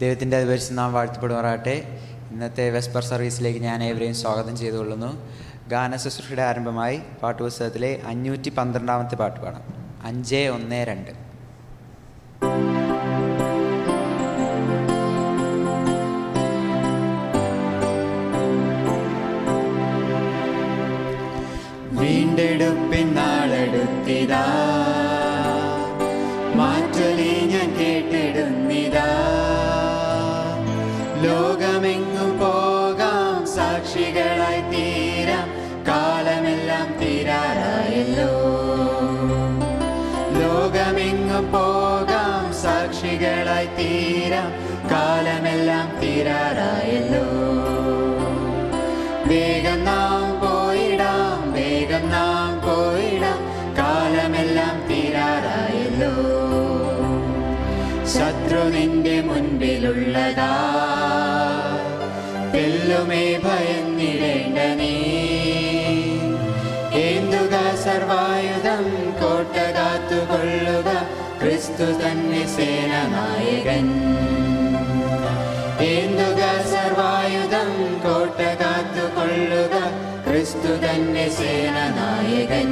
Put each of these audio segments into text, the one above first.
ദൈവത്തിൻ്റെ അതിപരിശുദ്ധ നാമം വാഴ്ത്തപ്പെടുമാറാകട്ടെ. ഇന്നത്തെ വെസ്പർ സർവീസിലേക്ക് ഞാൻ ഏവരെയും സ്വാഗതം ചെയ്തുകൊള്ളുന്നു. ഗാന ശുശ്രൂഷയുടെ ആരംഭമായി പാട്ടുപുസ്തകത്തിലെ 512 പാട്ട് പാടാം. 5-1-2. വീണ്ടെടുപ്പിൻ നാളെടുത്തിതാ, മാറ്റലേ ഞാൻ കേട്ടിടുന്നിതാ. ലോകമെങ്ങും പോകാം, സാക്ഷികളായി തീരാം, കാലമെല്ലാം തീരാറായല്ലോ. ലോകമെങ്ങും പോകാം, സാക്ഷികളായി തീരാം, കാലമെല്ലാം തീരാറായല്ലോ. വേഗം നാം പോയിടാം, വേഗം നാം പോയിടാം, കാലമെല്ലാം തീരാറായല്ലോ. ശത്രു നിന്റെ മുൻപിലുള്ളതാ, തെല്ലുമേ ഭയന്നിടേണ്ട നീ. ഏന്തുക സർവായുധം, കോട്ട കാത്തുകൊള്ളുക, ക്രിസ്തു തന്നെ സേനാനായകൻ. ഏന്തുക സർവായുധം, കോട്ട കാത്തുകൊള്ളുക, ക്രിസ്തു തന്നെ സേനാനായകൻ.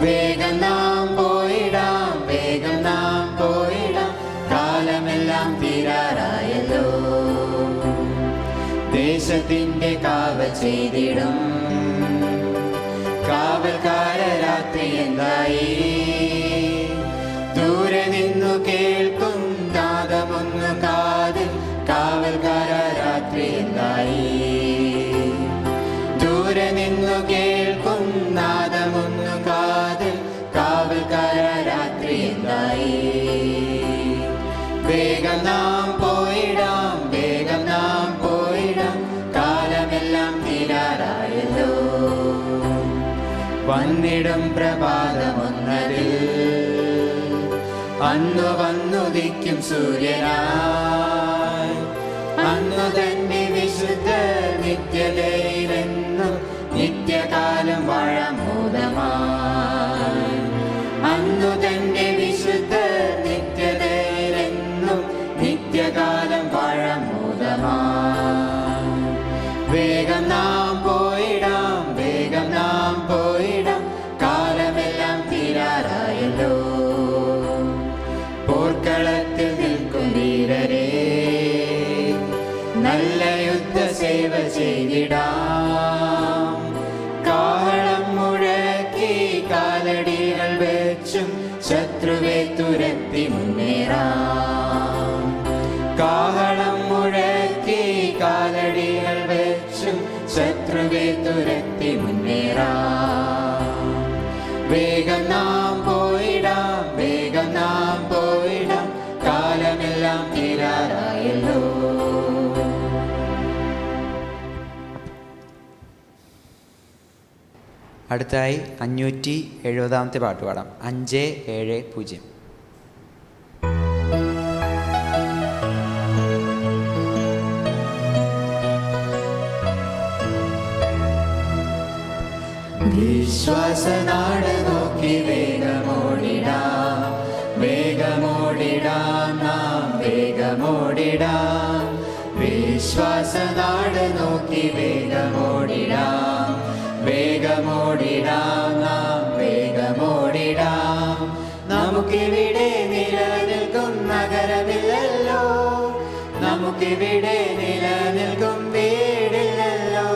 വേഗം നാം പോയിടാം, വേഗം നാം പോയിടാം, കാലമെല്ലാം തീരാറായല്ലോ. ദേശത്തിന്റെ കാവൽ ചെയ്തിടും കാവൽക്കാര രാത്രി എന്തായി? ദൂരെ നിന്നു കേൾക്കും നാദമൊന്നു കാതിൽ, കാവൽക്കാര രാത്രി എന്തായി? ദൂരെ നിന്നു കേൾക്കും നാദമൊന്നു കാതിൽ, കാവൽക്കാര രാത്രി എന്തായി? വേഗം നാം പോയിടാം, വേഗം നാം പോയിടാം, കാലമെല്ലാം തീരാറായല്ലോ. വന്നിടും പ്രഭാതമൊന്നതിൽ, അന്നു വന്നുദിക്കും സൂര്യനായി. അന്നു തന്റെ വിശുദ്ധ നിത്യതയിലെന്നും നിത്യകാലം വാഴാം മോദമായി. അന്നു തന്റെ വിശുദ്ധ നിത്യതയിലെന്നും നിത്യകാലം വാഴാം മോദമായി. വേഗം നാം പോയിടാം, വേഗം നാം പോയിടാം, കാലമെല്ലാം തീരാറായല്ലോ. പോർക്കളത്തിൽ നിൽക്കും വീരരെ, നല്ല യുദ്ധസേവ ചെയ്തിടാം. കാഹളം മുഴക്കി കാലടികൾ വെച്ചും ശത്രുവെ തുരത്തി മുന്നേറാം. കാഹളം മുഴക്കി കാലടികൾ വെച്ചും ശത്രുവെ തുരത്തി മുന്നേറാം. വേഗം നാം പോയിടാം, വേഗം നാം പോയിടാം, കാലമെല്ലാം തീരാറായല്ലോ. അടുത്തായി 570 പാട്ട് പാടാം. 5-7-0. വിശ്വാസനാട് നോക്കി വേഗമോടിടാം, വേഗമോടിടാം, നാം വേഗമോടിടാം. വിശ്വാസനാട് നോക്കി വേഗമോടിടാം, വേഗമോടിടാം, നാം വേഗമോടിടാം. നമുക്കിവിടെ നിലനിൽക്കും നഗരമില്ലല്ലോ, നമുക്കിവിടെ നിലനിൽക്കും വീടില്ലല്ലോ.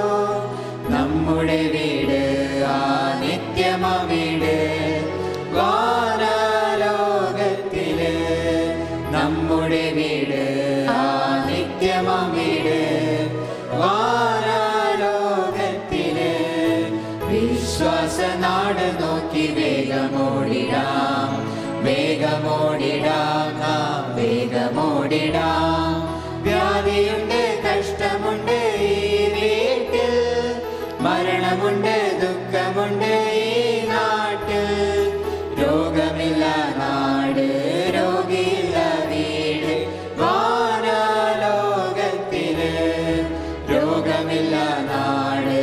നമ്മുടെ വീട് ആ നിത്യമ വീട് വാനലോകത്തില്. നമ്മുടെ വീട് ആ നിത്യമ വീട് വാനലോകത്തില്. വിശ്വാസനാട് നോക്കി വേഗമോടിടാം, വേഗമോടിടാം, നാം വേഗമോടിടാം. വ്യാധിയുണ്ട്, കഷ്ടമുണ്ട് ഈ വീട്ടിൽ, മരണമുണ്ട്, ദുഃഖമുണ്ട് ഈ നാട്ടിൽ. രോഗമില്ല നാട്, രോഗിയില്ല വീട് വാനലോകത്തില്. രോഗമില്ല നാട്,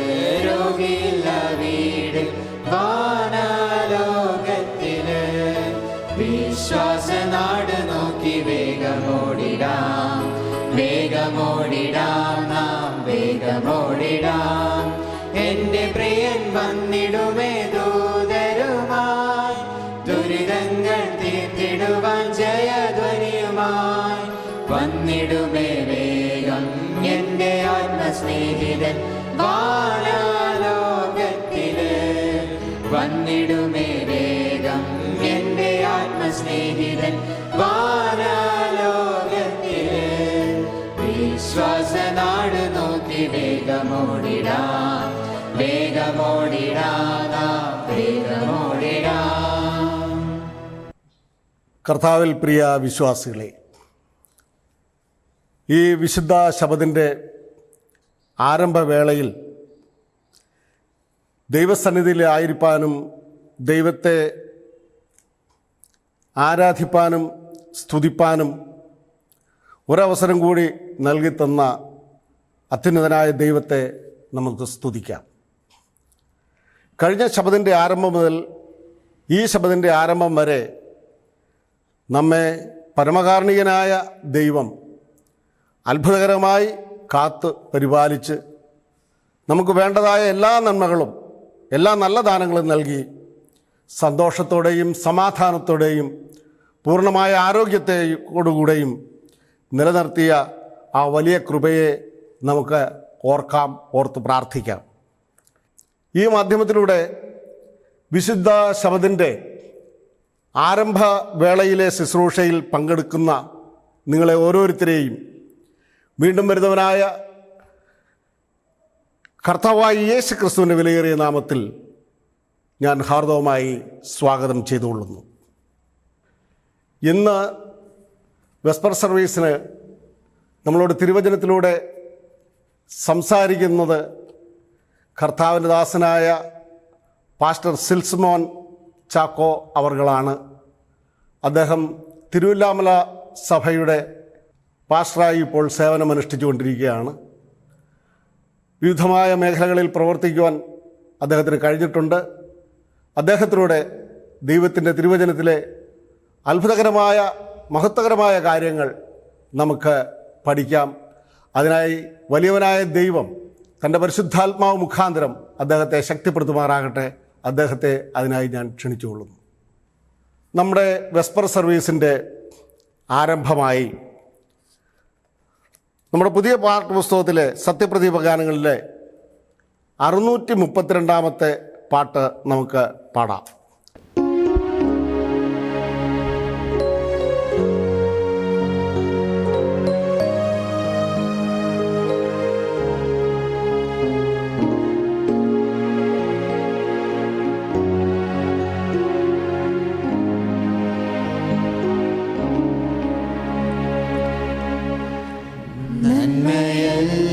രോഗിയില്ല വീട് വാനലോകത്തില്. വിശ്വാസനാട് നോക്കി വേഗമോടി വന്നിടുമേ വേഗം എൻ്റെ ആത്മസ്നേഹിതൻ വാനലോകത്തില്. വന്നിടുമേ വേഗം എൻ്റെ ആത്മസ്നേഹിതൻ വാനലോകത്തില്. വിശ്വാസനാട് നോക്കി വേഗമോടിടാം, വേഗമോടിടാം, വേഗമോടിടാം. കർത്താവിൽ പ്രിയ വിശ്വാസികളെ, ഈ വിശുദ്ധ ശബദിൻ്റെ ആരംഭവേളയിൽ ദൈവസന്നിധിയിൽ ആയിരിക്കാനും ദൈവത്തെ ആരാധിപ്പാനും സ്തുതിപ്പാനും ഒരവസരം കൂടി നൽകിത്തന്ന അത്യുന്നതനായ ദൈവത്തെ നമുക്ക് സ്തുതിക്കാം. കഴിഞ്ഞ ശബദിൻ്റെ ആരംഭം മുതൽ ഈ ശബദിൻ്റെ ആരംഭം വരെ നമ്മെ പരമകാരുണികനായ ദൈവം അത്ഭുതകരമായി കാത്ത് പരിപാലിച്ച് നമുക്ക് വേണ്ടതായ എല്ലാ നന്മകളും എല്ലാ നല്ല ദാനങ്ങളും നൽകി സന്തോഷത്തോടെയും സമാധാനത്തോടെയും പൂർണ്ണമായ ആരോഗ്യത്തോടുകൂടെയും നിലനിർത്തിയ ആ വലിയ കൃപയെ നമുക്ക് ഓർത്ത് പ്രാർത്ഥിക്കാം. ഈ മാധ്യമത്തിലൂടെ വിശുദ്ധ ശബദിൻ്റെ ആരംഭവേളയിലെ ശുശ്രൂഷയിൽ പങ്കെടുക്കുന്ന നിങ്ങളെ ഓരോരുത്തരെയും വീണ്ടും വരുന്നവനായ കർത്താവായ യേശു ക്രിസ്തുവിൻ്റെ വിലയേറിയ നാമത്തിൽ ഞാൻ ഹാർദവമായി സ്വാഗതം ചെയ്തുകൊള്ളുന്നു. ഇന്ന് വെസ്പർ സർവീസിന് നമ്മളോട് തിരുവചനത്തിലൂടെ സംസാരിക്കുന്നത് കർത്താവിൻ്റെ ദാസനായ പാസ്റ്റർ സിൽസ്മോൻ ചാക്കോ അവർകളാണ്. അദ്ദേഹം തിരുവല്ലാമല സഭയുടെ പാസ്റ്ററായി ഇപ്പോൾ സേവനമനുഷ്ഠിച്ചുകൊണ്ടിരിക്കുകയാണ്. വിവിധമായ മേഖലകളിൽ പ്രവർത്തിക്കുവാൻ അദ്ദേഹത്തിന് കഴിഞ്ഞിട്ടുണ്ട്. അദ്ദേഹത്തിലൂടെ ദൈവത്തിൻ്റെ തിരുവചനത്തിലെ അത്ഭുതകരമായ മഹത്വകരമായ കാര്യങ്ങൾ നമുക്ക് പഠിക്കാം. അതിനായി വലിയവനായ ദൈവം തൻ്റെ പരിശുദ്ധാത്മാവ് മുഖാന്തരം അദ്ദേഹത്തെ ശക്തിപ്പെടുത്തുമാറാകട്ടെ. അദ്ദേഹത്തെ അതിനായി ഞാൻ ക്ഷണിച്ചുകൊള്ളുന്നു. നമ്മുടെ വെസ്പർ സർവീസിൻ്റെ ആരംഭമായി നമ്മുടെ പുതിയ പാഠപുസ്തകത്തിലെ സത്യപ്രദീപ ഗാനങ്ങളിലെ 632 പാട്ട് നമുക്ക് പാടാം.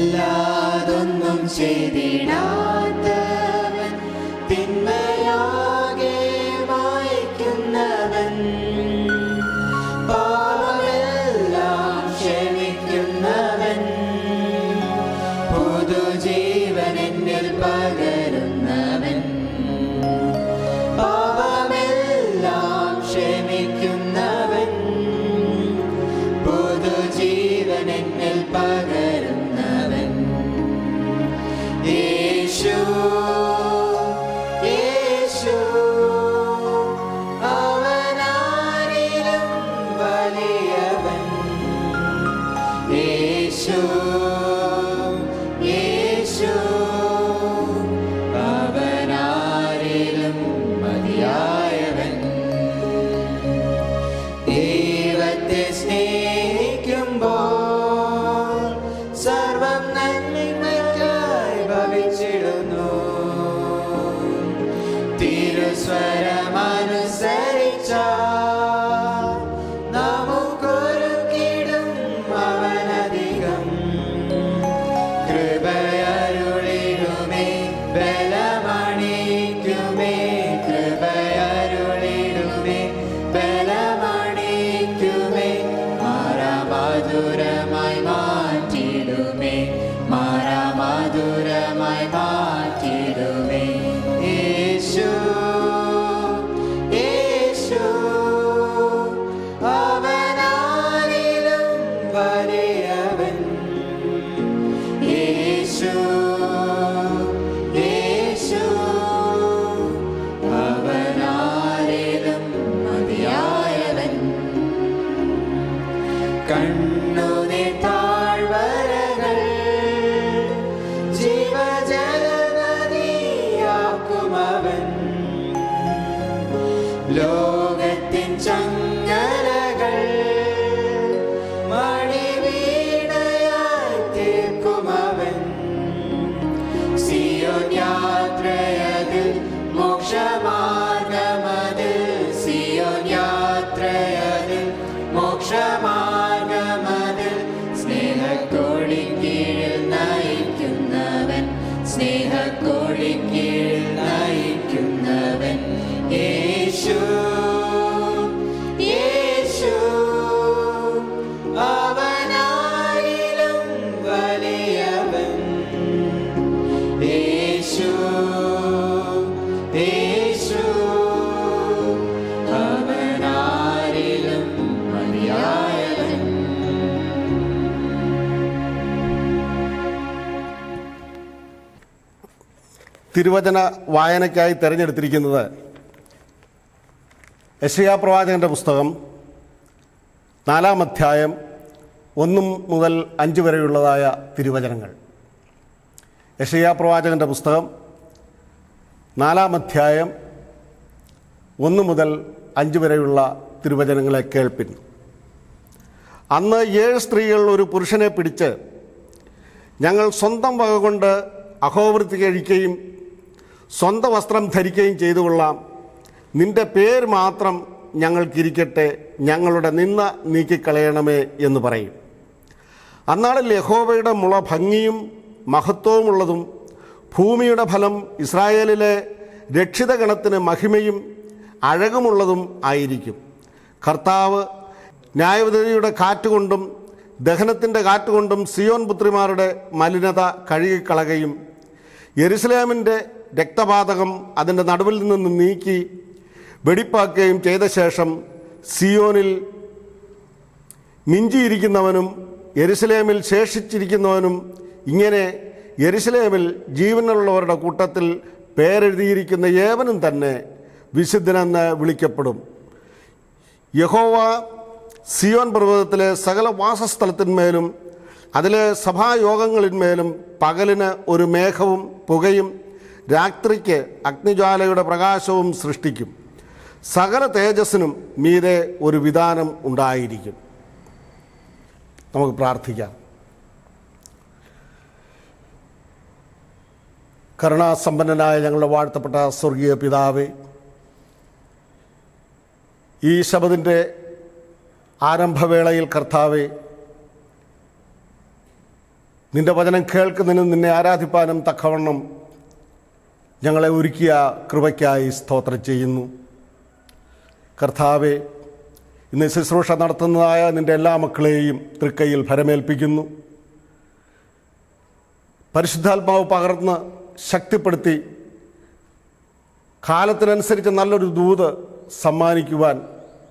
നന്മയല്ലാതൊന്നും ചെയ്തിടാത്തവൻ, തിന്മയാകെ മായ്ക്കുന്നവൻ, പാപമെല്ലാം ക്ഷമിക്കുന്നവൻ, പുതുജീവൻ എന്നിൽ പകരുന്നവൻ, പാപമെല്ലാം ക്ഷമിക്കുന്നവൻ, പുതുജീവൻ എന്നിൽ പകരുന്നവൻ. യേശു യേശു അവനാരിലും വലിയവൻ. യേശു യേശു അവനാരിലും മതിയായവൻ. ദൈവത്തെ സ്നേഹിക്കുമ്പോൾ സർവം നന്മയ്ക്കായി ഭവിച്ചിടുന്നു. തിരുസ്വരമനുസരിച്ചാൽ നമുക്കൊരുക്കിടും അവനധികം. കൃപയരുളിടുമേ ബലമണിക്കുമേ, കൃപയരുളിടുമേ ബലമണിക്കുമേ, മാറാമധുരമായി മാറ്റിടുമേ, മാറാമധുരമായി മാറ്റിടുമേ. യേശു യേശു മരണത്തിൻ ചങ്ങലകൾ മണിവീണയായി തീർക്കുമവൻ. സിയോൻ യാത്രയതിൽ മോക്ഷമാർഗമതിൽ, സിയോൻ യാത്രയതിൽ മോക്ഷമാർഗമതിൽ, സ്നേഹക്കോടിക്കീഴിൽ നയിക്കുന്നവൻ, സ്നേഹക്കോടിക്കീഴിൽ നയിക്കുന്നവൻ. യേശു യേശു അവനാരിലും വലിയവൻ. യേശു യേശു അവനാരിലും മതിയായവൻ. തിരുവചന വായനയ്ക്കായി തിരഞ്ഞെടുത്തിരിക്കുന്നത് യെശയ്യാ പ്രവാചകൻ്റെ പുസ്തകം 4-ാം അധ്യായം 1 മുതൽ 5 വരെയുള്ളതായ തിരുവചനങ്ങൾ. യെശയ്യാ പ്രവാചകൻ്റെ പുസ്തകം 4-ാം അധ്യായം 1 മുതൽ 5 വരെയുള്ള തിരുവചനങ്ങളെ കേൾപ്പിൻ. അന്ന് 7 സ്ത്രീകൾ ഒരു പുരുഷനെ പിടിച്ച്, ഞങ്ങൾ സ്വന്തം വക കൊണ്ട് അഹോവൃത്തി കഴിക്കുകയും സ്വന്തം വസ്ത്രം ധരിക്കുകയും ചെയ്തു കൊള്ളാം, നിന്റെ പേര് മാത്രം ഞങ്ങൾക്കിരിക്കട്ടെ, ഞങ്ങളുടെ നിന്ന നീക്കിക്കളയണമേ എന്ന് പറയും. അന്നാളിൽ യഹോവയുടെ മുള ഭംഗിയും മഹത്വവുമുള്ളതും ഭൂമിയുടെ ഫലം ഇസ്രായേലിലെ രക്ഷിതഗണത്തിന് മഹിമയും അഴകുമുള്ളതും ആയിരിക്കും. കർത്താവ് ന്യായവിധിയുടെ കാറ്റുകൊണ്ടും ദഹനത്തിൻ്റെ കാറ്റുകൊണ്ടും സിയോൻ പുത്രിമാരുടെ മലിനത കഴുകിക്കളകയും യെരുശലേമിൻ്റെ രക്തപാതകം അതിൻ്റെ നടുവിൽ നിന്ന് നീക്കി വെടിപ്പാക്കുകയും ചെയ്ത ശേഷം സിയോനിൽ മിഞ്ചിയിരിക്കുന്നവനും യെരുശലേമിൽ ശേഷിച്ചിരിക്കുന്നവനും ഇങ്ങനെ യെരുശലേമിൽ ജീവനുള്ളവരുടെ കൂട്ടത്തിൽ പേരെഴുതിയിരിക്കുന്ന ഏവനും തന്നെ വിശുദ്ധനെന്ന് വിളിക്കപ്പെടും. യഹോവ സിയോൻ പർവ്വതത്തിലെ സകല വാസസ്ഥലത്തിന്മേലും അതിലെ സഭായോഗങ്ങളിന്മേലും പകലിന് ഒരു മേഘവും പുകയും രാത്രിക്ക് അഗ്നിജ്വാലയുടെ പ്രകാശവും സൃഷ്ടിക്കും. സകല തേജസ്സിനും മീതെ ഒരു വിധാനം ഉണ്ടായിരിക്കും. നമുക്ക് പ്രാർത്ഥിക്കാം. കരുണാസമ്പന്നനായ ഞങ്ങളുടെ വാഴ്ത്തപ്പെട്ട സ്വർഗീയ പിതാവേ, ഈ ശബദിൻ്റെ ആരംഭവേളയിൽ കർത്താവേ, നിൻ്റെ വചനം കേൾക്കുന്നതിനും നിന്നെ ആരാധിപ്പാനും തക്കവണ്ണം ഞങ്ങളെ ഒരുക്കിയ കൃപയ്ക്കായി സ്തോത്രം ചെയ്യുന്നു. കർത്താവേ, ഇന്ന് ശുശ്രൂഷ നടത്തുന്നതായ നിൻ്റെ എല്ലാ മക്കളെയും തൃക്കൈയിൽ ഭരമേൽപ്പിക്കുന്നു. പരിശുദ്ധാത്മാവ് പകർന്ന് ശക്തിപ്പെടുത്തി കാലത്തിനനുസരിച്ച് നല്ലൊരു ദൂത് സമ്മാനിക്കുവാൻ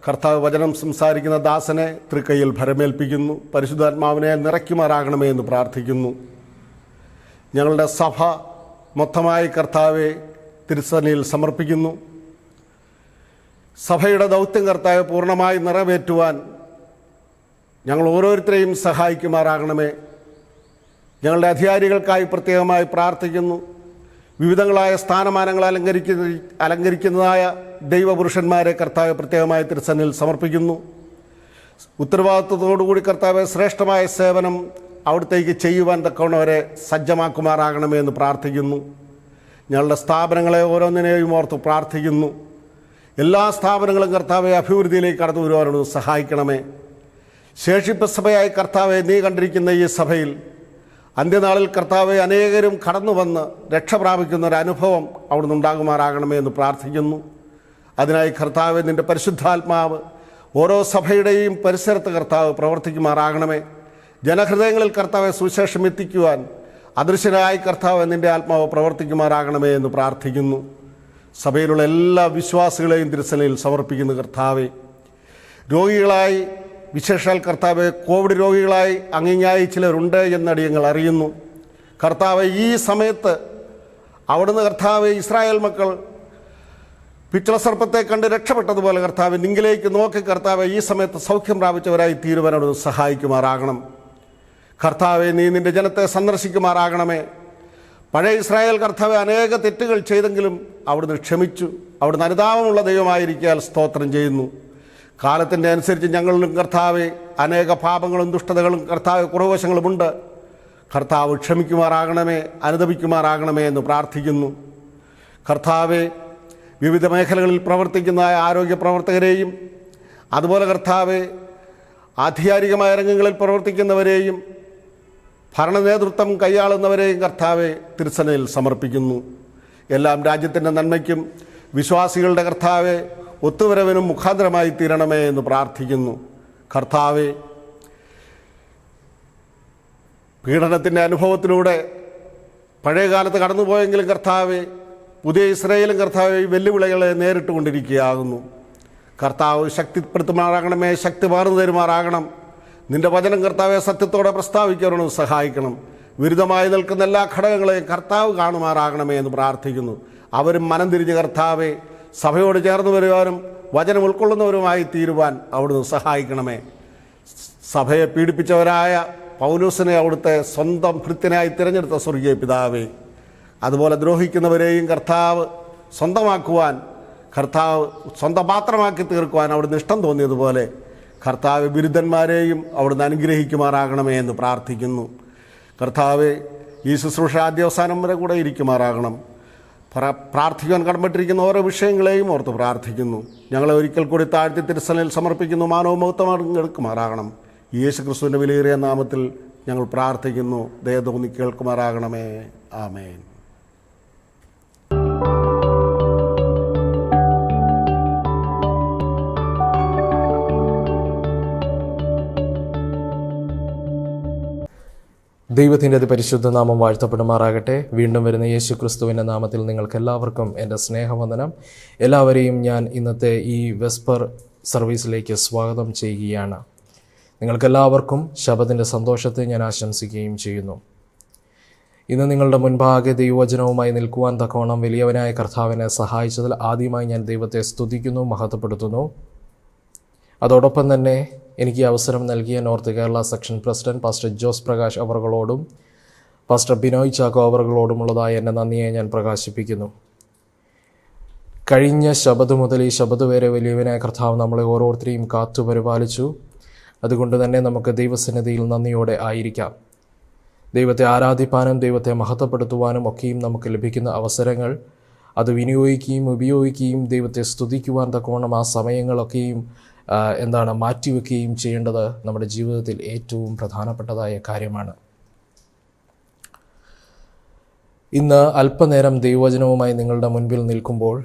കർത്താവ് വചനം സംസാരിക്കുന്ന ദാസനെ തൃക്കൈയിൽ ഭരമേൽപ്പിക്കുന്നു. പരിശുദ്ധാത്മാവിനെ നിറയ്ക്കുമാറാകണമേ എന്ന് പ്രാർത്ഥിക്കുന്നു. ഞങ്ങളുടെ സഭ മൊത്തമായി കർത്താവെ തിരുസന്നിധിയിൽ സമർപ്പിക്കുന്നു. സഭയുടെ ദൗത്യം കർത്താവെ പൂർണ്ണമായി നിറവേറ്റുവാൻ ഞങ്ങൾ ഓരോരുത്തരെയും സഹായിക്കുമാറാകണമേ. ഞങ്ങളുടെ അധികാരികൾക്കായി പ്രത്യേകമായി പ്രാർത്ഥിക്കുന്നു. വിവിധങ്ങളായ സ്ഥാനമാനങ്ങൾ അലങ്കരിക്കുന്നതായ ദൈവപുരുഷന്മാരെ കർത്താവെ പ്രത്യേകമായി തിരുസന്നിധിയിൽ സമർപ്പിക്കുന്നു. ഉത്തരവാദിത്വത്തോടുകൂടി കർത്താവെ ശ്രേഷ്ഠമായ സേവനം അവിടത്തേക്ക് ചെയ്യുവാൻ തക്കവണ്ണവരെ സജ്ജമാക്കുമാറാകണമേ എന്ന് പ്രാർത്ഥിക്കുന്നു. ഞങ്ങളുടെ സ്ഥാപനങ്ങളെ ഓരോന്നിനെയും ഓർത്ത് പ്രാർത്ഥിക്കുന്നു. എല്ലാ സ്ഥാപനങ്ങളും കർത്താവെ അഭിവൃദ്ധിയിലേക്ക് കടന്നു വരുവാനോട് സഹായിക്കണമേ. ശേഷിപ്പ് സഭയായി കർത്താവെ നീ കണ്ടിരിക്കുന്ന ഈ സഭയിൽ അന്ത്യനാളിൽ കർത്താവെ അനേകരും കടന്നു വന്ന് രക്ഷ പ്രാപിക്കുന്ന ഒരു അനുഭവം അവിടുന്ന് ഉണ്ടാകുമാറാകണമേ എന്ന് പ്രാർത്ഥിക്കുന്നു. അതിനായി കർത്താവെ നിൻ്റെ പരിശുദ്ധാത്മാവ് ഓരോ സഭയുടെയും പരിസരത്ത് കർത്താവ് പ്രവർത്തിക്കുമാറാകണമേ. ജനഹൃദയങ്ങളിൽ കർത്താവെ സുവിശേഷം എത്തിക്കുവാൻ അദൃശ്യനായി കർത്താവ് നിൻ്റെ ആത്മാവ് പ്രവർത്തിക്കുമാറാകണമേ എന്ന് പ്രാർത്ഥിക്കുന്നു. സഭയിലുള്ള എല്ലാ വിശ്വാസികളെയും തിരുസന്നിധിയിൽ സമർപ്പിക്കുന്നു. കർത്താവെ, രോഗികളായി വിശേഷാൽ കർത്താവെ കോവിഡ് രോഗികളായി അങ്ങിങ്ങായി ചിലരുണ്ട് എന്നടിയങ്ങൾ അറിയുന്നു. കർത്താവെ, ഈ സമയത്ത് അവിടുന്ന് കർത്താവെ ഇസ്രായേൽ മക്കൾ പിച്ചളസർപ്പത്തെ കണ്ട് രക്ഷപ്പെട്ടതുപോലെ കർത്താവെ നിങ്കിലേക്ക് നോക്കി കർത്താവെ ഈ സമയത്ത് സൗഖ്യം പ്രാപിച്ചവരായി തീരുവാനോട് സഹായിക്കുമാറാകണം. കർത്താവെ, നീ നിൻ്റെ ജനത്തെ സന്ദർശിക്കുമാറാകണമേ. പഴയ ഇസ്രായേൽ കർത്താവ് അനേക തെറ്റുകൾ ചെയ്തെങ്കിലും അവിടുന്ന് ക്ഷമിച്ചു. അവിടുന്ന് അനുതാപമുള്ള ദൈവമായിരിക്കാൻ സ്തോത്രം ചെയ്യുന്നു. കാലത്തിൻ്റെ അനുസരിച്ച് ഞങ്ങളിലും കർത്താവെ അനേക പാപങ്ങളും ദുഷ്ടതകളും കർത്താവ് കുറവശങ്ങളുമുണ്ട്. കർത്താവ് ക്ഷമിക്കുമാറാകണമേ, അനുതപിക്കുമാറാകണമേ എന്ന് പ്രാർത്ഥിക്കുന്നു. കർത്താവെ, വിവിധ മേഖലകളിൽ പ്രവർത്തിക്കുന്ന ആരോഗ്യ പ്രവർത്തകരെയും അതുപോലെ കർത്താവെ ആധികാരികമായ രംഗങ്ങളിൽ പ്രവർത്തിക്കുന്നവരെയും ഭരണ നേതൃത്വം കൈയാളുന്നവരെയും കർത്താവെ തിരുസനയിൽ സമർപ്പിക്കുന്നു. എല്ലാം രാജ്യത്തിൻ്റെ നന്മയ്ക്കും വിശ്വാസികളുടെ കർത്താവെ ഒത്തുവരവിനും മുഖാന്തരമായി തീരണമേ എന്ന് പ്രാർത്ഥിക്കുന്നു. കർത്താവെ, പീഡനത്തിൻ്റെ അനുഭവത്തിലൂടെ പഴയകാലത്ത് കടന്നുപോയെങ്കിലും കർത്താവെ പുതിയ ഇസ്രായേലും കർത്താവെ വെല്ലുവിളികളെ നേരിട്ടുകൊണ്ടിരിക്കുകയാകുന്നു. കർത്താവ് ശക്തിപ്പെടുത്തുമാറാകണമേ, ശക്തി പകർന്നു തരുമാറാകണം. നിൻ്റെ വചനം കർത്താവെ സത്യത്തോടെ പ്രസ്താവിക്കാനും സഹായിക്കണം. വിരുദ്ധമായി നിൽക്കുന്ന എല്ലാ ഘടകങ്ങളെയും കർത്താവ് കാണുമാറാകണമേ എന്ന് പ്രാർത്ഥിക്കുന്നു. അവരും മനം തിരിഞ്ഞ് കർത്താവെ സഭയോട് ചേർന്ന് വരുവാനും വചനം ഉൾക്കൊള്ളുന്നവരുമായി തീരുവാൻ അവിടുന്ന് സഹായിക്കണമേ. സഭയെ പീഡിപ്പിച്ചവരായ പൗലോസിനെ അവിടുത്തെ സ്വന്തം ഭൃത്യനായി തിരഞ്ഞെടുത്ത സ്വർഗീയ പിതാവേ, അതുപോലെ ദ്രോഹിക്കുന്നവരെയും കർത്താവ് സ്വന്തമാക്കുവാൻ, കർത്താവ് സ്വന്തം പാത്രമാക്കി തീർക്കുവാൻ അവിടുന്ന് ഇഷ്ടം തോന്നിയതുപോലെ കർത്താവ് ബിരുദന്മാരെയും അവിടുന്ന് അനുഗ്രഹിക്കുമാറാകണമേ എന്ന് പ്രാർത്ഥിക്കുന്നു. കർത്താവ് ഈ ശുശ്രൂഷ ആദ്യാവസാനം വരെ കൂടെ ഇരിക്കുമാറാകണം. പ്രാർത്ഥിക്കാൻ കടപ്പെട്ടിരിക്കുന്ന ഓരോ വിഷയങ്ങളെയും ഓർത്ത് പ്രാർത്ഥിക്കുന്നു. ഞങ്ങളെ ഒരിക്കൽ കൂടി താഴ്ത്തി തിരുസനയിൽ സമർപ്പിക്കുന്നു. മാനവ മഹത്വം എടുക്കുമാറാകണം. യേശു ക്രിസ്തുവിൻ്റെ വിലയേറിയ നാമത്തിൽ ഞങ്ങൾ പ്രാർത്ഥിക്കുന്നു. ദയ തോന്നി കേൾക്കുമാറാകണമേ. ആമേൻ. ദൈവത്തിൻ്റെ പരിശുദ്ധ നാമം വാഴ്ത്തപ്പെടുമാറാകട്ടെ. വീണ്ടും വരുന്ന യേശു ക്രിസ്തുവിൻ്റെ നാമത്തിൽ നിങ്ങൾക്കെല്ലാവർക്കും എൻ്റെ സ്നേഹവന്ദനം. എല്ലാവരെയും ഞാൻ ഇന്നത്തെ ഈ വെസ്പർ സർവീസിലേക്ക് സ്വാഗതം ചെയ്യുകയാണ്. നിങ്ങൾക്കെല്ലാവർക്കും ശബത്തിൻ്റെ സന്തോഷത്തെ ഞാൻ ആശംസിക്കുകയും ചെയ്യുന്നു. ഇന്ന് നിങ്ങളുടെ മുൻപാകെ ദൈവവചനവുമായി നിൽക്കുവാൻ തക്കവണ്ണം വലിയവനായ കർത്താവിനെ സഹായിച്ചതിൽ ആദ്യമായി ഞാൻ ദൈവത്തെ സ്തുതിക്കുന്നു, മഹത്വപ്പെടുത്തുന്നു. അതോടൊപ്പം തന്നെ എനിക്ക് അവസരം നൽകിയ north Kerala section president pastor Jose Prakash അവറുകളോടും പാസ്റ്റർ ബിനോയ് ചാക്കോ അവറുകളോടുമുള്ളതായ എൻ്റെ നന്ദിയെ ഞാൻ പ്രകാശിപ്പിക്കുന്നു. കഴിഞ്ഞ ശബദ് മുതൽ ഈ ശബദ് വരെ വലിയവനായ കർത്താവ് നമ്മളെ ഓരോരുത്തരെയും കാത്തു പരിപാലിച്ചു. അതുകൊണ്ട് തന്നെ നമുക്ക് ദൈവസന്നിധിയിൽ നന്ദിയോടെ ആയിരിക്കാം. ദൈവത്തെ ആരാധിപ്പാനും ദൈവത്തെ മഹത്വപ്പെടുത്തുവാനും ഒക്കെയും നമുക്ക് ലഭിക്കുന്ന അവസരങ്ങൾ അത് വിനിയോഗിക്കുകയും ഉപയോഗിക്കുകയും ദൈവത്തെ സ്തുതിക്കുവാൻ തക്കവണ്ണം ആ സമയങ്ങളൊക്കെയും മാറ്റിവെക്കുകയും ചെയ്യേണ്ടത് നമ്മുടെ ജീവിതത്തിൽ ഏറ്റവും പ്രധാനപ്പെട്ടതായ കാര്യമാണ്. ഇന്ന് അല്പനേരം ദൈവവചനവുമായി നിങ്ങളുടെ മുൻപിൽ നിൽക്കുമ്പോൾ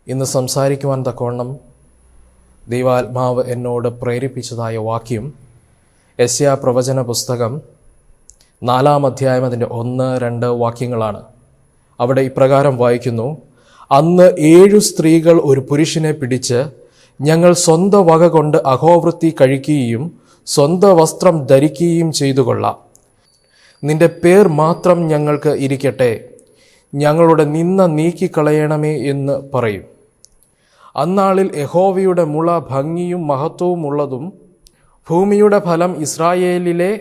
ഇന്ന് സംസാരിക്കുവാൻ തക്കവണ്ണം ദൈവാത്മാവ് എന്നോട് പ്രേരിപ്പിച്ചതായ വാക്യം യെശയ്യാ പ്രവചന പുസ്തകം 4-ാം അധ്യായം അതിൻ്റെ 1-2 വാക്യങ്ങളാണ്. അവിടെ ഇപ്രകാരം വായിക്കുന്നു: അന്ന് 7 സ്ത്രീകൾ ഒരു പുരുഷനെ പിടിച്ച്, ഞങ്ങൾ സ്വന്തം വക കൊണ്ട് അഹോവൃത്തി കഴിക്കുകയും സ്വന്തം വസ്ത്രം ധരിക്കുകയും ചെയ്തു കൊള്ളാം. നിന്റെ പേർ മാത്രം ഞങ്ങൾക്ക് ഇരിക്കട്ടെ, ഞങ്ങളുടെ നിന്ന നീക്കിക്കളയണമേ എന്ന് പറയും. അന്നാളിൽ യഹോവയുടെ മുള ഭംഗിയും മഹത്വവും ഉള്ളതും ഭൂമിയുടെ ഫലം ഇസ്രായേലിലെ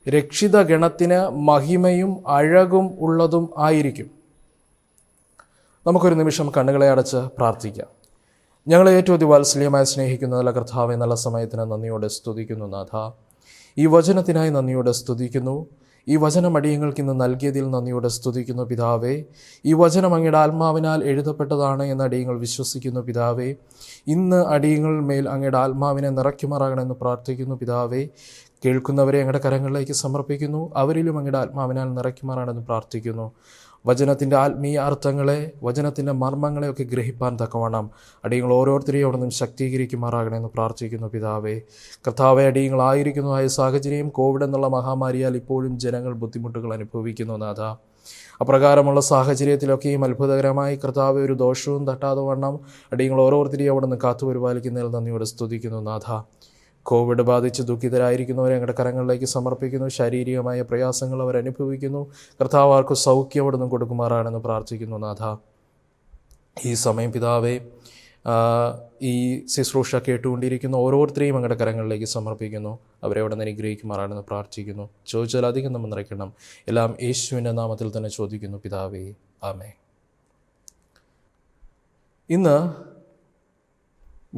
രക്ഷിത ഗണത്തിന് മഹിമയും അഴകും ഉള്ളതും ആയിരിക്കും. നമുക്കൊരു നിമിഷം കണ്ണുകളെ അടച്ച് പ്രാർത്ഥിക്കാം. ഞങ്ങളെ ഏറ്റവും അതിവാത്സല്യമായി സ്നേഹിക്കുന്ന നല്ല കർത്താവെ, നല്ല സമയത്തിന് നന്ദിയോടെ സ്തുതിക്കുന്നു നാഥ. ഈ വചനത്തിനായി നന്ദിയോടെ സ്തുതിക്കുന്നു. ഈ വചനം അടിയങ്ങൾക്ക് ഇന്ന് നൽകിയതിൽ നന്ദിയോടെ സ്തുതിക്കുന്നു പിതാവേ. ഈ വചനം അങ്ങയുടെ ആത്മാവിനാൽ എഴുതപ്പെട്ടതാണ് എന്ന് അടിയങ്ങൾ വിശ്വസിക്കുന്നു പിതാവേ. ഇന്ന് അടിയങ്ങൾ മേൽ അങ്ങയുടെ ആത്മാവിനെ നിറയ്ക്കുമാറാകണമെന്ന് പ്രാർത്ഥിക്കുന്നു പിതാവേ. കേൾക്കുന്നവരെ അങ്ങയുടെ കരങ്ങളിലേക്ക് സമർപ്പിക്കുന്നു. അവരിലും അങ്ങയുടെ ആത്മാവിനാൽ നിറയ്ക്കുമാറാണെന്ന് പ്രാർത്ഥിക്കുന്നു. വചനത്തിൻ്റെ ആത്മീയ അർത്ഥങ്ങളെ, വചനത്തിൻ്റെ മർമ്മങ്ങളെയൊക്കെ ഗ്രഹിപ്പാൻ തക്കവണ്ണം അടിയങ്ങൾ ഓരോരുത്തരെയും അവിടെ നിന്നും ശക്തീകരിക്കുമാറാകണമെന്ന് പ്രാർത്ഥിക്കുന്നു പിതാവേ. കർത്താവെ, അടിയങ്ങളായിരിക്കുന്നതായ സാഹചര്യം കോവിഡ് എന്നുള്ള മഹാമാരിയാൽ ഇപ്പോഴും ജനങ്ങൾ ബുദ്ധിമുട്ടുകൾ അനുഭവിക്കുന്നു നാഥ. അപ്രകാരമുള്ള സാഹചര്യത്തിലൊക്കെയും അത്ഭുതകരമായി കർത്താവെ ഒരു ദോഷവും തട്ടാതെ വണ്ണം അടിയങ്ങൾ ഓരോരുത്തരെയും അവിടെ നിന്ന് കാത്തുപരിപാലിക്കുന്നതിൽ നന്ദിയോടെ സ്തുതിക്കുന്നു നാഥ. കോവിഡ് ബാധിച്ച് ദുഃഖിതരായിരിക്കുന്നവരെ ഞങ്ങളുടെ കരങ്ങളിലേക്ക് സമർപ്പിക്കുന്നു. ശാരീരികമായ പ്രയാസങ്ങൾ അവർ അനുഭവിക്കുന്നു. കർത്താവ് ആർക്ക് സൗഖ്യം അവിടെ നിന്നും കൊടുക്കുമാറാണെന്ന് പ്രാർത്ഥിക്കുന്നു നാഥ. ഈ സമയം പിതാവേ, ഈ ശുശ്രൂഷ കേട്ടുകൊണ്ടിരിക്കുന്ന ഓരോരുത്തരെയും അങ്ങയുടെ കരങ്ങളിലേക്ക് സമർപ്പിക്കുന്നു. അവരെ അവിടെ നിന്ന് അനുഗ്രഹിക്കുമാറാണെന്ന് പ്രാർത്ഥിക്കുന്നു. ചോദിച്ചാൽ അധികം നമ്മൾ നിറയ്ക്കണം. എല്ലാം യേശുവിൻ്റെ നാമത്തിൽ തന്നെ ചോദിക്കുന്നു പിതാവേ, ആമേൻ. ഇന്ന്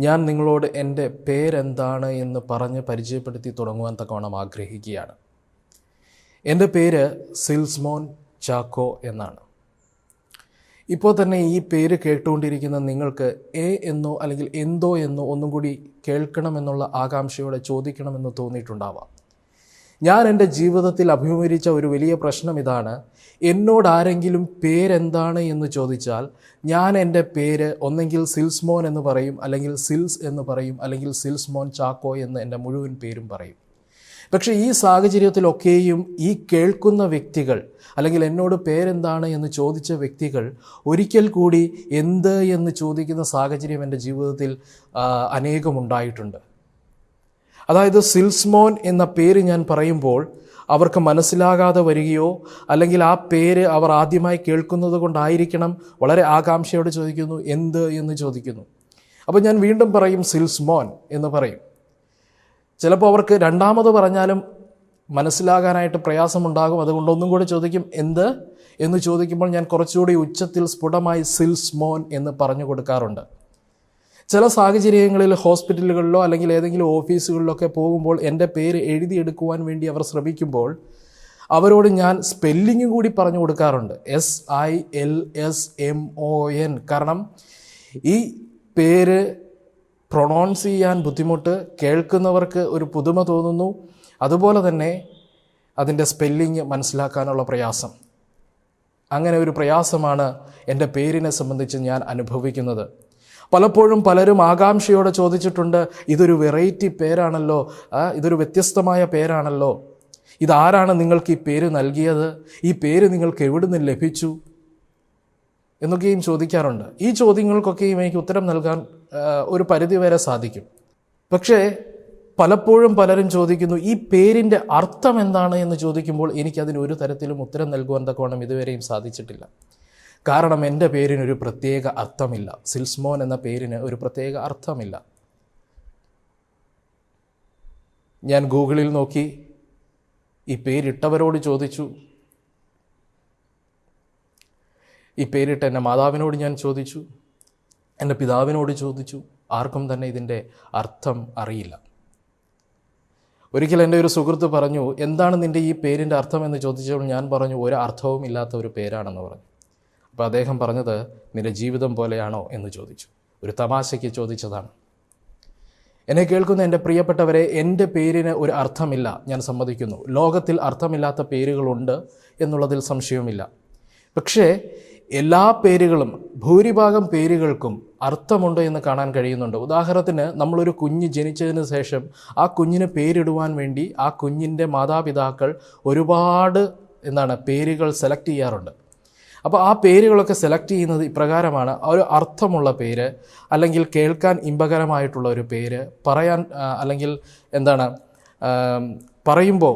ഞാൻ നിങ്ങളോട് എൻ്റെ പേരെന്താണ് എന്ന് പറഞ്ഞ് പരിചയപ്പെടുത്തി തുടങ്ങുവാൻ തക്കവണ്ണം ആഗ്രഹിക്കുകയാണ്. എൻ്റെ പേര് സിൽസ്മോൻ ചാക്കോ എന്നാണ്. ഇപ്പോൾ തന്നെ ഈ പേര് കേട്ടുകൊണ്ടിരിക്കുന്ന നിങ്ങൾക്ക് എന്നോ അല്ലെങ്കിൽ എന്തോ എന്നോ ഒന്നും കൂടി കേൾക്കണമെന്നുള്ള ആകാംക്ഷയോടെ ചോദിക്കണമെന്ന് തോന്നിയിട്ടുണ്ടാവാം. ഞാൻ എൻ്റെ ജീവിതത്തിൽ അഭിമുഖീകരിച്ച ഒരു വലിയ പ്രശ്നം ഇതാണ്. എന്നോട് ആരെങ്കിലും പേരെന്താണ് എന്ന് ചോദിച്ചാൽ ഞാൻ എൻ്റെ പേര് ഒന്നെങ്കിൽ സിൽസ്മോൻ എന്ന് പറയും, അല്ലെങ്കിൽ സിൽസ് എന്ന് പറയും, അല്ലെങ്കിൽ സിൽസ്മോൻ ചാക്കോ എന്ന് എൻ്റെ മുഴുവൻ പേരും പറയും. പക്ഷേ ഈ സാഹചര്യത്തിലൊക്കെയും ഈ കേൾക്കുന്ന വ്യക്തികൾ അല്ലെങ്കിൽ എന്നോട് പേരെന്താണ് എന്ന് ചോദിച്ച വ്യക്തികൾ ഒരിക്കൽ കൂടി എന്ത് എന്ന് ചോദിക്കുന്ന സാഹചര്യം എൻ്റെ ജീവിതത്തിൽ അനേകമുണ്ടായിട്ടുണ്ട്. അതായത് സിൽസ്മോൻ എന്ന പേര് ഞാൻ പറയുമ്പോൾ അവർക്ക് മനസ്സിലാകാതെ വരികയോ അല്ലെങ്കിൽ ആ പേര് അവർ ആദ്യമായി കേൾക്കുന്നത് കൊണ്ടായിരിക്കണം വളരെ ആകാംക്ഷയോടെ ചോദിക്കുന്നു എന്ത് എന്ന് ചോദിക്കുന്നു. അപ്പോൾ ഞാൻ വീണ്ടും പറയും സിൽസ്മോൻ എന്ന് പറയും. ചിലപ്പോൾ അവർക്ക് രണ്ടാമത് പറഞ്ഞാലും മനസ്സിലാകാനായിട്ട് പ്രയാസമുണ്ടാകും. അതുകൊണ്ട് ഒന്നും കൂടി ചോദിക്കും എന്ത് എന്ന് ചോദിക്കുമ്പോൾ ഞാൻ കുറച്ചുകൂടി ഉച്ചത്തിൽ സ്ഫുടമായി സിൽസ്മോൻ എന്ന് പറഞ്ഞു കൊടുക്കാറുണ്ട്. ചില സാഹചര്യങ്ങളിൽ ഹോസ്പിറ്റലുകളിലോ അല്ലെങ്കിൽ ഏതെങ്കിലും ഓഫീസുകളിലൊക്കെ പോകുമ്പോൾ എൻ്റെ പേര് എഴുതിയെടുക്കുവാൻ വേണ്ടി അവർ ശ്രമിക്കുമ്പോൾ അവരോട് ഞാൻ സ്പെല്ലിങ് കൂടി പറഞ്ഞു കൊടുക്കാറുണ്ട്, SILSMON. കാരണം ഈ പേര് പ്രൊണൗൺസ് ചെയ്യാൻ ബുദ്ധിമുട്ട്, കേൾക്കുന്നവർക്ക് ഒരു പുതുമ തോന്നുന്നു, അതുപോലെ തന്നെ അതിൻ്റെ സ്പെല്ലിങ് മനസ്സിലാക്കാനുള്ള പ്രയാസം. അങ്ങനെ ഒരു പ്രയാസമാണ് എൻ്റെ പേരിനെ സംബന്ധിച്ച് ഞാൻ അനുഭവിക്കുന്നത്. പലപ്പോഴും പലരും ആകാംക്ഷയോടെ ചോദിച്ചിട്ടുണ്ട്, ഇതൊരു വെറൈറ്റി പേരാണല്ലോ, ഇതൊരു വ്യത്യസ്തമായ പേരാണല്ലോ, ഇതാരാണ് നിങ്ങൾക്ക് ഈ പേര് നൽകിയത്, ഈ പേര് നിങ്ങൾക്ക് എവിടെ നിന്ന് ലഭിച്ചു എന്നൊക്കെയും ചോദിക്കാറുണ്ട്. ഈ ചോദ്യങ്ങൾക്കൊക്കെയും എനിക്ക് ഉത്തരം നൽകാൻ ഒരു പരിധിവരെ സാധിക്കും. പക്ഷേ പലപ്പോഴും പലരും ചോദിക്കുന്നു ഈ പേരിൻ്റെ അർത്ഥം എന്താണ് എന്ന് ചോദിക്കുമ്പോൾ എനിക്കതിന് ഒരു തരത്തിലും ഉത്തരം നൽകുവാൻ തക്കവണ്ണം ഇതുവരെയും സാധിച്ചിട്ടില്ല. കാരണം എൻ്റെ പേരിനൊരു പ്രത്യേക അർത്ഥമില്ല. സിൽസ്മോൻ എന്ന പേരിന് ഒരു പ്രത്യേക അർത്ഥമില്ല. ഞാൻ ഗൂഗിളിൽ നോക്കി ഈ പേരിട്ടവരോട് ചോദിച്ചു, ഈ പേരിട്ട് എൻ്റെ മാതാവിനോട് ഞാൻ ചോദിച്ചു, എൻ്റെ പിതാവിനോട് ചോദിച്ചു, ആർക്കും തന്നെ ഇതിൻ്റെ അർത്ഥം അറിയില്ല. ഒരിക്കൽ എൻ്റെ ഒരു സുഹൃത്ത് പറഞ്ഞു, എന്താണ് നിൻ്റെ ഈ പേരിൻ്റെ അർത്ഥം എന്ന് ചോദിച്ചപ്പോൾ ഞാൻ പറഞ്ഞു, ഒരു അർത്ഥവും ഇല്ലാത്ത ഒരു പേരാണെന്ന് പറഞ്ഞു. അപ്പോൾ അദ്ദേഹം പറഞ്ഞത്, നിൻ്റെ ജീവിതം പോലെയാണോ എന്ന് ചോദിച്ചു. ഒരു തമാശയ്ക്ക് ചോദിച്ചതാണ്. എന്നെ കേൾക്കുന്ന എൻ്റെ പ്രിയപ്പെട്ടവരെ, എൻ്റെ പേരിന് ഒരു അർത്ഥമില്ല, ഞാൻ സമ്മതിക്കുന്നു. ലോകത്തിൽ അർത്ഥമില്ലാത്ത പേരുകളുണ്ട് എന്നുള്ളതിൽ സംശയവുമില്ല. പക്ഷേ എല്ലാ പേരുകളും, ഭൂരിഭാഗം പേരുകൾക്കും അർത്ഥമുണ്ട് എന്ന് കാണാൻ കഴിയുന്നുണ്ട്. ഉദാഹരണത്തിന് നമ്മളൊരു കുഞ്ഞ് ജനിച്ചതിന് ശേഷം ആ കുഞ്ഞിന് പേരിടുവാൻ വേണ്ടി ആ കുഞ്ഞിൻ്റെ മാതാപിതാക്കൾ ഒരുപാട് പേരുകൾ സെലക്ട് ചെയ്യാറുണ്ട്. അപ്പോൾ ആ പേരുകളൊക്കെ സെലക്ട് ചെയ്യുന്നത് ഇപ്രകാരമാണ്: ഒരു അർത്ഥമുള്ള പേര്, അല്ലെങ്കിൽ കേൾക്കാൻ ഇമ്പകരമായിട്ടുള്ള ഒരു പേര്, പറയാൻ അല്ലെങ്കിൽ പറയുമ്പോൾ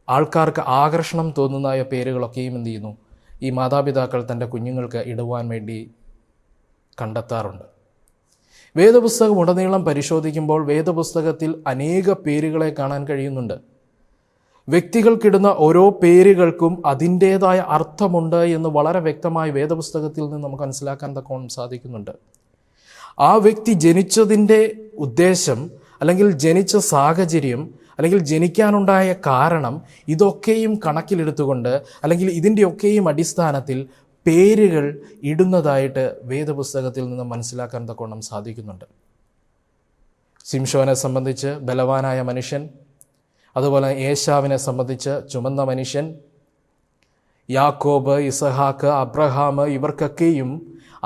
ആൾക്കാർക്ക് ആകർഷണം തോന്നുന്ന പേരുകളൊക്കെയും എന്ത് ചെയ്യുന്നു, ഈ മാതാപിതാക്കൾ തൻ്റെ കുഞ്ഞുങ്ങൾക്ക് ഇടുവാൻ വേണ്ടി കണ്ടെത്താറുണ്ട്. വേദപുസ്തകം ഉടനീളം പരിശോധിക്കുമ്പോൾ വേദപുസ്തകത്തിൽ അനേക പേരുകളെ കാണാൻ കഴിയുന്നുണ്ട്. വ്യക്തികൾക്കിടുന്ന ഓരോ പേരുകൾക്കും അതിൻ്റേതായ അർത്ഥമുണ്ട് എന്ന് വളരെ വ്യക്തമായി വേദപുസ്തകത്തിൽ നിന്ന് നമുക്ക് മനസ്സിലാക്കാൻ തക്കവണ്ണം സാധിക്കുന്നുണ്ട്. ആ വ്യക്തി ജനിച്ചതിൻ്റെ ഉദ്ദേശം, അല്ലെങ്കിൽ ജനിച്ച സാഹചര്യം, അല്ലെങ്കിൽ ജനിക്കാനുണ്ടായ കാരണം, ഇതൊക്കെയും കണക്കിലെടുത്തുകൊണ്ട് അല്ലെങ്കിൽ ഇതിൻ്റെയൊക്കെയും അടിസ്ഥാനത്തിൽ പേരുകൾ ഇടുന്നതായിട്ട് വേദപുസ്തകത്തിൽ നിന്ന് മനസ്സിലാക്കാൻ തക്കവണ്ണം സാധിക്കുന്നുണ്ട്. ശിംശോനെ സംബന്ധിച്ച് ബലവാനായ മനുഷ്യൻ, അതുപോലെ ഏശാവിനെ സംബന്ധിച്ച് ചുമന്ന മനുഷ്യൻ, യാക്കോബ്, ഇസഹാക്ക്, അബ്രഹാം, ഇവർക്കൊക്കെയും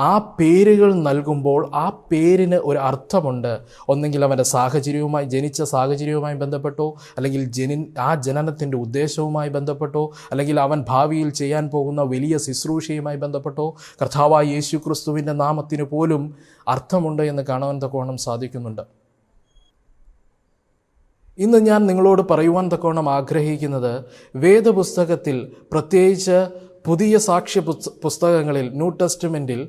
ആ പേരുകൾ നൽകുമ്പോൾ ആ പേരിന് ഒരു അർത്ഥമുണ്ട്. ഒന്നെങ്കിൽ അവൻ്റെ സാഹചര്യവുമായി, ജനിച്ച സാഹചര്യവുമായി ബന്ധപ്പെട്ടോ, അല്ലെങ്കിൽ ആ ജനനത്തിൻ്റെ ഉദ്ദേശവുമായി ബന്ധപ്പെട്ടോ, അല്ലെങ്കിൽ അവൻ ഭാവിയിൽ ചെയ്യാൻ പോകുന്ന വലിയ ശുശ്രൂഷയുമായി ബന്ധപ്പെട്ടോ, കർത്താവായ യേശു ക്രിസ്തുവിൻ്റെ നാമത്തിന് പോലും അർത്ഥമുണ്ട് എന്ന് കാണാൻ തക്കവണ്ണം സാധിക്കുന്നുണ്ട്. ഇന്ന് ഞാൻ നിങ്ങളോട് പറയുവാൻ തക്കവണ്ണം ആഗ്രഹിക്കുന്നത്, വേദപുസ്തകത്തിൽ, പ്രത്യേകിച്ച് പുതിയ സാക്ഷ്യ പുസ്തകങ്ങളിൽ, ന്യൂ ടെസ്റ്റ്മെൻറ്റിൽ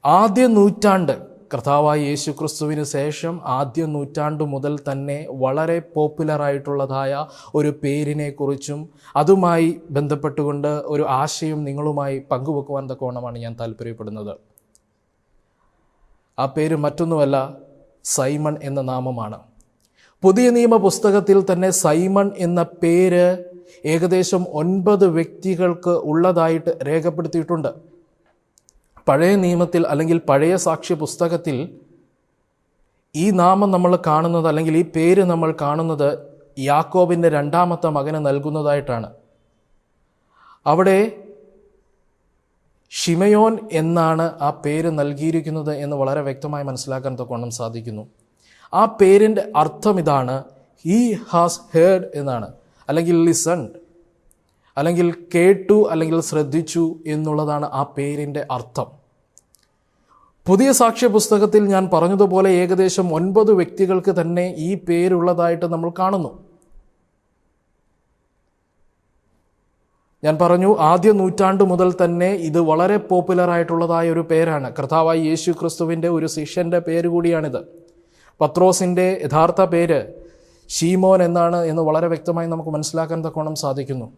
ആദ്യ നൂറ്റാണ്ട്, കർത്താവായ യേശു ക്രിസ്തുവിന് ശേഷം ആദ്യ നൂറ്റാണ്ട് മുതൽ തന്നെ വളരെ പോപ്പുലറായിട്ടുള്ളതായ ഒരു പേരിനെ കുറിച്ചും അതുമായി ബന്ധപ്പെട്ടുകൊണ്ട് ഒരു ആശയം നിങ്ങളുമായി പങ്കുവെക്കുവാൻ തക്കവണ്ണമാണ് ഞാൻ താല്പര്യപ്പെടുന്നത്. ആ പേര് മറ്റൊന്നുമല്ല, സൈമൺ എന്ന നാമമാണ്. പുതിയ നിയമ പുസ്തകത്തിൽ തന്നെ സൈമൺ എന്ന പേര് ഏകദേശം 9 വ്യക്തികൾക്ക് ഉള്ളതായിട്ട് രേഖപ്പെടുത്തിയിട്ടുണ്ട്. പഴയ നിയമത്തിൽ അല്ലെങ്കിൽ പഴയ സാക്ഷ്യ പുസ്തകത്തിൽ ഈ നാമം നമ്മൾ കാണുന്നത്, അല്ലെങ്കിൽ ഈ പേര് നമ്മൾ കാണുന്നത് യാക്കോബിൻ്റെ 2ാമത്തെ മകന് നൽകുന്നതായിട്ടാണ്. അവിടെ ഷിമയോൻ എന്നാണ് ആ പേര് നൽകിയിരിക്കുന്നത് എന്ന് വളരെ വ്യക്തമായി മനസ്സിലാക്കാൻ തക്കവണ്ണം സാധിക്കുന്നു. ആ പേരിൻ്റെ അർത്ഥം ഇതാണ്: ഹീ ഹാസ് ഹേർഡ് എന്നാണ്, അല്ലെങ്കിൽ ലിസൺഡ്, അല്ലെങ്കിൽ കേട്ടു, അല്ലെങ്കിൽ ശ്രദ്ധിച്ചു എന്നുള്ളതാണ് ആ പേരിൻ്റെ അർത്ഥം. പുതിയ സാക്ഷ്യ പുസ്തകത്തിൽ ഞാൻ പറഞ്ഞതുപോലെ ഏകദേശം 9 വ്യക്തികൾക്ക് തന്നെ ഈ പേരുള്ളതായിട്ട് നമ്മൾ കാണുന്നു. ഞാൻ പറഞ്ഞു, ആദ്യ നൂറ്റാണ്ട് മുതൽ തന്നെ ഇത് വളരെ പോപ്പുലറായിട്ടുള്ളതായ ഒരു പേരാണ്. കർത്താവായ യേശു ക്രിസ്തുവിൻ്റെ ഒരു ശിഷ്യൻ്റെ പേര് കൂടിയാണിത്. പത്രോസിൻ്റെ യഥാർത്ഥ പേര് ശീമോൻ എന്നാണ് എന്ന് വളരെ വ്യക്തമായി നമുക്ക് മനസ്സിലാക്കാൻ തക്കവണ്ണം സാധിക്കുന്നു.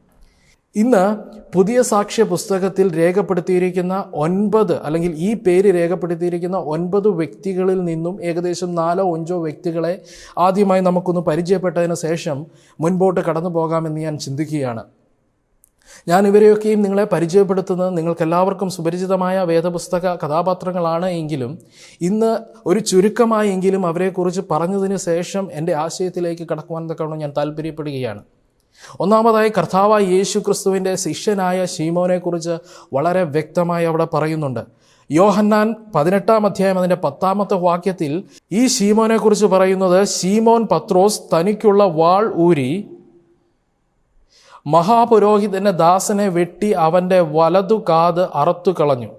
ഇന്ന് പുതിയ സാക്ഷ്യ പുസ്തകത്തിൽ രേഖപ്പെടുത്തിയിരിക്കുന്ന 9, അല്ലെങ്കിൽ ഈ പേര് രേഖപ്പെടുത്തിയിരിക്കുന്ന 9 വ്യക്തികളിൽ നിന്നും ഏകദേശം 4-5 വ്യക്തികളെ ആദ്യമായി നമുക്കൊന്ന് പരിചയപ്പെട്ടതിന് ശേഷം മുൻപോട്ട് കടന്നു പോകാമെന്ന് ഞാൻ ചിന്തിക്കുകയാണ്. ഞാൻ ഇവരെയൊക്കെയും നിങ്ങളെ പരിചയപ്പെടുത്തുന്നത് നിങ്ങൾക്കെല്ലാവർക്കും സുപരിചിതമായ വേദപുസ്തക കഥാപാത്രങ്ങളാണ് എങ്കിലും ഇന്ന് ഒരു ചുരുക്കമായെങ്കിലും അവരെക്കുറിച്ച് പറഞ്ഞതിന് ശേഷം എൻ്റെ ആശയത്തിലേക്ക് കടക്കുവാൻ തക്കവണ്ണം ഞാൻ താല്പര്യപ്പെടുകയാണ്. ഒന്നാമതായി കർത്താവായ യേശു ക്രിസ്തുവിൻ്റെ ശിഷ്യനായ ശീമോനെക്കുറിച്ച് വളരെ വ്യക്തമായി അവിടെ പറയുന്നുണ്ട്. യോഹന്നാൻ 18-ാം അധ്യായം അതിൻ്റെ 10-ാമത്തെ വാക്യത്തിൽ ഈ ശീമോനെക്കുറിച്ച് പറയുന്നത്: ശീമോൻ പത്രോസ് തനിക്കുള്ള വാൾ ഊരി മഹാപുരോഹിതന്റെ ദാസനെ വെട്ടി അവൻ്റെ വലതു കാത് അറുത്തു കളഞ്ഞു.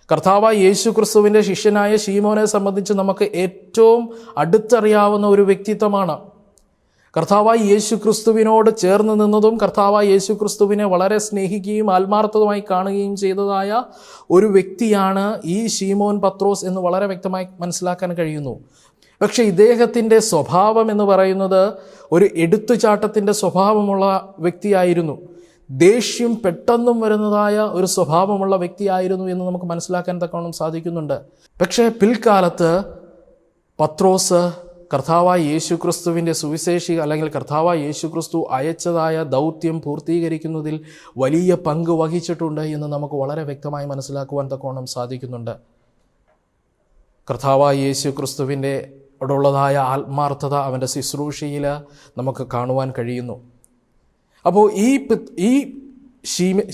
കർത്താവായ യേശു ക്രിസ്തുവിൻ്റെ ശിഷ്യനായ ശീമോനെ സംബന്ധിച്ച് നമുക്ക് ഏറ്റവും അടുത്തറിയാവുന്ന ഒരു വ്യക്തിത്വമാണ്. കർത്താവായ യേശു ക്രിസ്തുവിനോട് ചേർന്ന് നിന്നതും കർത്താവായ യേശു ക്രിസ്തുവിനെ വളരെ സ്നേഹിക്കുകയും ആത്മാർത്ഥമായി കാണുകയും ചെയ്തതായ ഒരു വ്യക്തിയാണ് ഈ ശീമോൻ പത്രോസ് എന്ന് വളരെ വ്യക്തമായി മനസ്സിലാക്കാൻ കഴിയുന്നു. പക്ഷേ ഇദ്ദേഹത്തിൻ്റെ സ്വഭാവം എന്ന് പറയുന്നത് ഒരു എടുത്തുചാട്ടത്തിൻ്റെ സ്വഭാവമുള്ള വ്യക്തിയായിരുന്നു. ദേഷ്യം പെട്ടെന്നും വരുന്നതായ ഒരു സ്വഭാവമുള്ള വ്യക്തിയായിരുന്നു എന്ന് നമുക്ക് മനസ്സിലാക്കാൻ തക്കവണ്ണം സാധിക്കുന്നുണ്ട്. പക്ഷേ പിൽക്കാലത്ത് പത്രോസ് കർത്താവായ യേശു ക്രിസ്തുവിൻ്റെ സുവിശേഷി, അല്ലെങ്കിൽ കർത്താവായ യേശു ക്രിസ്തു അയച്ചതായ ദൗത്യം പൂർത്തീകരിക്കുന്നതിൽ വലിയ പങ്ക് വഹിച്ചിട്ടുണ്ട് എന്ന് നമുക്ക് വളരെ വ്യക്തമായി മനസ്സിലാക്കുവാൻ തക്കവണ്ണം സാധിക്കുന്നുണ്ട്. കർത്താവായ യേശു ക്രിസ്തുവിൻ്റെ ഉള്ളതായ ആത്മാർത്ഥത അവൻ്റെ ശുശ്രൂഷയിൽ നമുക്ക് കാണുവാൻ കഴിയുന്നു. അപ്പോൾ ഈ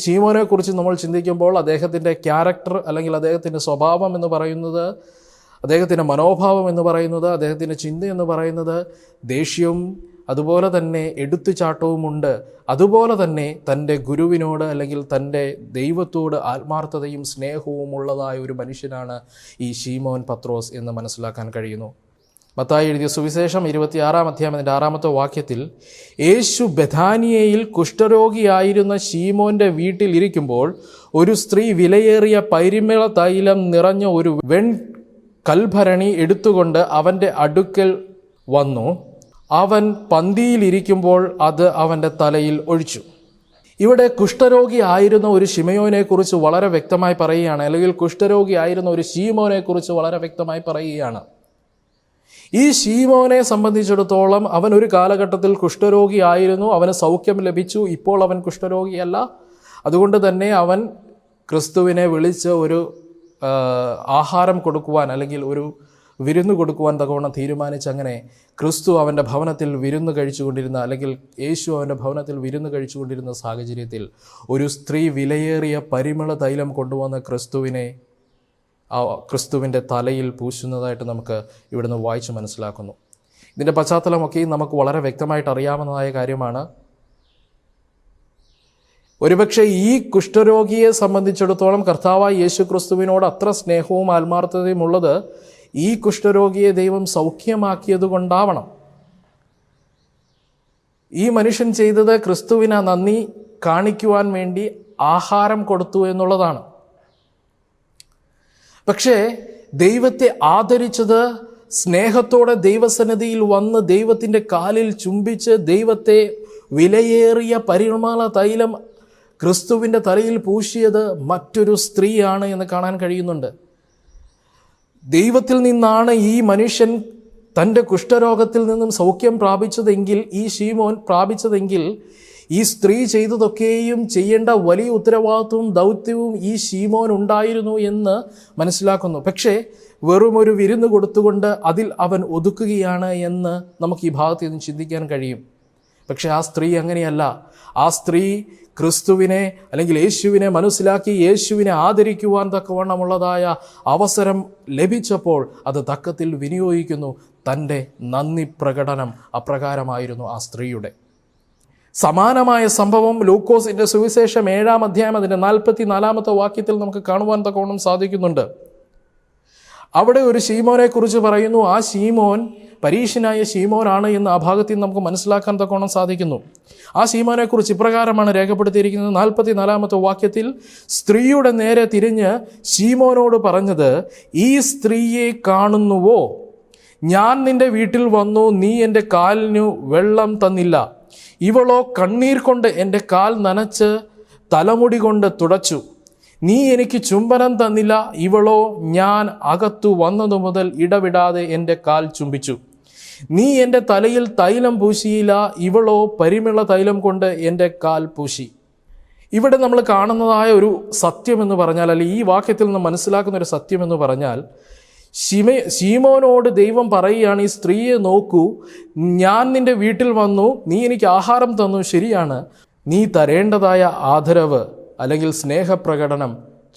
ശീമോനെക്കുറിച്ച് നമ്മൾ ചിന്തിക്കുമ്പോൾ അദ്ദേഹത്തിൻ്റെ ക്യാരക്ടർ, അല്ലെങ്കിൽ അദ്ദേഹത്തിൻ്റെ സ്വഭാവം എന്ന് പറയുന്നത്, അദ്ദേഹത്തിൻ്റെ മനോഭാവം എന്ന് പറയുന്നത്, അദ്ദേഹത്തിൻ്റെ ചിന്ത എന്ന് പറയുന്നത് ദേഷ്യവും അതുപോലെ തന്നെ എടുത്തുചാട്ടവുമുണ്ട്. അതുപോലെ തന്നെ തൻ്റെ ഗുരുവിനോട്, അല്ലെങ്കിൽ തൻ്റെ ദൈവത്തോട് ആത്മാർത്ഥതയും സ്നേഹവും ഉള്ളതായ ഒരു മനുഷ്യനാണ് ഈ ശീമോൻ പത്രോസ് എന്ന് മനസ്സിലാക്കാൻ കഴിയുന്നു. മത്തായി എഴുതിയ സുവിശേഷം 26-ാം അധ്യായം 6-ാമത്തെ വാക്യത്തിൽ യേശു ബഥാനിയയിൽ കുഷ്ഠരോഗിയായിരുന്ന ശീമോൻ്റെ വീട്ടിൽ ഇരിക്കുമ്പോൾ ഒരു സ്ത്രീ വിലയേറിയ പരിമള തൈലം നിറഞ്ഞ ഒരു കൽഭരണി എടുത്തുകൊണ്ട് അവൻ്റെ അടുക്കൽ വന്നു. അവൻ പന്തിയിലിരിക്കുമ്പോൾ അത് അവൻ്റെ തലയിൽ ഒഴിച്ചു. ഇവിടെ കുഷ്ഠരോഗി ആയിരുന്ന ഒരു ശിമയോനെക്കുറിച്ച് വളരെ വ്യക്തമായി പറയുകയാണ്, അല്ലെങ്കിൽ കുഷ്ഠരോഗി ആയിരുന്ന ഒരു ശീമോനെക്കുറിച്ച് വളരെ വ്യക്തമായി പറയുകയാണ്. ഈ ശീമോനെ സംബന്ധിച്ചിടത്തോളം അവൻ ഒരു കാലഘട്ടത്തിൽ കുഷ്ഠരോഗി ആയിരുന്നു. അവന് സൗഖ്യം ലഭിച്ചു. ഇപ്പോൾ അവൻ കുഷ്ഠരോഗിയല്ല. അതുകൊണ്ട് തന്നെ അവൻ ക്രിസ്തുവിനെ വിളിച്ച് ഒരു ആഹാരം കൊടുക്കുവാൻ, അല്ലെങ്കിൽ ഒരു വിരുന്ന് കൊടുക്കുവാൻ തക്കവണ്ണം തീരുമാനിച്ച് അങ്ങനെ ക്രിസ്തു അവൻ്റെ ഭവനത്തിൽ വിരുന്ന് കഴിച്ചുകൊണ്ടിരുന്ന, അല്ലെങ്കിൽ യേശു അവൻ്റെ ഭവനത്തിൽ വിരുന്ന് കഴിച്ചുകൊണ്ടിരുന്ന സാഹചര്യത്തിൽ ഒരു സ്ത്രീ വിലയേറിയ പരിമള തൈലം കൊണ്ടുവന്ന് ക്രിസ്തുവിൻ്റെ തലയിൽ പൂശുന്നതായിട്ട് നമുക്ക് ഇവിടുന്ന് വായിച്ച് മനസ്സിലാക്കുന്നു. ഇതിൻ്റെ പശ്ചാത്തലമൊക്കെയും നമുക്ക് വളരെ വ്യക്തമായിട്ട് അറിയാവുന്നതായ കാര്യമാണ്. ഒരുപക്ഷെ ഈ കുഷ്ഠരോഗിയെ സംബന്ധിച്ചിടത്തോളം കർത്താവായ യേശു ക്രിസ്തുവിനോട് അത്ര സ്നേഹവും ആത്മാർത്ഥതയും ഉള്ളത് ഈ കുഷ്ഠരോഗിയെ ദൈവം സൗഖ്യമാക്കിയത് കൊണ്ടാവണം. ഈ മനുഷ്യൻ ചെയ്തത് ക്രിസ്തുവിന് നന്ദി കാണിക്കുവാൻ വേണ്ടി ആഹാരം കൊടുത്തു എന്നുള്ളതാണ്. പക്ഷേ ദൈവത്തെ ആദരിച്ചത്, സ്നേഹത്തോടെ ദൈവസന്നിധിയിൽ വന്ന് ദൈവത്തിൻ്റെ കാലിൽ ചുംബിച്ച് ദൈവത്തെ വിലയേറിയ പരിമള തൈലം ക്രിസ്തുവിൻ്റെ തലയിൽ പൂശിയത് മറ്റൊരു സ്ത്രീയാണ് എന്ന് കാണാൻ കഴിയുന്നുണ്ട്. ദൈവത്തിൽ നിന്നാണ് ഈ മനുഷ്യൻ തൻ്റെ കുഷ്ഠരോഗത്തിൽ നിന്നും സൗഖ്യം പ്രാപിച്ചതെങ്കിൽ, ഈ ശീമോൻ പ്രാപിച്ചതെങ്കിൽ, ഈ സ്ത്രീ ചെയ്തതൊക്കെയും ചെയ്യേണ്ട വലിയ ഉത്തരവാദിത്വവും ദൗത്യവും ഈ ശീമോൻ ഉണ്ടായിരുന്നു എന്ന് മനസ്സിലാക്കുന്നു. പക്ഷേ വെറും ഒരു വിരുന്ന് കൊടുത്തുകൊണ്ട് അതിൽ അവൻ ഒതുക്കുകയാണ് എന്ന് നമുക്ക് ഈ ഭാഗത്ത് നിന്ന് ചിന്തിക്കാൻ കഴിയും. പക്ഷേ ആ സ്ത്രീ അങ്ങനെയല്ല. ആ സ്ത്രീ ക്രിസ്തുവിനെ അല്ലെങ്കിൽ യേശുവിനെ മനസ്സിലാക്കി യേശുവിനെ ആദരിക്കുവാൻ തക്കവണ്ണമുള്ളതായ അവസരം ലഭിച്ചപ്പോൾ അത് തക്കത്തിൽ വിനിയോഗിക്കുന്നു. തൻ്റെ നന്ദി പ്രകടനം അപ്രകാരമായിരുന്നു ആ സ്ത്രീയുടെ. സമാനമായ സംഭവം ലൂക്കോസിൻ്റെ സുവിശേഷം 7-ാം അധ്യായം അതിൻ്റെ 44-ാമത്തെ വാക്യത്തിൽ നമുക്ക് കാണുവാൻ തക്കവണ്ണം സാധിക്കുന്നുണ്ട്. അവിടെ ഒരു ശീമോനെ കുറിച്ച് പറയുന്നു. ആ ശീമോൻ പരീശനായ ശീമോനാണ് എന്ന് ആ ഭാഗത്തിൽ നമുക്ക് മനസ്സിലാക്കാൻ തക്കവണ്ണം സാധിക്കുന്നു. ആ ശീമോനെ കുറിച്ച് ഇപ്രകാരമാണ് രേഖപ്പെടുത്തിയിരിക്കുന്നത്. 44-ാമത്തെ വാക്യത്തിൽ സ്ത്രീയുടെ നേരെ തിരിഞ്ഞ് ശീമോനോട് പറഞ്ഞത്, ഈ സ്ത്രീയെ കാണുന്നുവോ? ഞാൻ നിന്റെ വീട്ടിൽ വന്നു, നീ എൻ്റെ കാലിനു വെള്ളം തന്നില്ല. ഇവളോ കണ്ണീർ കൊണ്ട് എൻ്റെ കാൽ നനച്ച് തലമുടി കൊണ്ട് തുടച്ചു. നീ എനിക്ക് ചുംബനം തന്നില്ല. ഇവളോ ഞാൻ അകത്തു വന്നതു മുതൽ ഇടവിടാതെ എൻ്റെ കാൽ ചുംബിച്ചു. നീ എൻ്റെ തലയിൽ തൈലം പൂശിയില്ല. ഇവളോ പരിമള തൈലം കൊണ്ട് എൻ്റെ കാൽ പൂശി. ഇവിടെ നമ്മൾ കാണുന്നതായ ഒരു സത്യമെന്ന് പറഞ്ഞാൽ, അല്ലെങ്കിൽ ഈ വാക്യത്തിൽ നിന്ന് മനസ്സിലാക്കുന്ന ഒരു സത്യമെന്ന് പറഞ്ഞാൽ, ശീമോനോട് ദൈവം പറയുകയാണ്, ഈ സ്ത്രീയെ നോക്കൂ, ഞാൻ നിന്റെ വീട്ടിൽ വന്നു, നീ എനിക്ക് ആഹാരം തന്നു, ശരിയാണ്, നീ തരേണ്ടതായ ആദരവ് അല്ലെങ്കിൽ സ്നേഹപ്രകടനം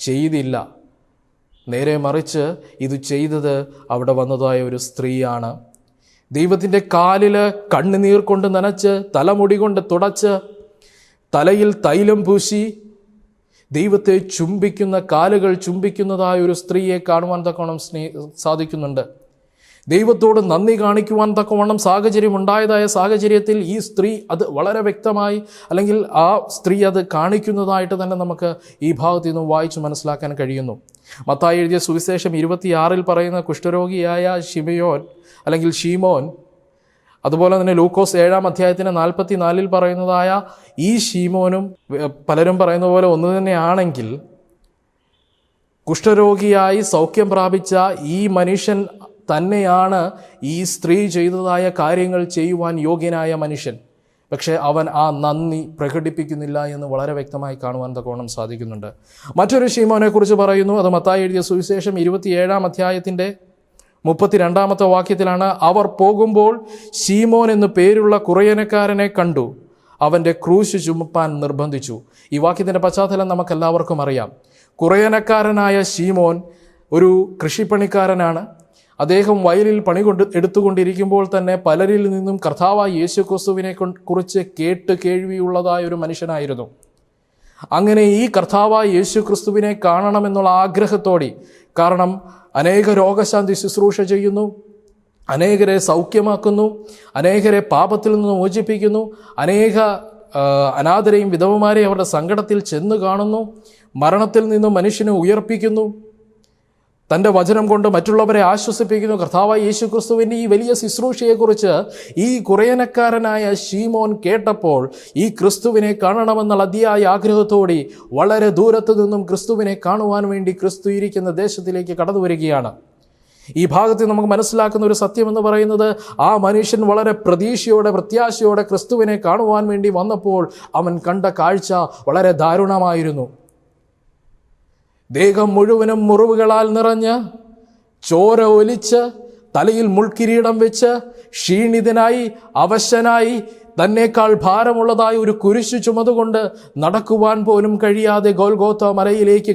ചെയ്തില്ല. നേരെ മറിച്ച് ഇത് ചെയ്തത് അവിടെ വന്നതായ ഒരു സ്ത്രീയാണ്. ദൈവത്തിൻ്റെ കാലിൽ കണ്ണുനീർ കൊണ്ട് നനച്ച് തലമുടി കൊണ്ട് തുടച്ച് തലയിൽ തൈലം പൂശി ദൈവത്തെ ചുംബിക്കുന്ന, കാലുകൾ ചുംബിക്കുന്നതായ ഒരു സ്ത്രീയെ കാണുവാൻ തക്കവണ്ണം സാധിക്കുന്നുണ്ട്. ദൈവത്തോട് നന്ദി കാണിക്കുവാൻ തക്കവണ്ണം സാഹചര്യം ഉണ്ടായതായ സാഹചര്യത്തിൽ ഈ സ്ത്രീ അത് വളരെ വ്യക്തമായി, അല്ലെങ്കിൽ ആ സ്ത്രീ അത് കാണിക്കുന്നതായിട്ട് തന്നെ നമുക്ക് ഈ ഭാഗത്ത് നിന്നും വായിച്ച് മനസ്സിലാക്കാൻ കഴിയുന്നു. മത്തായി എഴുതിയ സുവിശേഷം 26-ൽ പറയുന്ന കുഷ്ഠരോഗിയായ ശിമയോൻ അല്ലെങ്കിൽ ശീമോൻ, അതുപോലെ തന്നെ ലൂക്കോസ് 7-ാം അധ്യായത്തിന് 44-ൽ പറയുന്നതായ ഈ ശീമോനും പലരും പറയുന്ന പോലെ ഒന്ന് തന്നെയാണെങ്കിൽ, കുഷ്ഠരോഗിയായി സൗഖ്യം പ്രാപിച്ച ഈ മനുഷ്യൻ തന്നെയാണ് ഈ സ്ത്രീ ചെയ്തതായ കാര്യങ്ങൾ ചെയ്യുവാൻ യോഗ്യനായ മനുഷ്യൻ. പക്ഷേ അവൻ ആ നന്ദി പ്രകടിപ്പിക്കുന്നില്ല എന്ന് വളരെ വ്യക്തമായി കാണുവാൻ തക്കവണ്ണം സാധിക്കുന്നുണ്ട്. മറ്റൊരു ശീമോനെ കുറിച്ച് പറയുന്നു. അത് മത്തായി എഴുതിയ സുവിശേഷം 27-ാം അധ്യായത്തിൻ്റെ 32-ാമത്തെ വാക്യത്തിലാണ്. അവർ പോകുമ്പോൾ ശീമോൻ എന്ന് പേരുള്ള കുറയനക്കാരനെ കണ്ടു, അവൻ്റെ ക്രൂശ് ചുമപ്പാൻ നിർബന്ധിച്ചു. ഈ വാക്യത്തിൻ്റെ പശ്ചാത്തലം നമുക്കെല്ലാവർക്കും അറിയാം. കുറയനക്കാരനായ ശീമോൻ ഒരു കൃഷിപ്പണിക്കാരനാണ്. അദ്ദേഹം വയലിൽ പണി എടുത്തുകൊണ്ടിരിക്കുമ്പോൾ തന്നെ പലരിൽ നിന്നും കർത്താവായ യേശു ക്രിസ്തുവിനെ കുറിച്ച് കേട്ട് കേൾവിയുള്ളതായ ഒരു മനുഷ്യനായിരുന്നു. അങ്ങനെ ഈ കർത്താവായ യേശു ക്രിസ്തുവിനെ കാണണമെന്നുള്ള ആഗ്രഹത്തോടെ, കാരണം അനേക രോഗശാന്തി ശുശ്രൂഷ ചെയ്യുന്നു, അനേകരെ സൗഖ്യമാക്കുന്നു, അനേകരെ പാപത്തിൽ നിന്ന് മോചിപ്പിക്കുന്നു, അനേക അനാഥരെയും വിധവമാരെയും അവരുടെ സങ്കടത്തിൽ ചെന്ന് കാണുന്നു, മരണത്തിൽ നിന്നും മനുഷ്യനെ ഉയർപ്പിക്കുന്നു, തൻ്റെ വചനം കൊണ്ട് മറ്റുള്ളവരെ ആശ്വസിപ്പിക്കുന്നു. കർത്താവായ യേശു ക്രിസ്തുവിൻ്റെ ഈ വലിയ ശുശ്രൂഷയെക്കുറിച്ച് ഈ കുറയനക്കാരനായ ശീമോൻ കേട്ടപ്പോൾ ഈ ക്രിസ്തുവിനെ കാണണമെന്നുള്ള അതിയായ ആഗ്രഹത്തോടെ വളരെ ദൂരത്തു നിന്നും ക്രിസ്തുവിനെ കാണുവാൻ വേണ്ടി ക്രിസ്തു ഇരിക്കുന്ന ദേശത്തിലേക്ക് കടന്നു വരികയാണ്. ഈ ഭാഗത്ത് നമുക്ക് മനസ്സിലാക്കുന്ന ഒരു സത്യമെന്ന് പറയുന്നത്, ആ മനുഷ്യൻ വളരെ പ്രതീക്ഷയോടെ പ്രത്യാശയോടെ ക്രിസ്തുവിനെ കാണുവാൻ വേണ്ടി വന്നപ്പോൾ അവൻ കണ്ട കാഴ്ച വളരെ ദാരുണമായിരുന്നു. ദേഹം മുഴുവനും മുറിവുകളാൽ നിറഞ്ഞ്, ചോര ഒലിച്ച്, തലയിൽ മുൾക്കിരീടം വെച്ച്, ക്ഷീണിതനായി അവശനായി, തന്നേക്കാൾ ഭാരമുള്ളതായ ഒരു കുരിശു ചുമതുകൊണ്ട് നടക്കുവാൻ പോലും കഴിയാതെ ഗോൽഗോത്ത മലയിലേക്ക്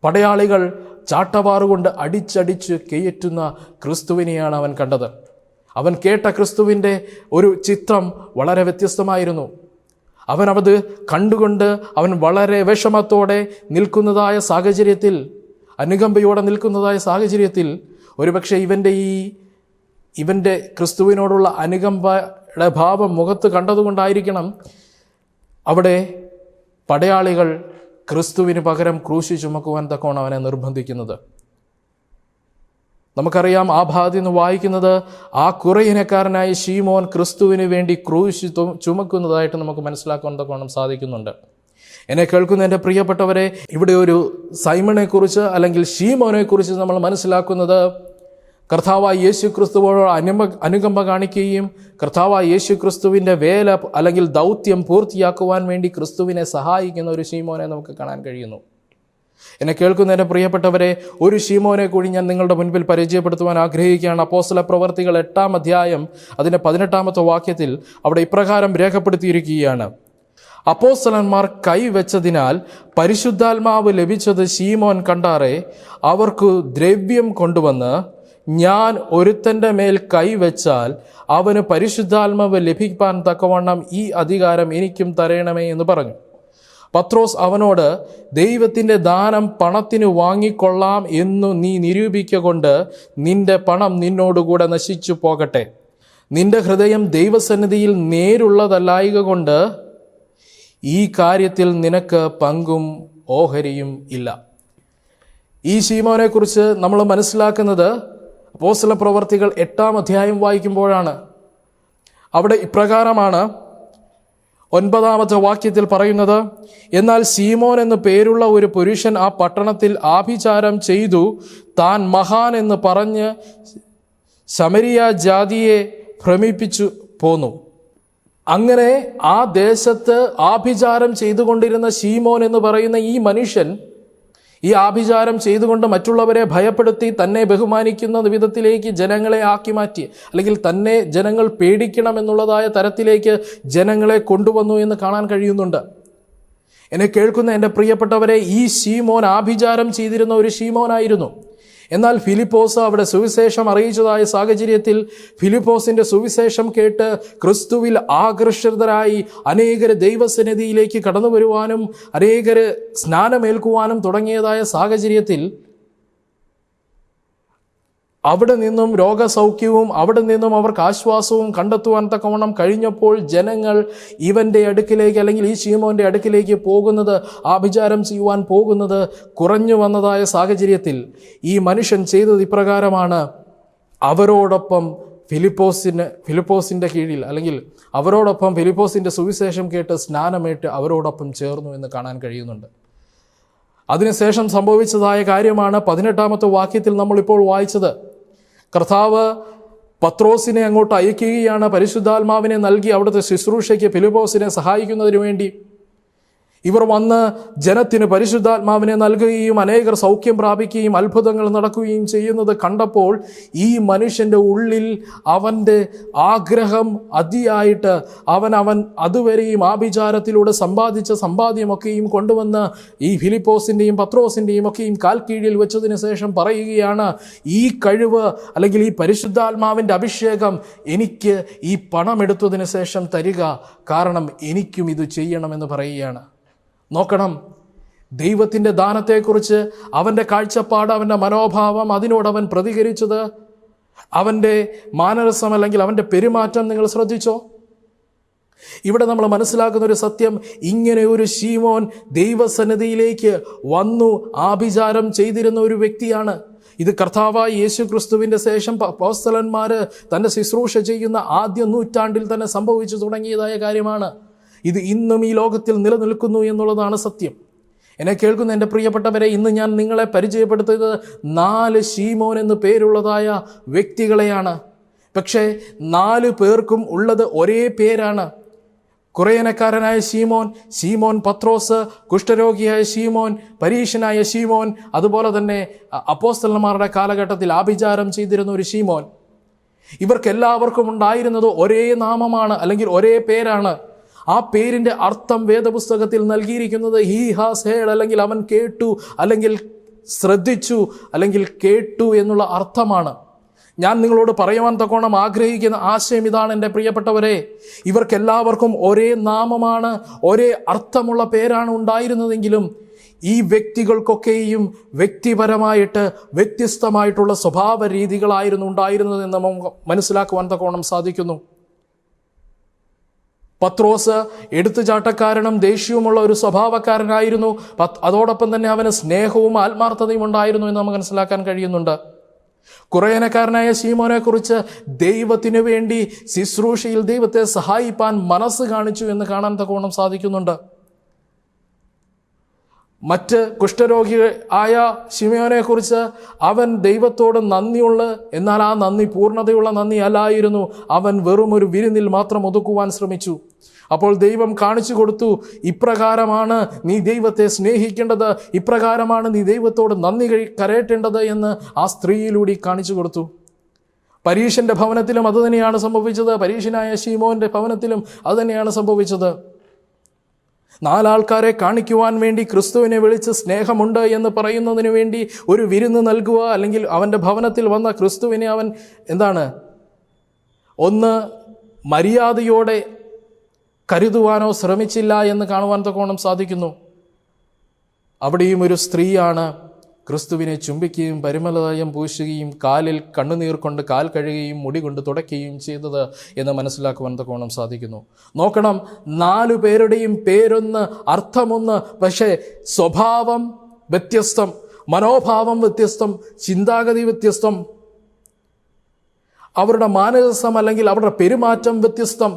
പടയാളികൾ ചാട്ടവാറുകൊണ്ട് അടിച്ചടിച്ച് കയറ്റുന്ന ക്രിസ്തുവിനെയാണ് അവൻ കണ്ടത്. അവൻ കേട്ട ക്രിസ്തുവിൻ്റെ ഒരു ചിത്രം വളരെ വ്യത്യസ്തമായിരുന്നു. അവനത് കണ്ടുകൊണ്ട് അവൻ വളരെ വിഷമത്തോടെ നിൽക്കുന്നതായ സാഹചര്യത്തിൽ, അനുകമ്പയോടെ നിൽക്കുന്നതായ സാഹചര്യത്തിൽ, ഒരുപക്ഷെ ഇവൻ്റെ ക്രിസ്തുവിനോടുള്ള അനുകമ്പയുടെ ഭാവം മുഖത്ത് കണ്ടതുകൊണ്ടായിരിക്കണം അവിടെ പടയാളികൾ ക്രിസ്തുവിന് പകരം ക്രൂശി ചുമക്കുവാൻ തക്കോണം അവനെ നിർബന്ധിക്കുന്നത്. നമുക്കറിയാം, ആ ഭാഗത്ത് നിന്ന് വായിക്കുന്നത് ആ കുറയിനക്കാരനായ ശീമോൻ ക്രിസ്തുവിന് വേണ്ടി ക്രൂശ് ചുമക്കുന്നതായിട്ട് നമുക്ക് മനസ്സിലാക്കാൻ തക്കോണം സാധിക്കുന്നുണ്ട്. എന്നെ കേൾക്കുന്ന എൻ്റെ പ്രിയപ്പെട്ടവരെ, ഇവിടെ ഒരു സൈമണെ കുറിച്ച് അല്ലെങ്കിൽ ശീമോനെ കുറിച്ച് നമ്മൾ മനസ്സിലാക്കുന്നത് കർത്താവായ യേശു ക്രിസ്തുവോട് അനുകമ്പ കാണിക്കുകയും കർത്താവായ യേശു ക്രിസ്തുവിൻ്റെ വേല അല്ലെങ്കിൽ ദൗത്യം പൂർത്തിയാക്കുവാൻ വേണ്ടി ക്രിസ്തുവിനെ സഹായിക്കുന്ന ഒരു ശീമോനെ നമുക്ക് കാണാൻ കഴിയുന്നു. എന്നെ കേൾക്കുന്ന എൻ്റെ പ്രിയപ്പെട്ടവരെ, ഒരു ശീമോനെ കൂടി ഞാൻ നിങ്ങളുടെ മുൻപിൽ പരിചയപ്പെടുത്തുവാൻ ആഗ്രഹിക്കുകയാണ്. അപ്പോസ്തല പ്രവർത്തികൾ 8-ാം അധ്യായം അതിൻ്റെ 18-ാമത്തെ വാക്യത്തിൽ അവിടെ ഇപ്രകാരം രേഖപ്പെടുത്തിയിരിക്കുകയാണ്: അപ്പോസ്തലന്മാർ കൈവച്ചതിനാൽ പരിശുദ്ധാത്മാവ് ലഭിച്ചത് ശീമോൻ കണ്ടാറെ അവർക്കു ദ്രവ്യം കൊണ്ടുവന്ന്, ഞാൻ ഒരുത്തൻ്റെ മേൽ കൈവച്ചാൽ അവന് പരിശുദ്ധാത്മാവ് ലഭിക്കാൻ തക്കവണ്ണം ഈ അധികാരം എനിക്കും തരയണമേ എന്ന് പറഞ്ഞു. പത്രോസ് അവനോട്, ദൈവത്തിൻ്റെ ദാനം പണത്തിന് വാങ്ങിക്കൊള്ളാം എന്നു നീ നിരൂപിക്കൊണ്ട് നിന്റെ പണം നിന്നോടുകൂടെ നശിച്ചു പോകട്ടെ. നിന്റെ ഹൃദയം ദൈവസന്നിധിയിൽ നേരുള്ളതല്ലായക കൊണ്ട് ഈ കാര്യത്തിൽ നിനക്ക് പങ്കും ഓഹരിയും ഇല്ല. ഈ ശീമോനെക്കുറിച്ച് നമ്മൾ മനസ്സിലാക്കുന്നത് അപ്പോസ്തല പ്രവർത്തികൾ 8-ാം അധ്യായം വായിക്കുമ്പോഴാണ്. അവിടെ ഇപ്രകാരമാണ് 9-ാമത്തെ വാക്യത്തിൽ പറയുന്നത്: എന്നാൽ ശീമോൻ എന്നു പേരുള്ള ഒരു പുരുഷൻ ആ പട്ടണത്തിൽ ആഭിചാരം ചെയ്തു താൻ മഹാൻ എന്ന് പറഞ്ഞ് ശമരിയ ജാതിയെ ഭ്രമിപ്പിച്ചു പോന്നു. അങ്ങനെ ആ ദേശത്ത് ആഭിചാരം ചെയ്തുകൊണ്ടിരുന്ന ശീമോൻ എന്ന് പറയുന്ന ഈ മനുഷ്യൻ ഈ ആഭിചാരം ചെയ്തുകൊണ്ട് മറ്റുള്ളവരെ ഭയപ്പെടുത്തി തന്നെ ബഹുമാനിക്കുന്ന വിധത്തിലേക്ക് ജനങ്ങളെ ആക്കി മാറ്റി, അല്ലെങ്കിൽ തന്നെ ജനങ്ങൾ പേടിക്കണമെന്നുള്ളതായ തരത്തിലേക്ക് ജനങ്ങളെ കൊണ്ടുവന്നു എന്ന് കാണാൻ കഴിയുന്നുണ്ട്. എന്നെ കേൾക്കുന്ന എൻ്റെ പ്രിയപ്പെട്ടവരെ, ഈ ശീമോൻ ആഭിചാരം ചെയ്തിരുന്ന ഒരു ശീമോനായിരുന്നു. എന്നാൽ ഫിലിപ്പോസ് അവിടെ സുവിശേഷം അറിയിച്ചതായ സാഹചര്യത്തിൽ ഫിലിപ്പോസിൻ്റെ സുവിശേഷം കേട്ട് ക്രിസ്തുവിൽ ആകർഷിതരായി അനേകർ ദൈവസന്നിധിയിലേക്ക് കടന്നു വരുവാനും അനേകർ സ്നാനമേൽക്കുവാനും തുടങ്ങിയതായ സാഹചര്യത്തിൽ അവിടെ നിന്നും രോഗസൗഖ്യവും അവിടെ നിന്നും അവർക്ക് ആശ്വാസവും കണ്ടെത്തുവാൻ തക്കവണ്ണം കഴിഞ്ഞപ്പോൾ ജനങ്ങൾ ഇവൻ്റെ അടുക്കിലേക്ക് അല്ലെങ്കിൽ ഈ ശീമോൻ്റെ അടുക്കിലേക്ക് പോകുന്നത്, ആഭിചാരം ചെയ്യുവാൻ പോകുന്നത് കുറഞ്ഞു വന്നതായ സാഹചര്യത്തിൽ ഈ മനുഷ്യൻ ചെയ്തത് ഇപ്രകാരമാണ്: അവരോടൊപ്പം ഫിലിപ്പോസിൻ്റെ കീഴിൽ അല്ലെങ്കിൽ അവരോടൊപ്പം ഫിലിപ്പോസിൻ്റെ സുവിശേഷം കേട്ട് സ്നാനമേറ്റ് അവരോടൊപ്പം ചേർന്നു എന്ന് കാണാൻ കഴിയുന്നുണ്ട്. അതിനുശേഷം സംഭവിച്ചതായ കാര്യമാണ് 18-ാമത്തെ വാക്യത്തിൽ നമ്മളിപ്പോൾ വായിച്ചത്. കർത്താവ് പത്രോസിനെ അങ്ങോട്ട് അയക്കുകയാണ്, പരിശുദ്ധാത്മാവിനെ നൽകി അവിടുത്തെ ശുശ്രൂഷയ്ക്ക് ഫിലിപ്പോസിനെ സഹായിക്കുന്നതിന് വേണ്ടി. ഇവർ വന്ന് ജനത്തിന് പരിശുദ്ധാത്മാവിനെ നൽകുകയും അനേകർ സൗഖ്യം പ്രാപിക്കുകയും അത്ഭുതങ്ങൾ നടക്കുകയും ചെയ്യുന്നത് കണ്ടപ്പോൾ ഈ മനുഷ്യൻ്റെ ഉള്ളിൽ അവൻ്റെ ആഗ്രഹം അതിയായിട്ട് അവൻ അതുവരെയും ആഭിചാരത്തിലൂടെ സമ്പാദിച്ച സമ്പാദ്യമൊക്കെയും കൊണ്ടുവന്ന് ഈ ഫിലിപ്പോസിൻ്റെയും പത്രോസിൻ്റെയും ഒക്കെയും കാൽക്കീഴിൽ വെച്ചതിന് ശേഷം പറയുകയാണ്, ഈ കഴിവ് അല്ലെങ്കിൽ ഈ പരിശുദ്ധാത്മാവിൻ്റെ അഭിഷേകം എനിക്ക് ഈ പണം എടുത്തതിന് ശേഷം തരിക, കാരണം എനിക്കും ഇത് ചെയ്യണമെന്ന് പറയുകയാണ്. നോക്കണം, ദൈവത്തിൻ്റെ ദാനത്തെക്കുറിച്ച് അവൻ്റെ കാഴ്ചപ്പാട്, അവൻ്റെ മനോഭാവം, അതിനോടവൻ പ്രതികരിച്ചത്, അവൻ്റെ മാനരസം അല്ലെങ്കിൽ അവൻ്റെ പെരുമാറ്റം നിങ്ങൾ ശ്രദ്ധിച്ചോ? ഇവിടെ നമ്മൾ മനസ്സിലാക്കുന്ന ഒരു സത്യം, ഇങ്ങനെ ഒരു ശീമോൻ ദൈവസന്നിധിയിലേക്ക് വന്നു ആഭിചാരം ചെയ്തിരുന്ന ഒരു വ്യക്തിയാണ്. ഇത് കർത്താവായ യേശു ക്രിസ്തുവിൻ്റെ ശേഷം അപ്പോസ്തലന്മാർ തൻ്റെ ശുശ്രൂഷ ചെയ്യുന്ന ആദ്യ നൂറ്റാണ്ടിൽ തന്നെ സംഭവിച്ചു തുടങ്ങിയതായ കാര്യമാണ്. ഇത് ഇന്നും ഈ ലോകത്തിൽ നിലനിൽക്കുന്നു എന്നുള്ളതാണ് സത്യം. എന്നെ കേൾക്കുന്ന എൻ്റെ പ്രിയപ്പെട്ടവരെ, ഇന്ന് ഞാൻ നിങ്ങളെ പരിചയപ്പെടുത്തിയത് 4 ശീമോൻ എന്ന് പേരുള്ളതായ വ്യക്തികളെയാണ്. പക്ഷേ 4 പേർക്കും ഉള്ളത് ഒരേ പേരാണ്. കുറയനക്കാരനായ ശീമോൻ പത്രോസ്, കുഷ്ഠരോഗിയായ ശീമോൻ, പരീശനായ ശീമോൻ, അതുപോലെ തന്നെ അപ്പോസ്തലന്മാരുടെ കാലഘട്ടത്തിൽ ആഭിചാരം ചെയ്തിരുന്ന ഒരു ശീമോൻ. ഇവർക്കെല്ലാവർക്കും ഉണ്ടായിരുന്നത് ഒരേ നാമമാണ്, അല്ലെങ്കിൽ ഒരേ പേരാണ്. ആ പേരിൻ്റെ അർത്ഥം വേദപുസ്തകത്തിൽ നൽകിയിരിക്കുന്നത് ഹി ഹാസ് ഹേർഡ്, അല്ലെങ്കിൽ അവൻ കേട്ടു, അല്ലെങ്കിൽ ശ്രദ്ധിച്ചു, അല്ലെങ്കിൽ കേട്ടു എന്നുള്ള അർത്ഥമാണ്. ഞാൻ നിങ്ങളോട് പറയുവാൻ തക്കോണം ആഗ്രഹിക്കുന്ന ആശയം ഇതാണ് എൻ്റെ പ്രിയപ്പെട്ടവരെ. ഇവർക്കെല്ലാവർക്കും ഒരേ നാമമാണ്, ഒരേ അർത്ഥമുള്ള പേരാണ് ഉണ്ടായിരുന്നതെങ്കിലും ഈ വ്യക്തികൾക്കൊക്കെയും വ്യക്തിപരമായിട്ട് വ്യത്യസ്തമായിട്ടുള്ള സ്വഭാവ രീതികളായിരുന്നു ഉണ്ടായിരുന്നതെന്ന് നമുക്ക് മനസ്സിലാക്കുവാൻ തക്കോണം സാധിക്കുന്നു. പത്രോസ് എടുത്തുചാട്ടക്കാരനും ദേഷ്യവുമുള്ള ഒരു സ്വഭാവക്കാരനായിരുന്നു. അതോടൊപ്പം തന്നെ അവന് സ്നേഹവും ആത്മാർത്ഥതയും ഉണ്ടായിരുന്നു എന്ന് നമുക്ക് മനസ്സിലാക്കാൻ കഴിയുന്നുണ്ട്. കുറേനക്കാരനായ ശീമോനെ കുറിച്ച് ദൈവത്തിനു വേണ്ടി ശുശ്രൂഷയിൽ ദൈവത്തെ സഹായിപ്പാൻ മനസ്സ് കാണിച്ചു എന്ന് കാണാൻ തക്കവണ്ണം സാധിക്കുന്നുണ്ട്. മറ്റ് കുഷ്ഠരോഗി ആയ ശിമയോനെ കുറിച്ച് അവൻ ദൈവത്തോട് നന്ദിയുള്ള, എന്നാൽ ആ നന്ദി പൂർണ്ണതയുള്ള നന്ദി അല്ലായിരുന്നു. അവൻ വെറും ഒരു വിരുന്നിൽ മാത്രം ഒതുക്കുവാൻ ശ്രമിച്ചു. അപ്പോൾ ദൈവം കാണിച്ചു കൊടുത്തു, ഇപ്രകാരമാണ് നീ ദൈവത്തെ സ്നേഹിക്കേണ്ടത്, ഇപ്രകാരമാണ് നീ ദൈവത്തോട് നന്ദി കരയേറ്റേണ്ടത് എന്ന് ആ സ്ത്രീയിലൂടെ കാണിച്ചു കൊടുത്തു. പരീശന്റെ ഭവനത്തിലും അതുതന്നെയാണ് സംഭവിച്ചത്. പരീശനായ ശീമോന്റെ ഭവനത്തിലും അതുതന്നെയാണ് സംഭവിച്ചത്. 4 ആൾക്കാരെ കാണിക്കുവാൻ വേണ്ടി ക്രിസ്തുവിനെ വിളിച്ച് സ്നേഹമുണ്ട് എന്ന് പറയുന്നതിന് വേണ്ടി ഒരു വിരുന്ന് നൽകുക, അല്ലെങ്കിൽ അവൻ്റെ ഭവനത്തിൽ വന്ന ക്രിസ്തുവിനെ അവൻ ഒന്ന് മര്യാദയോടെ കരുതുവാനോ ശ്രമിച്ചില്ല എന്ന് കാണുവാൻ തക്കോണം സാധിക്കുന്നു. അവിടെയും ഒരു സ്ത്രീയാണ് ക്രിസ്തുവിനെ ചുംബിക്കുകയും പരിമളതൈലം പൂശുകയും കാലിൽ കണ്ണുനീർ കൊണ്ട് കാൽ കഴുകുകയും മുടി കൊണ്ട് തുടയ്ക്കുകയും ചെയ്തത് എന്ന് മനസ്സിലാക്കുവാൻ തക്കോണം സാധിക്കുന്നു. നോക്കണം, 4 പേരുടെയും പേരൊന്ന്, അർത്ഥമൊന്ന്, പക്ഷേ സ്വഭാവം വ്യത്യസ്തം, മനോഭാവം വ്യത്യസ്തം, ചിന്താഗതി വ്യത്യസ്തം, അവരുടെ മാനസികം അല്ലെങ്കിൽ അവരുടെ പെരുമാറ്റം വ്യത്യസ്തം.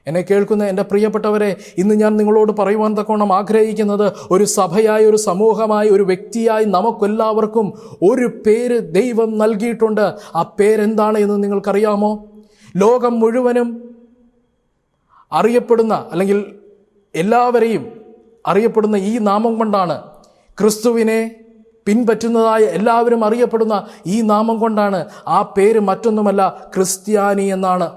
എന്നെ കേൾക്കുന്ന എൻ്റെ പ്രിയപ്പെട്ടവരെ, ഇന്ന് ഞാൻ നിങ്ങളോട് പറയുവാൻ തക്കോണം ആഗ്രഹിക്കുന്നത്, ഒരു സഭയായി, ഒരു സമൂഹമായി, ഒരു വ്യക്തിയായി നമുക്കെല്ലാവർക്കും ഒരു പേര് ദൈവം നൽകിയിട്ടുണ്ട്. ആ പേരെന്താണ് എന്ന് നിങ്ങൾക്കറിയാമോ? ലോകം മുഴുവനും അറിയപ്പെടുന്ന, അല്ലെങ്കിൽ എല്ലാവരെയും അറിയപ്പെടുന്ന ഈ നാമം കൊണ്ടാണ്. ക്രിസ്തുവിനെ പിൻപറ്റുന്നതായ എല്ലാവരും അറിയപ്പെടുന്ന ഈ നാമം കൊണ്ടാണ്. ആ പേര് മറ്റൊന്നുമല്ല, ക്രിസ്ത്യാനി എന്നാണ്.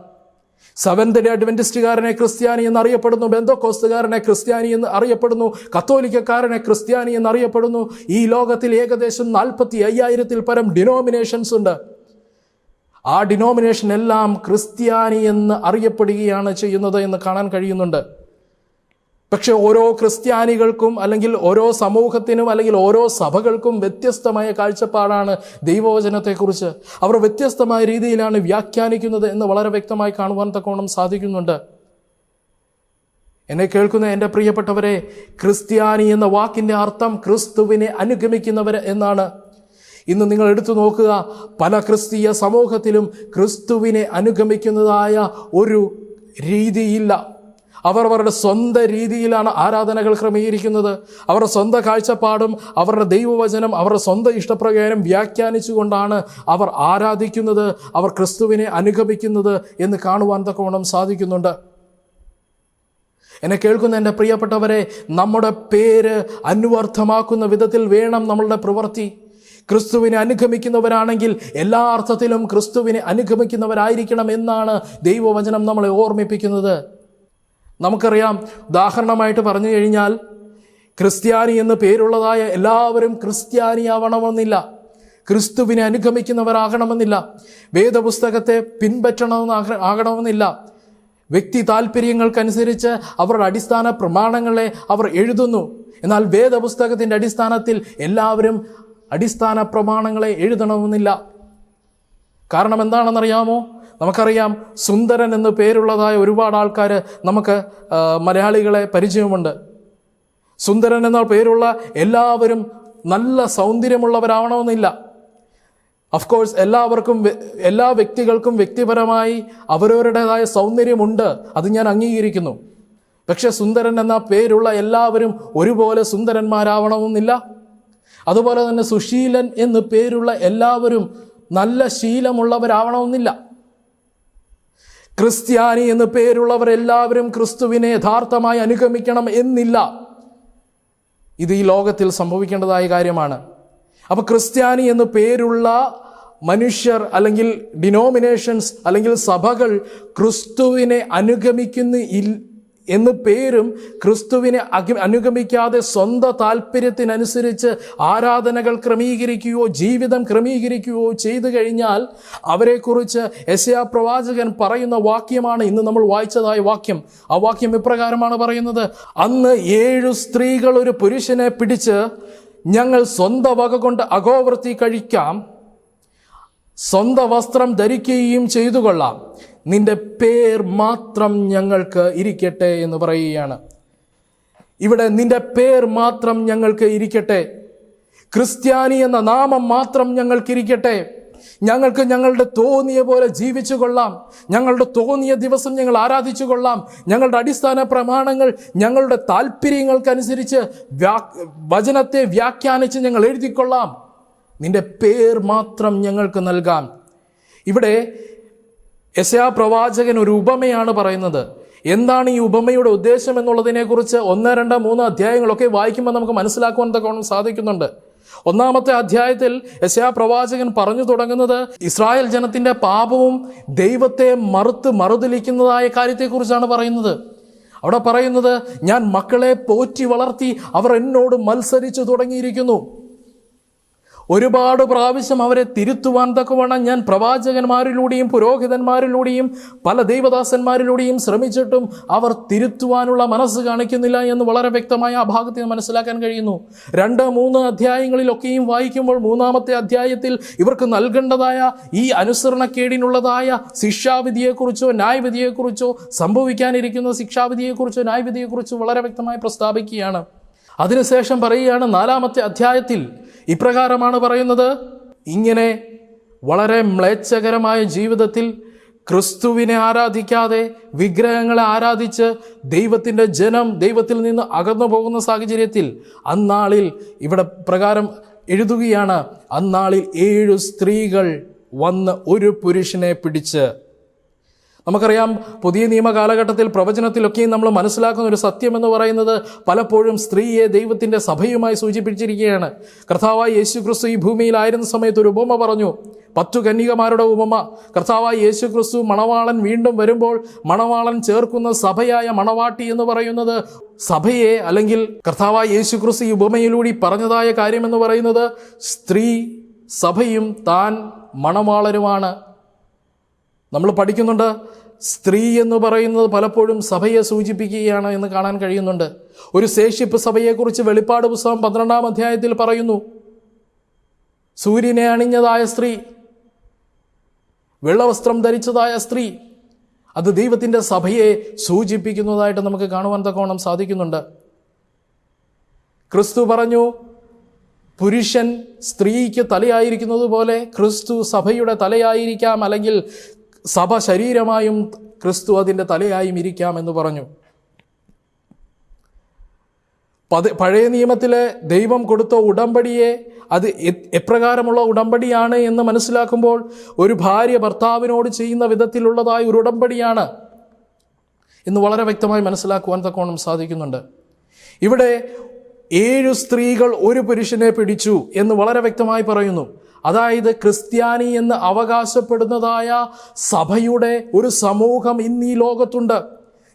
സെവൻത് ഡേ അഡ്വെന്റിസ്റ്റുകാരനെ ക്രിസ്ത്യാനി എന്നറിയപ്പെടുന്നു, ബെന്തോക്കോസ്തുകാരനെ ക്രിസ്ത്യാനി എന്ന് അറിയപ്പെടുന്നു, കത്തോലിക്കക്കാരനെ ക്രിസ്ത്യാനി എന്നറിയപ്പെടുന്നു. ഈ ലോകത്തിൽ ഏകദേശം 45,000-ൽ പരം ഡിനോമിനേഷൻസ് ഉണ്ട്. ആ ഡിനോമിനേഷൻ എല്ലാം ക്രിസ്ത്യാനി എന്ന് അറിയപ്പെടുകയാണ് ചെയ്യുന്നത് എന്ന് കാണാൻ കഴിയുന്നുണ്ട്. പക്ഷെ ഓരോ ക്രിസ്ത്യാനികൾക്കും, അല്ലെങ്കിൽ ഓരോ സമൂഹത്തിനും, അല്ലെങ്കിൽ ഓരോ സഭകൾക്കും വ്യത്യസ്തമായ കാഴ്ചപ്പാടാണ് ദൈവവചനത്തെക്കുറിച്ച്. അവർ വ്യത്യസ്തമായ രീതിയിലാണ് വ്യാഖ്യാനിക്കുന്നത് എന്ന് വളരെ വ്യക്തമായി കാണുവാൻ തക്കോണം സാധിക്കുന്നുണ്ട്. എന്നെ കേൾക്കുന്ന എൻ്റെ പ്രിയപ്പെട്ടവരെ, ക്രിസ്ത്യാനി എന്ന വാക്കിൻ്റെ അർത്ഥം ക്രിസ്തുവിനെ അനുഗമിക്കുന്നവർ എന്നാണ്. ഇന്ന് നിങ്ങൾ എടുത്തു നോക്കുക, പല ക്രിസ്തീയ സമൂഹത്തിലും ക്രിസ്തുവിനെ അനുഗമിക്കുന്നതായ ഒരു രീതിയില്ല. അവർ അവരുടെ സ്വന്തം രീതിയിലാണ് ആരാധനകൾ ക്രമീകരിക്കുന്നത്. അവരുടെ സ്വന്തം കാഴ്ചപ്പാടും അവരുടെ ദൈവവചനം അവരുടെ സ്വന്തം ഇഷ്ടപ്രകാരം വ്യാഖ്യാനിച്ചുകൊണ്ടാണ് അവർ ആരാധിക്കുന്നത്, അവർ ക്രിസ്തുവിനെ അനുഗമിക്കുന്നത് എന്ന് കാണുവാൻ തക്കവണ്ണം സാധിക്കുന്നുണ്ട്. എന്നെ കേൾക്കുന്ന എൻ്റെ പ്രിയപ്പെട്ടവരെ, നമ്മുടെ പേര് അന്വർത്ഥമാക്കുന്ന വിധത്തിൽ വേണം നമ്മളുടെ പ്രവൃത്തി. ക്രിസ്തുവിനെ അനുഗമിക്കുന്നവരാണെങ്കിൽ എല്ലാ അർത്ഥത്തിലും ക്രിസ്തുവിനെ അനുഗമിക്കുന്നവരായിരിക്കണം എന്നാണ് ദൈവവചനം നമ്മളെ ഓർമ്മിപ്പിക്കുന്നത്. നമുക്കറിയാം, ഉദാഹരണമായിട്ട് പറഞ്ഞു കഴിഞ്ഞാൽ, ക്രിസ്ത്യാനി എന്ന് പേരുള്ളതായ എല്ലാവരും ക്രിസ്ത്യാനിയാവണമെന്നില്ല, ക്രിസ്തുവിനെ അനുഗമിക്കുന്നവരാകണമെന്നില്ല, വേദപുസ്തകത്തെ ആകണമെന്നില്ല. വ്യക്തി താല്പര്യങ്ങൾക്കനുസരിച്ച് അവരുടെ അടിസ്ഥാന പ്രമാണങ്ങളെ അവർ എഴുതുന്നു. എന്നാൽ വേദപുസ്തകത്തിൻ്റെ അടിസ്ഥാനത്തിൽ എല്ലാവരും അടിസ്ഥാന പ്രമാണങ്ങളെ എഴുതണമെന്നില്ല. കാരണം എന്താണെന്നറിയാമോ? നമുക്കറിയാം, സുന്ദരൻ എന്ന് പേരുള്ളതായ ഒരുപാട് ആൾക്കാർ നമുക്ക് മലയാളികളെ പരിചയമുണ്ട്. സുന്ദരൻ എന്ന പേരുള്ള എല്ലാവരും നല്ല സൗന്ദര്യമുള്ളവരാവണമെന്നില്ല. അഫ്കോഴ്സ് എല്ലാ വ്യക്തികൾക്കും വ്യക്തിപരമായി അവരവരുടേതായ സൗന്ദര്യമുണ്ട്, അത് ഞാൻ അംഗീകരിക്കുന്നു. പക്ഷെ സുന്ദരൻ എന്ന പേരുള്ള എല്ലാവരും ഒരുപോലെ സുന്ദരന്മാരാവണമെന്നില്ല. അതുപോലെ തന്നെ സുശീലൻ എന്ന് പേരുള്ള എല്ലാവരും നല്ല ശീലമുള്ളവരാവണമെന്നില്ല. ക്രിസ്ത്യാനി എന്ന് പേരുള്ളവരെല്ലാവരും ക്രിസ്തുവിനെ യഥാർത്ഥമായി അനുഗമിക്കണം എന്നില്ല. ഇത് ഈ ലോകത്തിൽ സംഭവിക്കേണ്ടതായ കാര്യമാണ്. അപ്പോൾ ക്രിസ്ത്യാനി എന്ന് പേരുള്ള മനുഷ്യർ, അല്ലെങ്കിൽ ഡിനോമിനേഷൻസ്, അല്ലെങ്കിൽ സഭകൾ ക്രിസ്തുവിനെ അനുഗമിക്കുന്ന എന്ന് പേരും ക്രിസ്തുവിനെ അനുഗമിക്കാതെ സ്വന്തം താല്പര്യത്തിനനുസരിച്ച് ആരാധനകൾ ക്രമീകരിക്കുകയോ ജീവിതം ക്രമീകരിക്കുകയോ ചെയ്തു കഴിഞ്ഞാൽ അവരെക്കുറിച്ച് യെശയ്യാ പ്രവാചകൻ പറയുന്ന വാക്യമാണ് ഇന്ന് നമ്മൾ വായിച്ചതായ വാക്യം. ആ വാക്യം ഇപ്രകാരമാണ് പറയുന്നത്: അന്ന് 7 സ്ത്രീകൾ ഒരു പുരുഷനെ പിടിച്ച്, ഞങ്ങൾ സ്വന്തം വക കൊണ്ട് അഗോവൃത്തി കഴിക്കാം, സ്വന്തം വസ്ത്രം ധരിക്കുകയും ചെയ്തു കൊള്ളാം, നിന്റെ പേർ മാത്രം ഞങ്ങൾക്ക് ഇരിക്കട്ടെ എന്ന് പറയുകയാണ്. ഇവിടെ നിന്റെ പേർ മാത്രം ഞങ്ങൾക്ക് ഇരിക്കട്ടെ, ക്രിസ്ത്യാനി എന്ന നാമം മാത്രം ഞങ്ങൾക്കിരിക്കട്ടെ. ഞങ്ങൾക്ക് ഞങ്ങളുടെ തോന്നിയ പോലെ ജീവിച്ചു കൊള്ളാം, ഞങ്ങളുടെ തോന്നിയ ദിവസം ഞങ്ങൾ ആരാധിച്ചു കൊള്ളാം, ഞങ്ങളുടെ അടിസ്ഥാന പ്രമാണങ്ങൾ ഞങ്ങളുടെ താല്പര്യങ്ങൾക്കനുസരിച്ച് വചനത്തെ വ്യാഖ്യാനിച്ച് ഞങ്ങൾ എഴുതിക്കൊള്ളാം. നിന്റെ പേർ മാത്രം ഞങ്ങൾക്ക് നൽകാം. ഇവിടെ യെശയ്യാ പ്രവാചകൻ ഒരു ഉപമയാണ് പറയുന്നത്. എന്താണ് ഈ ഉപമയുടെ ഉദ്ദേശം എന്നുള്ളതിനെക്കുറിച്ച് 1, 2, 3 അധ്യായങ്ങളൊക്കെ വായിക്കുമ്പോൾ നമുക്ക് മനസ്സിലാക്കുവാൻ തക്കവണ്ണം സാധിക്കുന്നുണ്ട്. 1-ാമത്തെ അധ്യായത്തിൽ യെശയ്യാ പ്രവാചകൻ പറഞ്ഞു തുടങ്ങുന്നത് ഇസ്രായേൽ ജനത്തിന്റെ പാപവും ദൈവത്തെ മറുതലിക്കുന്നതായ കാര്യത്തെക്കുറിച്ചാണ് പറയുന്നത്. അവിടെ പറയുന്നത്, ഞാൻ മക്കളെ പോറ്റി വളർത്തി, അവർ എന്നോട് മത്സരിച്ചു തുടങ്ങിയിരിക്കുന്നു. ഒരുപാട് പ്രാവശ്യം അവരെ തിരുത്തുവാൻ തക്കവണ്ണം ഞാൻ പ്രവാചകന്മാരിലൂടെയും പുരോഹിതന്മാരിലൂടെയും പല ദൈവദാസന്മാരിലൂടെയും ശ്രമിച്ചിട്ടും അവർ തിരുത്തുവാനുള്ള മനസ്സ് കാണിക്കുന്നില്ല എന്ന് വളരെ വ്യക്തമായ ആ ഭാഗത്ത് മനസ്സിലാക്കാൻ കഴിയുന്നു. 2, 3 അധ്യായങ്ങളിലൊക്കെയും വായിക്കുമ്പോൾ 3-ാമത്തെ അധ്യായത്തിൽ ഇവർക്ക് നൽകേണ്ടതായ ഈ അനുസരണക്കേടിനുള്ളതായ ശിക്ഷാവിധിയെക്കുറിച്ചോ ന്യായവിധിയെക്കുറിച്ചോ സംഭവിക്കാനിരിക്കുന്ന ശിക്ഷാവിധിയെക്കുറിച്ചോ ന്യായവിധിയെക്കുറിച്ചോ വളരെ വ്യക്തമായി പ്രസ്താവിക്കുകയാണ്. അതിനുശേഷം പറയുകയാണ് 4-ാമത്തെ അധ്യായത്തിൽ ഇപ്രകാരമാണ് പറയുന്നത്, ഇങ്ങനെ വളരെ മ്ലേച്ഛകരമായ ജീവിതത്തിൽ ക്രിസ്തുവിനെ ആരാധിക്കാതെ വിഗ്രഹങ്ങളെ ആരാധിച്ച് ദൈവത്തിൻ്റെ ജനം ദൈവത്തിൽ നിന്ന് അകന്നു പോകുന്ന സാഹചര്യത്തിൽ അന്നാളിൽ ഇവിടെ പ്രകാരം എഴുതുകയാണ്, അന്നാളിൽ 7 സ്ത്രീകൾ വന്ന് ഒരു പുരുഷനെ പിടിച്ച്. നമുക്കറിയാം, പുതിയ നിയമ കാലഘട്ടത്തിൽ പ്രവചനത്തിലൊക്കെയും നമ്മൾ മനസ്സിലാക്കുന്ന ഒരു സത്യം എന്ന് പറയുന്നത് പലപ്പോഴും സ്ത്രീയെ ദൈവത്തിൻ്റെ സഭയുമായി സൂചിപ്പിച്ചിരിക്കുകയാണ്. കർത്താവായ യേശുക്രിസ്തു ഈ ഭൂമിയിലായിരുന്ന സമയത്ത് ഒരു ഉപമ പറഞ്ഞു, 10 കന്യകമാരുടെ ഉപമ. കർത്താവായ യേശുക്രിസ്തു മണവാളൻ വീണ്ടും വരുമ്പോൾ മണവാളൻ ചേർക്കുന്ന സഭയായ മണവാട്ടി എന്ന് പറയുന്നത് സഭയെ, അല്ലെങ്കിൽ കർത്താവായ യേശുക്രിസ്തു ഈ ഉപമയിലൂടെ പറഞ്ഞതായ കാര്യം എന്ന് പറയുന്നത് സ്ത്രീ സഭയും താൻ മണവാളനുമാണ്. നമ്മൾ പഠിക്കുന്നുണ്ട്, സ്ത്രീ എന്ന് പറയുന്നത് പലപ്പോഴും സഭയെ സൂചിപ്പിക്കുകയാണ് എന്ന് കാണാൻ കഴിയുന്നുണ്ട്. ഒരു ശേഷിപ്പ് സഭയെക്കുറിച്ച് വെളിപ്പാട് പുസ്തകം 12-ാം അധ്യായത്തിൽ പറയുന്നു, സൂര്യനെ അണിഞ്ഞതായ സ്ത്രീ, വെള്ളവസ്ത്രം ധരിച്ചതായ സ്ത്രീ, അത് ദൈവത്തിൻ്റെ സഭയെ സൂചിപ്പിക്കുന്നതായിട്ട് നമുക്ക് കാണുവാൻ തക്കവണ്ണം സാധിക്കുന്നുണ്ട്. ക്രിസ്തു പറഞ്ഞു, പുരുഷൻ സ്ത്രീക്ക് തലയായിരിക്കുന്നത് പോലെ ക്രിസ്തു സഭയുടെ തലയായിരിക്കാം, അല്ലെങ്കിൽ സഭ ശരീരമായും ക്രിസ്തു അതിൻ്റെ തലയായും ഇരിക്കാം എന്ന് പറഞ്ഞു. പഴയ നിയമത്തിലെ ദൈവം കൊടുത്ത ഉടമ്പടിയെ അത് എപ്രകാരമുള്ള ഉടമ്പടിയാണ് എന്ന് മനസ്സിലാക്കുമ്പോൾ ഒരു ഭാര്യ ഭർത്താവിനോട് ചെയ്യുന്ന വിധത്തിലുള്ളതായ ഒരു ഉടമ്പടിയാണ് എന്ന് വളരെ വ്യക്തമായി മനസ്സിലാക്കുവാൻ തക്കോണം സാധിക്കുന്നുണ്ട്. ഇവിടെ 7 സ്ത്രീകൾ ഒരു പുരുഷനെ പിടിച്ചു എന്ന് വളരെ വ്യക്തമായി പറയുന്നു. അതായത് ക്രിസ്ത്യാനി എന്ന് അവകാശപ്പെടുന്നതായ സഭയുടെ ഒരു സമൂഹം ഇന്ന് ഈ ലോകത്തുണ്ട്.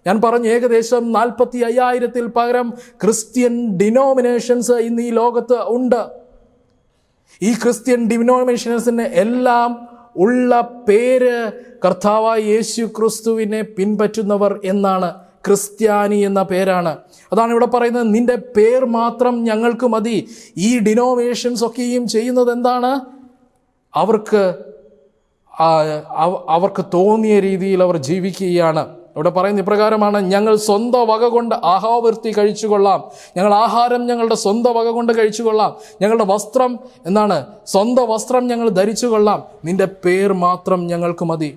ഞാൻ പറഞ്ഞു, ഏകദേശം 45,000-ൽ പകരം ക്രിസ്ത്യൻ ഡിനോമിനേഷൻസ് ഇന്ന് ഈ ലോകത്ത് ഉണ്ട്. ഈ ക്രിസ്ത്യൻ ഡിനോമിനേഷൻസിന് എല്ലാം ഉള്ള പേര് കർത്താവായ യേശു ക്രിസ്തുവിനെ പിൻപറ്റുന്നവർ എന്നാണ്. ക്രിസ്ത്യാനി എന്ന പേരാണ്. അതാണ് ഇവിടെ പറയുന്നത്, നിന്റെ പേർ മാത്രം ഞങ്ങൾക്ക് മതി. ഈ ഡിനോമിനേഷൻസ് ഒക്കെയും ചെയ്യുന്നത് എന്താണ്? അവർക്ക് തോന്നിയ രീതിയിൽ അവർ ജീവിക്കുകയാണ്. ഇവിടെ പറയുന്ന ഇപ്രകാരമാണ്, ഞങ്ങൾ സ്വന്തം വക കൊണ്ട് ആഹാവൃത്തി കഴിച്ചുകൊള്ളാം, ഞങ്ങൾ ആഹാരം ഞങ്ങളുടെ സ്വന്തം വക കൊണ്ട് കഴിച്ചുകൊള്ളാം, ഞങ്ങളുടെ വസ്ത്രം എന്താണ്, സ്വന്തം വസ്ത്രം ഞങ്ങൾ ധരിച്ചുകൊള്ളാം, നിന്റെ പേർ മാത്രം ഞങ്ങൾക്ക് മതി.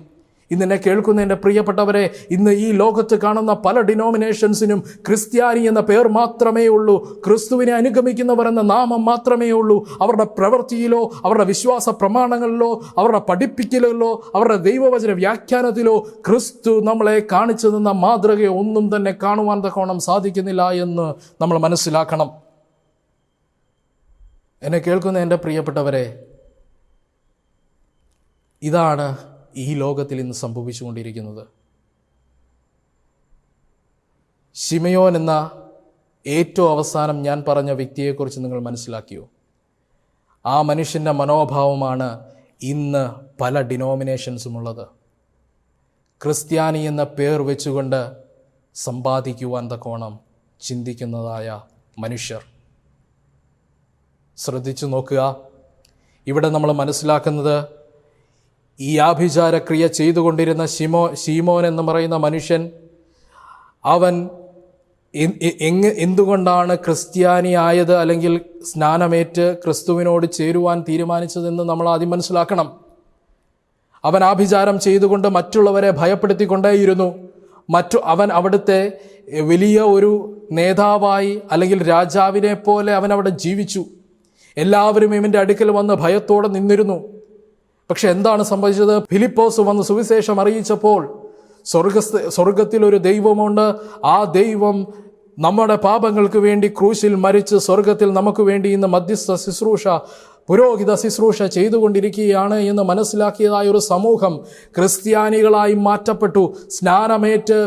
ഇന്നെന്നെ കേൾക്കുന്ന എൻ്റെ പ്രിയപ്പെട്ടവരെ, ഇന്ന് ഈ ലോകത്ത് കാണുന്ന പല ഡിനോമിനേഷൻസിനും ക്രിസ്ത്യാനി എന്ന പേർ മാത്രമേ ഉള്ളൂ. ക്രിസ്തുവിനെ അനുഗമിക്കുന്നവർ എന്ന നാമം മാത്രമേ ഉള്ളൂ. അവരുടെ പ്രവൃത്തിയിലോ അവരുടെ വിശ്വാസ പ്രമാണങ്ങളിലോ അവരുടെ പഠിപ്പിക്കലിലോ അവരുടെ ദൈവവചന വ്യാഖ്യാനത്തിലോ ക്രിസ്തു നമ്മളെ കാണിച്ചു തന്ന മാതൃകയോ ഒന്നും തന്നെ കാണുവാൻ തക്കവണ്ണം സാധിക്കുന്നില്ല എന്ന് നമ്മൾ മനസ്സിലാക്കണം. എന്നെ കേൾക്കുന്ന എൻ്റെ പ്രിയപ്പെട്ടവരെ, ഇതാണ് ഈ ലോകത്തിൽ ഇന്ന് സംഭവിച്ചുകൊണ്ടിരിക്കുന്നത്. ശിമയോൻ എന്ന ഏറ്റവും അവസാനം ഞാൻ പറഞ്ഞ വ്യക്തിയെക്കുറിച്ച് നിങ്ങൾ മനസ്സിലാക്കിയോ? ആ മനുഷ്യൻ്റെ മനോഭാവമാണ് ഇന്ന് പല ഡിനോമിനേഷൻസും ഉള്ളത്. ക്രിസ്ത്യാനി എന്ന പേർ വെച്ചുകൊണ്ട് സമ്പാദിക്കുവാൻ തക്കോണം ചിന്തിക്കുന്നതായ മനുഷ്യർ. ശ്രദ്ധിച്ചു നോക്കുക. ഇവിടെ നമ്മൾ മനസ്സിലാക്കുന്നത്, ഈ ആഭിചാരക്രിയ ചെയ്തുകൊണ്ടിരുന്ന ശീമോൻ എന്ന് പറയുന്ന മനുഷ്യൻ, അവൻ എന്തുകൊണ്ടാണ് ക്രിസ്ത്യാനിയായത് അല്ലെങ്കിൽ സ്നാനമേറ്റ് ക്രിസ്തുവിനോട് ചേരുവാൻ തീരുമാനിച്ചതെന്ന് നമ്മൾ ആദ്യം മനസ്സിലാക്കണം. അവൻ ആഭിചാരം ചെയ്തുകൊണ്ട് മറ്റുള്ളവരെ ഭയപ്പെടുത്തിക്കൊണ്ടേയിരുന്നു. അവൻ അവിടുത്തെ വലിയ ഒരു നേതാവായി അല്ലെങ്കിൽ രാജാവിനെ പോലെ അവൻ അവിടെ ജീവിച്ചു. എല്ലാവരും ഇവൻ്റെ അടുക്കൽ വന്ന് ഭയത്തോടെ നിന്നിരുന്നു. പക്ഷെ എന്താണ് സംഭവിച്ചത്? ഫിലിപ്പോസ് വന്ന് സുവിശേഷം അറിയിച്ചപ്പോൾ സ്വർഗത്തിൽ ഒരു ദൈവമുണ്ട്, ആ ദൈവം നമ്മുടെ പാപങ്ങൾക്ക് വേണ്ടി ക്രൂശിൽ മരിച്ച് സ്വർഗത്തിൽ നമുക്ക് വേണ്ടി ഇന്ന് മധ്യസ്ഥ ശുശ്രൂഷ, പുരോഹിത ശുശ്രൂഷ ചെയ്തുകൊണ്ടിരിക്കുകയാണ് എന്ന് മനസ്സിലാക്കിയതായ ഒരു സമൂഹം ക്രിസ്ത്യാനികളായി മാറ്റപ്പെട്ടു. സ്നാനമേറ്റ്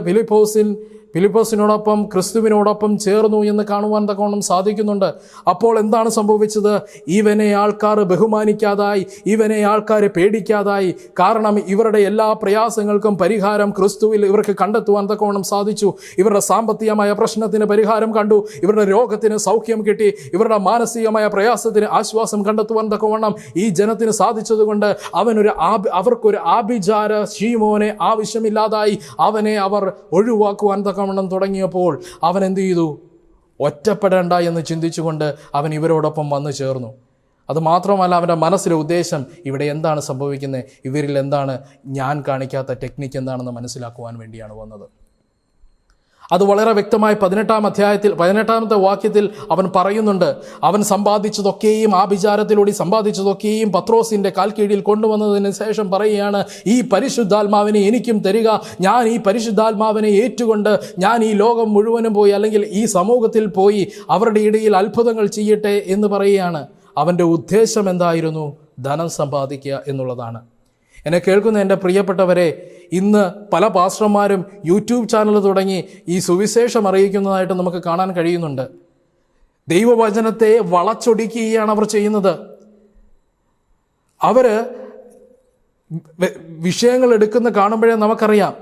ഫിലിപ്പോസിനോടൊപ്പം ക്രിസ്തുവിനോടൊപ്പം ചേർന്നു എന്ന് കാണുവാൻ തക്കവണ്ണം സാധിക്കുന്നുണ്ട്. അപ്പോൾ എന്താണ് സംഭവിച്ചത്? ഇവനെ ആൾക്കാർ ബഹുമാനിക്കാതായി, ഇവനെ ആൾക്കാർ പേടിക്കാതായി. കാരണം ഇവരുടെ എല്ലാ പ്രയാസങ്ങൾക്കും പരിഹാരം ക്രിസ്തുവിൽ ഇവർക്ക് കണ്ടെത്തുവാൻ തക്കവണ്ണം സാധിച്ചു. ഇവരുടെ സാമ്പത്തികമായ പ്രശ്നത്തിന് പരിഹാരം കണ്ടു, ഇവരുടെ രോഗത്തിന് സൗഖ്യം കിട്ടി, ഇവരുടെ മാനസികമായ പ്രയാസത്തിന് ആശ്വാസം കണ്ടെത്തുവാൻ തക്കവണ്ണം ഈ ജനത്തിന് സാധിച്ചതുകൊണ്ട് അവർക്കൊരു ആഭിചാര ശീമോനെ ആവശ്യമില്ലാതായി. അവനെ അവർ ഒഴിവാക്കുവാൻ തക്കവണ്ണം തുടങ്ങിയപ്പോൾ അവൻ എന്ത് ചെയ്തു? ഒറ്റപ്പെടേണ്ട എന്ന് ചിന്തിച്ചുകൊണ്ട് അവൻ ഇവരോടൊപ്പം വന്നു ചേർന്നു. അത് മാത്രമല്ല, അവൻ്റെ മനസ്സിലെ ഉദ്ദേശം ഇവിടെ എന്താണ് സംഭവിക്കുന്നത്, ഇവരിൽ എന്താണ് ഞാൻ കാണിക്കാത്ത ടെക്നിക്ക് എന്താണെന്ന് മനസ്സിലാക്കുവാൻ വേണ്ടിയാണ് വന്നത്. അത് വളരെ വ്യക്തമായി 18-ാമത്തെ വാക്യത്തിൽ അവൻ പറയുന്നുണ്ട്. അവൻ സമ്പാദിച്ചതൊക്കെയും, ആഭിചാരത്തിലൂടെ സമ്പാദിച്ചതൊക്കെയും പത്രോസിൻ്റെ കാൽക്കീഴിൽ കൊണ്ടുവന്നതിന് ശേഷം പറയുകയാണ്, ഈ പരിശുദ്ധാത്മാവിനെ എനിക്കും തരിക, ഞാൻ ഈ പരിശുദ്ധാത്മാവിനെ ഏറ്റുകൊണ്ട് ഞാൻ ഈ ലോകം മുഴുവനും പോയി അല്ലെങ്കിൽ ഈ സമൂഹത്തിൽ പോയി അവരുടെ ഇടയിൽ അത്ഭുതങ്ങൾ ചെയ്യട്ടെ എന്ന് പറയുകയാണ്. അവൻ്റെ ഉദ്ദേശം എന്തായിരുന്നു? ധനം സമ്പാദിക്കുക എന്നുള്ളതാണ്. എന്നെ കേൾക്കുന്ന എൻ്റെ പ്രിയപ്പെട്ടവരെ, ഇന്ന് പല പാസ്റ്റർമാരും യൂട്യൂബ് ചാനൽ തുടങ്ങി ഈ സുവിശേഷം അറിയിക്കുന്നതായിട്ട് നമുക്ക് കാണാൻ കഴിയുന്നുണ്ട്. ദൈവവചനത്തെ വളച്ചൊടിക്കുകയാണ് അവർ ചെയ്യുന്നത്. അവർ വിഷയങ്ങൾ എടുക്കുന്ന കാണുമ്പോഴേ നമുക്കറിയാം,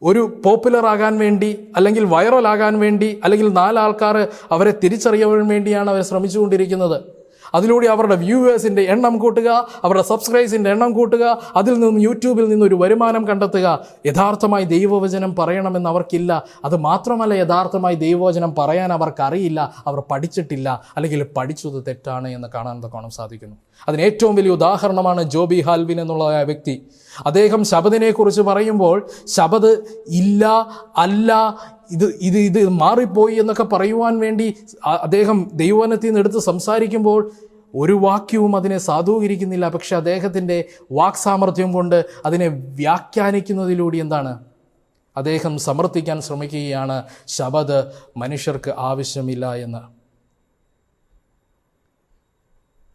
ഒരു പോപ്പുലർ ആകാൻ വേണ്ടി അല്ലെങ്കിൽ വൈറലാകാൻ വേണ്ടി അല്ലെങ്കിൽ 4 ആൾക്കാർ അവരെ തിരിച്ചറിയാൻ വേണ്ടിയാണ് അവർ ശ്രമിച്ചുകൊണ്ടിരിക്കുന്നത്. അതിലൂടെ അവരുടെ വ്യൂവേഴ്സിൻ്റെ എണ്ണം കൂട്ടുക, അവരുടെ സബ്സ്ക്രൈബേഴ്സിൻ്റെ എണ്ണം കൂട്ടുക, അതിൽ നിന്നും യൂട്യൂബിൽ നിന്നൊരു വരുമാനം കണ്ടെത്തുക. യഥാർത്ഥമായി ദൈവവചനം പറയണമെന്ന് അവർക്കില്ല. അത് മാത്രമല്ല, യഥാർത്ഥമായി ദൈവവചനം പറയാൻ അവർക്കറിയില്ല, അവർ പഠിച്ചിട്ടില്ല, അല്ലെങ്കിൽ പഠിച്ചത് തെറ്റാണ് എന്ന് കാണാൻ സാധിക്കുന്നു. അതിന് ഏറ്റവും വലിയ ഉദാഹരണമാണ് ജോബി ഹാൽവിൻ എന്നുള്ള വ്യക്തി. അദ്ദേഹം ശബദിനെക്കുറിച്ച് പറയുമ്പോൾ ശബദ് ഇല്ല, അല്ല, ഇത് മാറിപ്പോയി എന്നൊക്കെ പറയുവാൻ വേണ്ടി അദ്ദേഹം ദൈവവചനത്തിൽ നിന്ന് എടുത്ത് സംസാരിക്കുമ്പോൾ ഒരു വാക്യവും അതിനെ സാധൂകരിക്കുന്നില്ല. പക്ഷെ അദ്ദേഹത്തിൻ്റെ വാക്സാമർഥ്യം കൊണ്ട് അതിനെ വ്യാഖ്യാനിക്കുന്നതിലൂടെ എന്താണ് അദ്ദേഹം സമർത്ഥിക്കാൻ ശ്രമിക്കുകയാണ്, ശബദ് മനുഷ്യർക്ക് ആവശ്യമില്ല എന്ന്.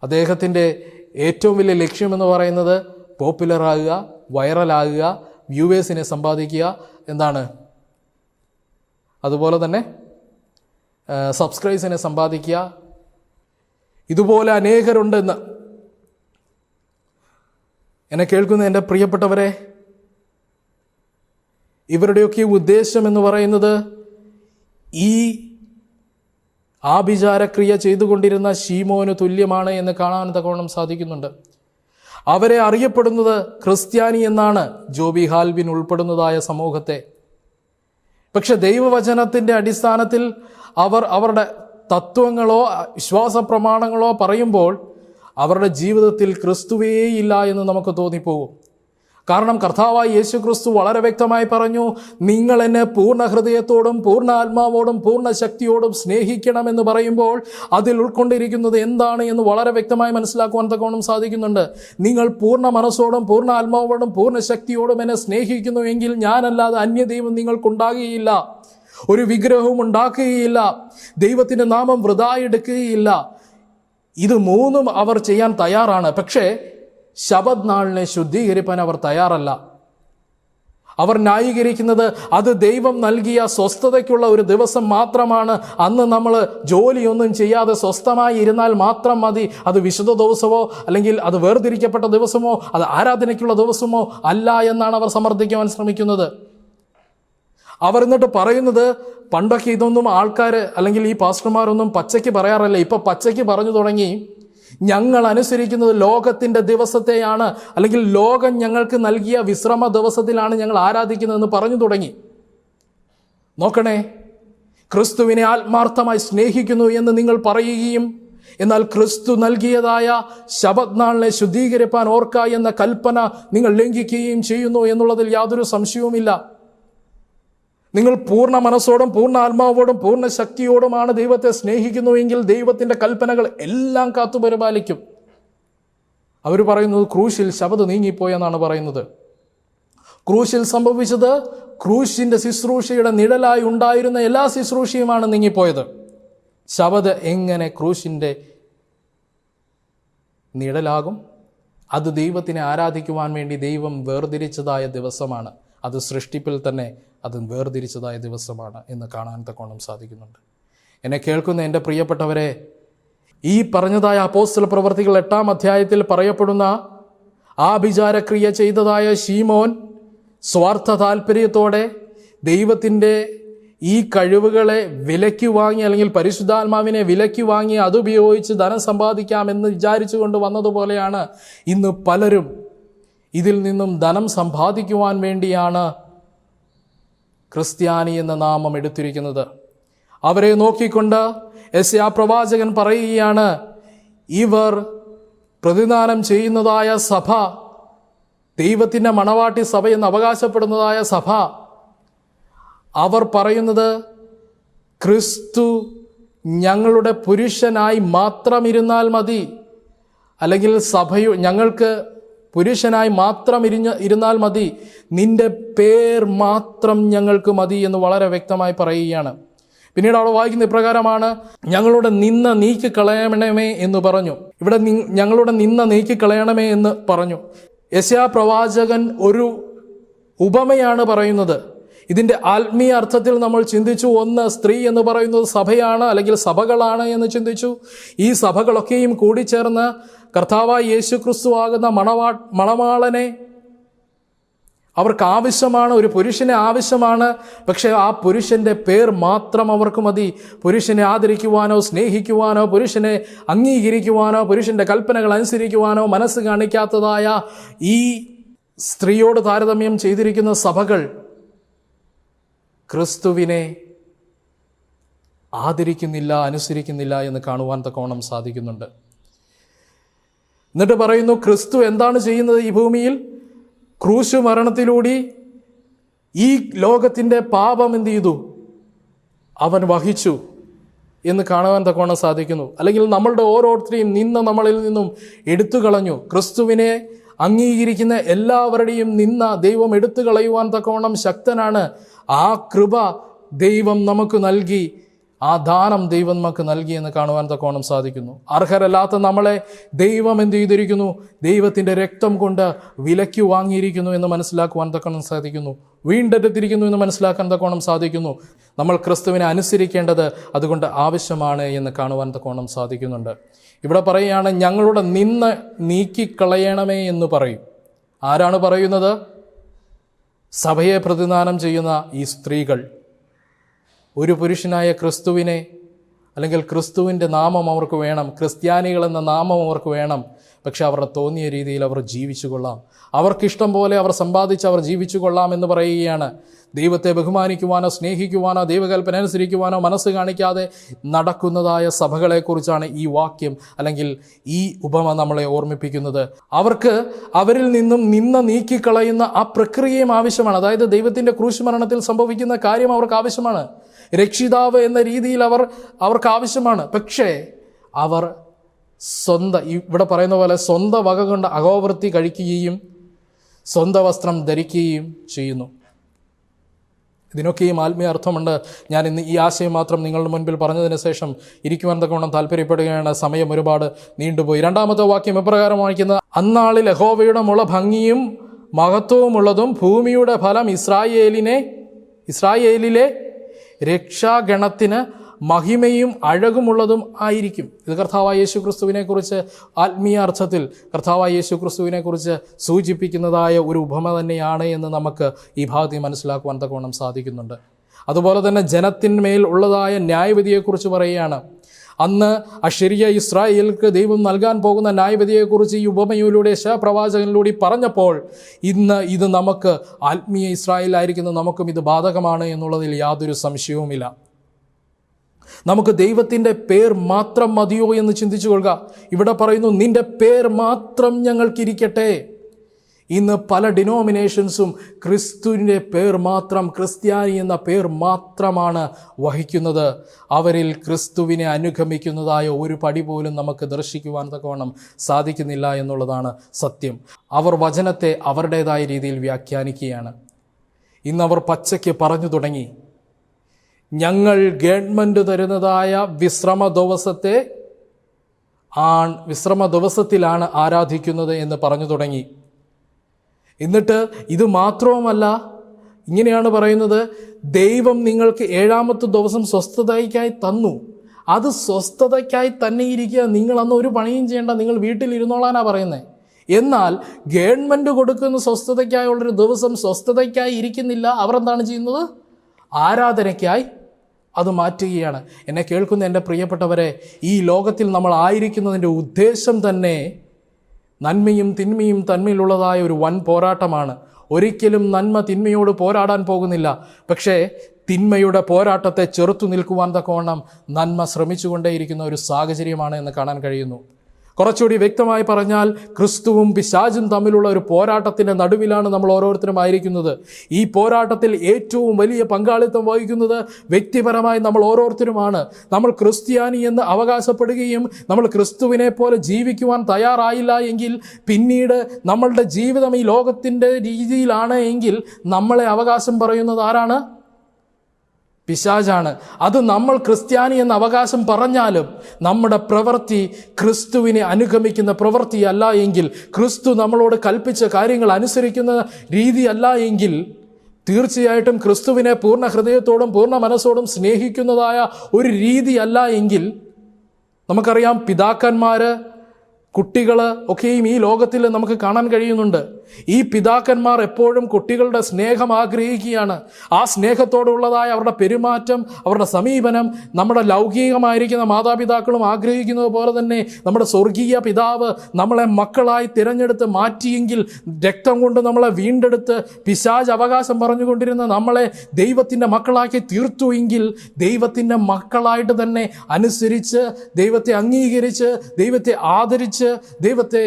അദ്ദേഹത്തിൻ്റെ ഏറ്റവും വലിയ ലക്ഷ്യമെന്ന് പറയുന്നത് പോപ്പുലറാകുക, വൈറലാകുക, വ്യൂവേഴ്സിനെ സമ്പാദിക്കുക, എന്താണ്, അതുപോലെ തന്നെ സബ്സ്ക്രൈബേഴ്സിനെ സമ്പാദിക്കുക. ഇതുപോലെ അനേകരുണ്ടെന്ന് എന്നെ കേൾക്കുന്ന എൻ്റെ പ്രിയപ്പെട്ടവരെ, ഇവരുടെയൊക്കെ ഉദ്ദേശം എന്ന് പറയുന്നത് ഈ ആഭിചാരക്രിയ ചെയ്തുകൊണ്ടിരുന്ന ശീമോന് തുല്യമാണ് എന്ന് കാണാൻ തക്കവണ്ണം സാധിക്കുന്നുണ്ട്. അവരെ അറിയപ്പെടുന്നത് ക്രിസ്ത്യാനി എന്നാണ്, ജോബി ഹാൽവിൻ ഉൾപ്പെടുന്നതായ സമൂഹത്തെ. പക്ഷെ ദൈവവചനത്തിൻ്റെ അടിസ്ഥാനത്തിൽ അവരുടെ തത്വങ്ങളോ വിശ്വാസ പ്രമാണങ്ങളോ പറയുമ്പോൾ അവരുടെ ജീവിതത്തിൽ ക്രിസ്തുവേ ഇല്ല എന്ന് നമുക്ക് തോന്നിപ്പോകും. കാരണം കർത്താവായ യേശു ക്രിസ്തു വളരെ വ്യക്തമായി പറഞ്ഞു, നിങ്ങൾ എന്നെ പൂർണ്ണ ഹൃദയത്തോടും പൂർണ്ണ ആത്മാവോടും പൂർണ്ണ ശക്തിയോടും സ്നേഹിക്കണമെന്ന് പറയുമ്പോൾ അതിൽ ഉൾക്കൊണ്ടിരിക്കുന്നത് എന്താണ് എന്ന് വളരെ വ്യക്തമായി മനസ്സിലാക്കുവാൻ തക്കവണ്ണം സാധിക്കുന്നുണ്ട്. നിങ്ങൾ പൂർണ്ണ മനസ്സോടും പൂർണ്ണ ആത്മാവോടും പൂർണ്ണ ശക്തിയോടും എന്നെ സ്നേഹിക്കുന്നുവെങ്കിൽ ഞാനല്ലാതെ അന്യദൈവം നിങ്ങൾക്കുണ്ടാകുകയില്ല, ഒരു വിഗ്രഹവും ഉണ്ടാക്കുകയില്ല, ദൈവത്തിൻ്റെ നാമം വൃഥായെടുക്കുകയില്ല. ഇത് മൂന്നും അവർ ചെയ്യാൻ തയ്യാറാണ്. പക്ഷേ ശബദ് നാളിനെ ശുദ്ധീകരിപ്പാൻ അവർ തയ്യാറല്ല. അവർ ന്യായീകരിക്കുന്നത് അത് ദൈവം നൽകിയ സ്വസ്ഥതയ്ക്കുള്ള ഒരു ദിവസം മാത്രമാണ്, അന്ന് നമ്മൾ ജോലിയൊന്നും ചെയ്യാതെ സ്വസ്ഥമായി ഇരുന്നാൽ മാത്രം മതി, അത് വിശുദ്ധ ദിവസമോ അല്ലെങ്കിൽ അത് വേർതിരിക്കപ്പെട്ട ദിവസമോ അത് ആരാധനയ്ക്കുള്ള ദിവസമോ അല്ല എന്നാണ് അവർ സമർത്ഥിക്കുവാൻ ശ്രമിക്കുന്നത്. അവർ എന്നിട്ട് പറയുന്നത്, പണ്ടൊക്കെ ഇതൊന്നും ആൾക്കാർ അല്ലെങ്കിൽ ഈ പാസ്റ്റർമാരൊന്നും പച്ചയ്ക്ക് പറയാറില്ല, ഇപ്പം പച്ചയ്ക്ക് പറഞ്ഞു തുടങ്ങി. ഞങ്ങൾ അനുസരിക്കുന്നത് ലോകത്തിൻ്റെ ദിവസത്തെയാണ്, അല്ലെങ്കിൽ ലോകം ഞങ്ങൾക്ക് നൽകിയ വിശ്രമ ദിവസത്തിലാണ് ഞങ്ങൾ ആരാധിക്കുന്നതെന്ന് പറഞ്ഞു തുടങ്ങി. നോക്കണേ, ക്രിസ്തുവിനെ ആത്മാർത്ഥമായി സ്നേഹിക്കുന്നു എന്ന് നിങ്ങൾ പറയുകയും എന്നാൽ ക്രിസ്തു നൽകിയതായ ശബത്ത് നാളിനെ ശുദ്ധീകരിപ്പാൻ ഓർക്ക എന്ന കൽപ്പന നിങ്ങൾ ലംഘിക്കുകയും ചെയ്യുന്നു എന്നുള്ളതിൽ യാതൊരു സംശയവുമില്ല. നിങ്ങൾ പൂർണ്ണ മനസ്സോടും പൂർണ്ണ ആത്മാവോടും പൂർണ്ണ ശക്തിയോടുമാണ് ദൈവത്തെ സ്നേഹിക്കുന്നുവെങ്കിൽ ദൈവത്തിൻ്റെ കൽപ്പനകൾ എല്ലാം കാത്തു പരിപാലിക്കും. അവർ പറയുന്നത് ക്രൂശിൽ ശബത്ത് നീങ്ങിപ്പോയെന്നാണ് പറയുന്നത്. ക്രൂശിൽ സംഭവിച്ചത് ക്രൂശിൻ്റെ ശുശ്രൂഷയുടെ നിഴലായി ഉണ്ടായിരുന്ന എല്ലാ ശുശ്രൂഷയുമാണ് നീങ്ങിപ്പോയത്. ശബത്ത് എങ്ങനെ ക്രൂശിൻ്റെ നിഴലാകും? അത് ദൈവത്തിനെ ആരാധിക്കുവാൻ വേണ്ടി ദൈവം വേർതിരിച്ചതായ ദിവസമാണ്. അത് സൃഷ്ടിപ്പിൽ തന്നെ അത് വേർതിരിച്ചതായ ദിവസമാണ് എന്ന് കാണാൻ തക്കോണം സാധിക്കുന്നുണ്ട്. എന്നെ കേൾക്കുന്ന എൻ്റെ പ്രിയപ്പെട്ടവരെ, ഈ പറഞ്ഞതായ അപ്പോസ്തല പ്രവർത്തികൾ 8-ാം അധ്യായത്തിൽ പറയപ്പെടുന്ന ആഭിചാരക്രിയ ചെയ്തതായ ശീമോൻ സ്വാർത്ഥ താല്പര്യത്തോടെ ദൈവത്തിൻ്റെ ഈ കഴിവുകളെ വിലയ്ക്ക് വാങ്ങി, അല്ലെങ്കിൽ പരിശുദ്ധാത്മാവിനെ വിലയ്ക്ക് വാങ്ങി അതുപയോഗിച്ച് ധനം സമ്പാദിക്കാമെന്ന് വിചാരിച്ചുകൊണ്ട് വന്നതുപോലെയാണ് ഇന്ന് പലരും ഇതിൽ നിന്നും ധനം സമ്പാദിക്കുവാൻ വേണ്ടിയാണ് ക്രിസ്ത്യാനി എന്ന നാമം എടുത്തിരിക്കുന്നത്. അവരെ നോക്കിക്കൊണ്ട് യെശയ്യാ പ്രവാചകൻ പറയുകയാണ്, ഇവർ പ്രതിദാനം ചെയ്യുന്നതായ സഭ, ദൈവത്തിൻ്റെ മണവാട്ടി സഭ എന്ന് അവകാശപ്പെടുന്നതായ സഭ, അവർ പറയുന്നത് ക്രിസ്തു ഞങ്ങളുടെ പുരുഷനായി മാത്രം ഇരുന്നാൽ മതി, അല്ലെങ്കിൽ ഞങ്ങൾക്ക് പുരുഷനായി മാത്രം ഇരുന്നാൽ മതി, നിന്റെ പേർ മാത്രം ഞങ്ങൾക്ക് മതി എന്ന് വളരെ വ്യക്തമായി പറയുകയാണ്. പിന്നീട് അവിടെ വായിക്കുന്ന ഇപ്രകാരമാണ്, ഞങ്ങളുടെ നിന്ന നീക്കിക്കളയണമേ എന്ന് പറഞ്ഞു. ഇവിടെ ഞങ്ങളുടെ നിന്ന നീക്കിക്കളയണമേ എന്ന് പറഞ്ഞു. യെശയ്യാ പ്രവാചകൻ ഒരു ഉപമയാണ് പറയുന്നത്. ഇതിൻ്റെ ആത്മീയ അർത്ഥത്തിൽ നമ്മൾ ചിന്തിച്ചു. ഒന്ന്, സ്ത്രീ എന്ന് പറയുന്നത് സഭയാണ്, അല്ലെങ്കിൽ സഭകളാണ് എന്ന് ചിന്തിച്ചു. ഈ സഭകളൊക്കെയും കൂടിച്ചേർന്ന് കർത്താവായ യേശു ക്രിസ്തു ആകുന്ന മണവാളനെ അവർക്ക് ആവശ്യമാണ്, ഒരു പുരുഷനെ ആവശ്യമാണ്. പക്ഷേ ആ പുരുഷൻ്റെ പേർ മാത്രം അവർക്ക് മതി. പുരുഷനെ ആദരിക്കുവാനോ സ്നേഹിക്കുവാനോ പുരുഷനെ അംഗീകരിക്കുവാനോ പുരുഷൻ്റെ കൽപ്പനകൾ അനുസരിക്കുവാനോ മനസ്സ് കാണിക്കാത്തതായ ഈ സ്ത്രീയോട് താരതമ്യം ചെയ്തിരിക്കുന്ന സഭകൾ ക്രിസ്തുവിനെ ആദരിക്കുന്നില്ല, അനുസരിക്കുന്നില്ല എന്ന് കാണുവാൻ തക്കവണ്ണം സാധിക്കുന്നുണ്ട്. എന്നിട്ട് പറയുന്നു, ക്രിസ്തു എന്താണ് ചെയ്യുന്നത് ഈ ഭൂമിയിൽ? ക്രൂശ് മരണത്തിലൂടെ ഈ ലോകത്തിൻ്റെ പാപം എന്ത് ചെയ്തു? അവൻ വഹിച്ചു എന്ന് കാണുവാൻ തക്കവണ്ണം സാധിക്കുന്നു. അല്ലെങ്കിൽ നമ്മളുടെ ഓരോരുത്തരെയും നമ്മളിൽ നിന്നും എടുത്തു കളഞ്ഞു. ക്രിസ്തുവിനെ അംഗീകരിക്കുന്ന എല്ലാവരുടെയും ദൈവം എടുത്തു കളയുവാൻ തക്കവണ്ണം ശക്തനാണ്. ആ കൃപ ദൈവം നമുക്ക് നൽകി, ആ ദാനം ദൈവം നമുക്ക് നൽകി എന്ന് കാണുവാൻ തക്കവണ്ണം സാധിക്കുന്നു. അർഹരല്ലാത്ത നമ്മളെ ദൈവം എന്ത് ചെയ്തിരിക്കുന്നു? ദൈവത്തിൻ്റെ രക്തം കൊണ്ട് വിലയ്ക്ക് വാങ്ങിയിരിക്കുന്നു എന്ന് മനസ്സിലാക്കുവാൻ തക്കവണ്ണം സാധിക്കുന്നു. വീണ്ടെടുത്തിരിക്കുന്നു എന്ന് മനസ്സിലാക്കാൻ തക്കവണ്ണം സാധിക്കുന്നു. നമ്മൾ ക്രിസ്തുവിനെ അനുസരിക്കേണ്ടത് അതുകൊണ്ട് ആവശ്യമാണ് എന്ന് കാണുവാൻ തക്കവണ്ണം സാധിക്കുന്നുണ്ട്. ഇവിടെ പറയുകയാണ്, ഞങ്ങളുടെ നീക്കിക്കളയണമേ എന്ന് പറയും. ആരാണ് പറയുന്നത്? സഭയെ പ്രതിദാനം ചെയ്യുന്ന ഈ സ്ത്രീകൾ. ഒരു പുരുഷനായ ക്രിസ്തുവിനെ, അല്ലെങ്കിൽ ക്രിസ്തുവിൻ്റെ നാമം അവർക്ക് വേണം, ക്രിസ്ത്യാനികൾ എന്ന നാമം അവർക്ക് വേണം. പക്ഷെ അവരുടെ തോന്നിയ രീതിയിൽ അവർ ജീവിച്ചു കൊള്ളാം, അവർക്കിഷ്ടം പോലെ അവർ സമ്പാദിച്ച് അവർ ജീവിച്ചു കൊള്ളാം എന്ന് പറയുകയാണ്. ദൈവത്തെ ബഹുമാനിക്കുവാനോ സ്നേഹിക്കുവാനോ ദൈവകൽപ്പന അനുസരിക്കുവാനോ മനസ്സ് കാണിക്കാതെ നടക്കുന്നതായ സഭകളെക്കുറിച്ചാണ് ഈ വാക്യം, അല്ലെങ്കിൽ ഈ ഉപമ നമ്മളെ ഓർമ്മിപ്പിക്കുന്നത്. അവർക്ക് അവരിൽ നിന്നും നീക്കിക്കളയുന്ന ആ പ്രക്രിയയും ആവശ്യമാണ്. അതായത് ദൈവത്തിൻ്റെ ക്രൂശ് മരണത്തിൽ സംഭവിക്കുന്ന കാര്യം അവർക്ക് ആവശ്യമാണ്. രക്ഷിതാവ് എന്ന രീതിയിൽ അവർക്ക് ആവശ്യമാണ്. പക്ഷേ അവർ ഇവിടെ പറയുന്ന പോലെ സ്വന്തം വക കൊണ്ട് അഹോവൃത്തി കഴിക്കുകയും സ്വന്തം വസ്ത്രം ധരിക്കുകയും ചെയ്യുന്നു. ഇതിനൊക്കെയും ആത്മീയ അർത്ഥമുണ്ട്. ഞാൻ ഇന്ന് ഈ ആശയം മാത്രം നിങ്ങളുടെ മുൻപിൽ പറഞ്ഞതിന് ശേഷം ഇരിക്കുവാൻ തക്കവണ്ണം താല്പര്യപ്പെടുകയാണ്. സമയം ഒരുപാട് നീണ്ടുപോയി. 2-ാമത്തെ വാക്യം എപ്രകാരം വായിക്കുന്നത്, അന്നാളിൽ യഹോവയുടെ മുള ഭംഗിയും മഹത്വവുമുള്ളതും ഭൂമിയുടെ ഫലം ഇസ്രായേലിലെ രക്ഷാഗണത്തിന് മഹിമയും അഴകുമുള്ളതും ആയിരിക്കും. ഇത് കർത്താവായ യേശു ക്രിസ്തുവിനെ കുറിച്ച് ആത്മീയ അർത്ഥത്തിൽ കർത്താവായ യേശു ക്രിസ്തുവിനെ കുറിച്ച് സൂചിപ്പിക്കുന്നതായ ഒരു ഉപമ തന്നെയാണ് എന്ന് നമുക്ക് ഈ ഭാഗത്ത് മനസ്സിലാക്കുവാൻ തക്കവണ്ണം സാധിക്കുന്നുണ്ട്. അതുപോലെ തന്നെ ജനത്തിന്മേൽ ഉള്ളതായ ന്യായവിധിയെക്കുറിച്ച് പറയുകയാണ്. അന്ന് അശരിയ ഇസ്രായേൽക്ക് ദൈവം നൽകാൻ പോകുന്ന ന്യായവിധിയെക്കുറിച്ച് ഈ ഉപമയിലൂടെ യശയ്യാപ്രവാചകനിലൂടെ പറഞ്ഞപ്പോൾ ഇന്ന് ഇത് നമുക്ക് ആത്മീയ ഇസ്രായേലായിരിക്കുന്ന നമുക്കും ഇത് ബാധകമാണ് എന്നുള്ളതിൽ യാതൊരു സംശയവുമില്ല. നമുക്ക് ദൈവത്തിൻ്റെ പേർ മാത്രം മതിയോ എന്ന് ചിന്തിച്ചു കൊള്ളുക. ഇവിടെ പറയുന്നു, നിന്റെ പേർ മാത്രം ഞങ്ങൾക്കിരിക്കട്ടെ. ഇന്ന് പല ഡിനോമിനേഷൻസും ക്രിസ്തുവിൻ്റെ പേർ മാത്രം, ക്രിസ്ത്യാനി എന്ന പേർ മാത്രമാണ് വഹിക്കുന്നത്. അവരിൽ ക്രിസ്തുവിനെ അനുഗമിക്കുന്നതായ ഒരു പടി പോലും നമുക്ക് ദർശിക്കുവാൻ തക്കവണ്ണം സാധിക്കുന്നില്ല എന്നുള്ളതാണ് സത്യം. അവർ വചനത്തെ അവരുടേതായ രീതിയിൽ വ്യാഖ്യാനിക്കുകയാണ്. ഇന്നവർ പച്ചയ്ക്ക് പറഞ്ഞു തുടങ്ങി, ഞങ്ങൾ ഗവൺമെൻറ് തരുന്നതായ വിശ്രമ ദിവസത്തിലാണ് ആരാധിക്കുന്നത് എന്ന് പറഞ്ഞു തുടങ്ങി. എന്നിട്ട് ഇത് മാത്രവുമല്ല, ഇങ്ങനെയാണ് പറയുന്നത്, ദൈവം നിങ്ങൾക്ക് 7-ാമത്തെ ദിവസം സ്വസ്ഥതയ്ക്കായി തന്നു. അത് സ്വസ്ഥതയ്ക്കായി തന്നെ ഇരിക്കുക, നിങ്ങൾ അന്ന് ഒരു പണിയും ചെയ്യേണ്ട, നിങ്ങൾ വീട്ടിലിരുന്നോളാനാണ് പറയുന്നത്. എന്നാൽ ഗവൺമെൻറ് കൊടുക്കുന്ന സ്വസ്ഥതയ്ക്കായുള്ളൊരു ദിവസം സ്വസ്ഥതയ്ക്കായി ഇരിക്കുന്നില്ല. അവർ എന്താണ് ചെയ്യുന്നത്? ആരാധനയ്ക്കായി അത് മാറ്റുകയാണ്. എന്നെ കേൾക്കുന്ന എൻ്റെ പ്രിയപ്പെട്ടവരെ, ഈ ലോകത്തിൽ നമ്മൾ ആയിരിക്കുന്നതിൻ്റെ ഉദ്ദേശം തന്നെ നന്മയും തിന്മയും തമ്മിലുള്ളതായ ഒരു വൻ പോരാട്ടമാണ്. ഒരിക്കലും നന്മ തിന്മയോട് പോരാടാൻ പോകുന്നില്ല. പക്ഷേ തിന്മയുടെ പോരാട്ടത്തെ ചെറുത്തു നിൽക്കുവാൻ തക്കവണ്ണം നന്മ ശ്രമിച്ചുകൊണ്ടേയിരിക്കുന്ന ഒരു സാഹചര്യമാണ് എന്ന് കാണാൻ കഴിയുന്നു. കുറച്ചുകൂടി വ്യക്തമായി പറഞ്ഞാൽ, ക്രിസ്തുവും പിശാചും തമ്മിലുള്ള ഒരു പോരാട്ടത്തിൻ്റെ നടുവിലാണ് നമ്മൾ ഓരോരുത്തരും ആയിരിക്കുന്നത്. ഈ പോരാട്ടത്തിൽ ഏറ്റവും വലിയ പങ്കാളിത്തം വഹിക്കുന്നത് വ്യക്തിപരമായി നമ്മൾ ഓരോരുത്തരുമാണ്. നമ്മൾ ക്രിസ്ത്യാനി എന്ന് അവകാശപ്പെടുകയും നമ്മൾ ക്രിസ്തുവിനെ പോലെ ജീവിക്കുവാൻ തയ്യാറായില്ല എങ്കിൽ, പിന്നീട് നമ്മളുടെ ജീവിതം ഈ ലോകത്തിൻ്റെ രീതിയിലാണ് എങ്കിൽ, നമ്മളെ അവകാശം പറയുന്നത് ആരാണ്? പിശാചാണ്. അത് നമ്മൾ ക്രിസ്ത്യാനി എന്ന അവകാശം പറഞ്ഞാലും നമ്മുടെ പ്രവൃത്തി ക്രിസ്തുവിനെ അനുഗമിക്കുന്ന പ്രവൃത്തിയല്ല എങ്കിൽ, ക്രിസ്തു നമ്മളോട് കൽപ്പിച്ച കാര്യങ്ങൾ അനുസരിക്കുന്ന രീതിയല്ല എങ്കിൽ, തീർച്ചയായിട്ടും ക്രിസ്തുവിനെ പൂർണ്ണ ഹൃദയത്തോടും പൂർണ്ണ മനസ്സോടും സ്നേഹിക്കുന്നതായ ഒരു രീതിയല്ല എങ്കിൽ, നമുക്കറിയാം പിതാക്കന്മാർ, കുട്ടികൾ ഒക്കെയും ഈ ലോകത്തിൽ നമുക്ക് കാണാൻ കഴിയുന്നുണ്ട്. ഈ പിതാക്കന്മാർ എപ്പോഴും കുട്ടികളുടെ സ്നേഹം ആഗ്രഹിക്കുകയാണ്. ആ സ്നേഹത്തോടുള്ളതായ അവരുടെ പെരുമാറ്റം, അവരുടെ സമീപനം നമ്മുടെ ലൗകികമായിരിക്കുന്ന മാതാപിതാക്കളും ആഗ്രഹിക്കുന്നത് പോലെ തന്നെ നമ്മുടെ സ്വർഗീയ പിതാവ് നമ്മളെ മക്കളായി തിരഞ്ഞെടുത്ത് മാറ്റിയെങ്കിൽ, രക്തം കൊണ്ട് നമ്മളെ വീണ്ടെടുത്ത് പിശാച് അവകാശം പറഞ്ഞുകൊണ്ടിരുന്ന നമ്മളെ ദൈവത്തിൻ്റെ മക്കളാക്കി തീർത്തുവെങ്കിൽ, ദൈവത്തിൻ്റെ മക്കളായിട്ട് തന്നെ അനുസരിച്ച്, ദൈവത്തെ അംഗീകരിച്ച്, ദൈവത്തെ ആദരിച്ച്, ദൈവത്തെ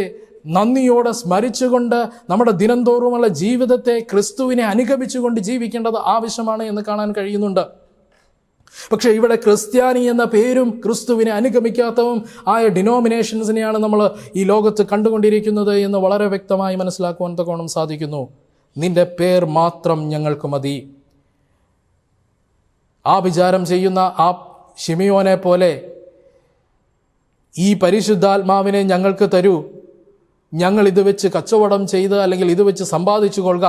നന്ദിയോടെ സ്മരിച്ചുകൊണ്ട് നമ്മുടെ ദിനംതോറുമുള്ള ജീവിതത്തെ ക്രിസ്തുവിനെ അനുഗമിച്ചുകൊണ്ട് ജീവിക്കേണ്ടത് ആവശ്യമാണ് എന്ന് കാണാൻ കഴിയുന്നുണ്ട്. പക്ഷേ ഇവിടെ ക്രിസ്ത്യാനി എന്ന പേരും ക്രിസ്തുവിനെ അനുഗമിക്കാത്തതും ആയ ഡിനോമിനേഷൻസിനെയാണ് നമ്മൾ ഈ ലോകത്ത് കണ്ടുകൊണ്ടിരിക്കുന്നത് എന്ന് വളരെ വ്യക്തമായി മനസ്സിലാക്കുവാൻ തക്കോണം സാധിക്കുന്നു. നിന്റെ പേർ മാത്രം ഞങ്ങൾക്ക് മതി. ആ വിചാരം ചെയ്യുന്ന ആ ശിമിയോനെ പോലെ ഈ പരിശുദ്ധാത്മാവിനെ ഞങ്ങൾക്ക് തരൂ, ഞങ്ങൾ ഇത് വെച്ച് കച്ചവടം ചെയ്ത് അല്ലെങ്കിൽ ഇത് വെച്ച് സമ്പാദിച്ചു കൊള്ളുക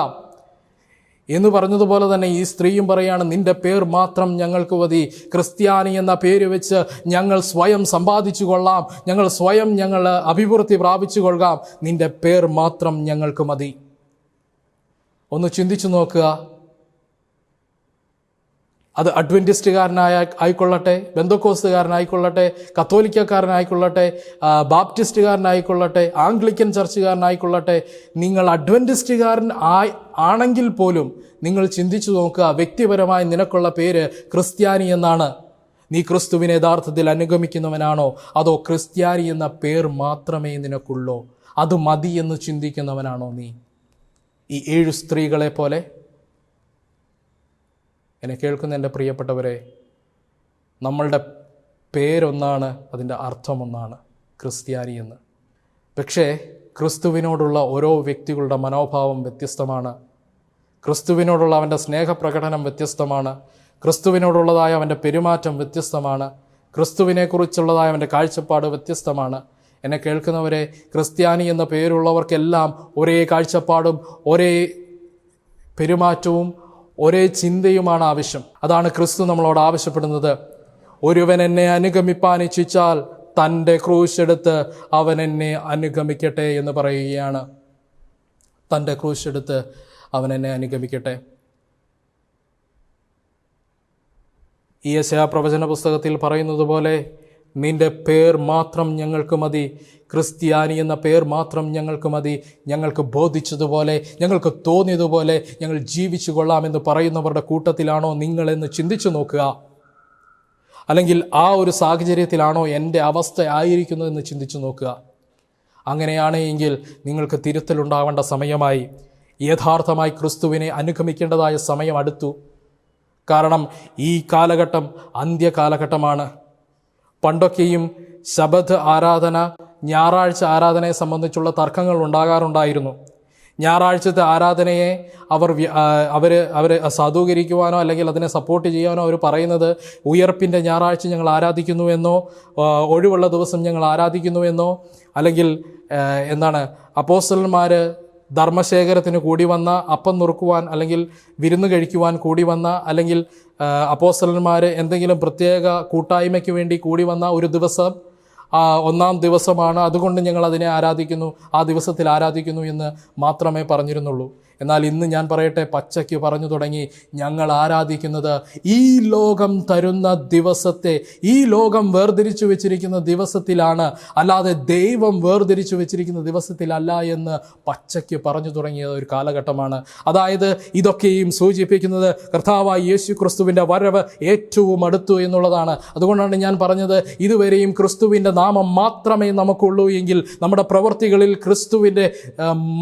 എന്ന് പറഞ്ഞതുപോലെ തന്നെ ഈ സ്ത്രീയും പറയാണ്, നിന്റെ പേർ മാത്രം ഞങ്ങൾക്ക് മതി. ക്രിസ്ത്യാനി എന്ന പേര് വെച്ച് ഞങ്ങൾ സ്വയം സമ്പാദിച്ചു കൊള്ളാം, ഞങ്ങൾ അഭിവൃദ്ധി പ്രാപിച്ചു കൊള്ളാം, നിന്റെ പേർ മാത്രം ഞങ്ങൾക്ക് മതി. ഒന്ന് ചിന്തിച്ചു നോക്കുക. അത് ആയിക്കൊള്ളട്ടെ, ബെന്തക്കോസ്തുകാരനായിക്കൊള്ളട്ടെ, കത്തോലിക്കക്കാരനായിക്കൊള്ളട്ടെ, ബാപ്റ്റിസ്റ്റുകാരനായിക്കൊള്ളട്ടെ, ആംഗ്ലിക്കൻ ചർച്ചുകാരനായിക്കൊള്ളട്ടെ, നിങ്ങൾ അഡ്വന്റിസ്റ്റുകാരൻ ആണെങ്കിൽ പോലും നിങ്ങൾ ചിന്തിച്ചു നോക്കുക, വ്യക്തിപരമായി നിനക്കുള്ള പേര് ക്രിസ്ത്യാനി എന്നാണ്. നീ ക്രിസ്തുവിനെ യഥാർത്ഥത്തിൽ അനുഗമിക്കുന്നവനാണോ, അതോ ക്രിസ്ത്യാനി എന്ന പേർ മാത്രമേ നിനക്കുള്ളൂ, അത് മതി എന്ന് ചിന്തിക്കുന്നവനാണോ നീ? ഈ 7 സ്ത്രീകളെ പോലെ എന്നെ കേൾക്കുന്ന എൻ്റെ പ്രിയപ്പെട്ടവരെ, നമ്മളുടെ പേരൊന്നാണ്, അതിൻ്റെ അർത്ഥമൊന്നാണ്, ക്രിസ്ത്യാനി എന്ന്. പക്ഷേ ക്രിസ്തുവിനോടുള്ള ഓരോ വ്യക്തികളുടെ മനോഭാവം വ്യത്യസ്തമാണ്. ക്രിസ്തുവിനോടുള്ള അവൻ്റെ സ്നേഹപ്രകടനം വ്യത്യസ്തമാണ്. ക്രിസ്തുവിനോടുള്ളതായ അവൻ്റെ പെരുമാറ്റം വ്യത്യസ്തമാണ്. ക്രിസ്തുവിനെക്കുറിച്ചുള്ളതായ അവൻ്റെ കാഴ്ചപ്പാട് വ്യത്യസ്തമാണ്. എന്നെ കേൾക്കുന്നവരെ, ക്രിസ്ത്യാനി എന്ന പേരുള്ളവർക്കെല്ലാം ഒരേ കാഴ്ചപ്പാടും ഒരേ പെരുമാറ്റവും ഒരേ ചിന്തയുമാണ് ആവശ്യം. അതാണ് ക്രിസ്തു നമ്മളോട് ആവശ്യപ്പെടുന്നത്. ഒരുവൻ എന്നെ അനുഗമിപ്പാൻ ഇച്ഛിച്ചാൽ തൻ്റെ ക്രൂശെടുത്ത് അവൻ എന്നെ അനുഗമിക്കട്ടെ എന്ന് പറയുകയാണ്. തൻ്റെ ക്രൂശെടുത്ത് അവൻ എന്നെ അനുഗമിക്കട്ടെ. ഈ യെശയ്യാ പ്രവചന പുസ്തകത്തിൽ പറയുന്നത് പോലെ, നിൻ്റെ പേർ മാത്രം ഞങ്ങൾക്ക് മതി, ക്രിസ്ത്യാനി എന്ന പേർ മാത്രം ഞങ്ങൾക്ക് മതി, ഞങ്ങൾക്ക് ബോധിച്ചതുപോലെ, ഞങ്ങൾക്ക് തോന്നിയതുപോലെ ഞങ്ങൾ ജീവിച്ചു കൊള്ളാമെന്ന് പറയുന്നവരുടെ കൂട്ടത്തിലാണോ നിങ്ങളെന്ന് ചിന്തിച്ചു നോക്കുക. അല്ലെങ്കിൽ ആ ഒരു സാഹചര്യത്തിലാണോ എൻ്റെ അവസ്ഥ ആയിരിക്കുന്നതെന്ന് ചിന്തിച്ചു നോക്കുക. അങ്ങനെയാണ് എങ്കിൽ നിങ്ങൾക്ക് തിരുത്തലുണ്ടാവേണ്ട സമയമായി. യഥാർത്ഥമായി ക്രിസ്തുവിനെ അനുഗമിക്കേണ്ടതായ സമയം അടുത്തു. കാരണം ഈ കാലഘട്ടം അന്ത്യകാലഘട്ടമാണ്. പണ്ടൊക്കെയും ശബത്ത് ആരാധന, ഞായറാഴ്ച ആരാധനയെ സംബന്ധിച്ചുള്ള തർക്കങ്ങൾ ഉണ്ടാകാറുണ്ടായിരുന്നു. ഞായറാഴ്ചത്തെ ആരാധനയെ അവർ സാധൂകരിക്കുവാനോ അല്ലെങ്കിൽ അതിനെ സപ്പോർട്ട് ചെയ്യാനോ അവർ പറയുന്നത് ഉയർപ്പിൻ്റെ ഞായറാഴ്ച ഞങ്ങൾ ആരാധിക്കുന്നുവെന്നോ, ഒഴിവുള്ള ദിവസം ഞങ്ങൾ ആരാധിക്കുന്നുവെന്നോ, അല്ലെങ്കിൽ അപ്പോസ്തലന്മാർ ധർമ്മശേഖരത്തിന് കൂടി വന്ന, അപ്പം നുറുക്കുവാൻ അല്ലെങ്കിൽ വിരുന്ന് കഴിക്കുവാൻ കൂടി വന്ന, അല്ലെങ്കിൽ അപ്പോസ്തലന്മാർ എന്തെങ്കിലും പ്രത്യേക കൂട്ടായ്മയ്ക്ക് വേണ്ടി കൂടി വന്ന ഒരു ദിവസം ഒന്നാം ദിവസമാണ്, അതുകൊണ്ട് ഞങ്ങൾ അതിനെ ആരാധിക്കുന്നു, ആ ദിവസത്തിൽ ആരാധിക്കുന്നു എന്ന് മാത്രമേ പറഞ്ഞിരുന്നുള്ളൂ. എന്നാൽ ഇന്ന് ഞാൻ പറയട്ടെ, പച്ചയ്ക്ക് പറഞ്ഞു തുടങ്ങി, ഞങ്ങൾ ആരാധിക്കുന്നത് ഈ ലോകം തരുന്ന ദിവസത്തെ, ഈ ലോകം വേർതിരിച്ചു വെച്ചിരിക്കുന്ന ദിവസത്തിലാണ്, അല്ലാതെ ദൈവം വേർതിരിച്ചു വെച്ചിരിക്കുന്ന ദിവസത്തിലല്ല എന്ന് പച്ചയ്ക്ക് പറഞ്ഞു തുടങ്ങിയ ഒരു കാലഘട്ടമാണ്. അതായത് ഇതൊക്കെയും സൂചിപ്പിക്കുന്നത് കർത്താവായ യേശു ക്രിസ്തുവിൻ്റെ വരവ് ഏറ്റവും അടുത്തു എന്നുള്ളതാണ്. അതുകൊണ്ടാണ് ഞാൻ പറഞ്ഞത്, ഇതുവരെയും ക്രിസ്തുവിൻ്റെ നാമം മാത്രമേ നമുക്കുള്ളൂ എങ്കിൽ, നമ്മുടെ പ്രവൃത്തികളിൽ ക്രിസ്തുവിൻ്റെ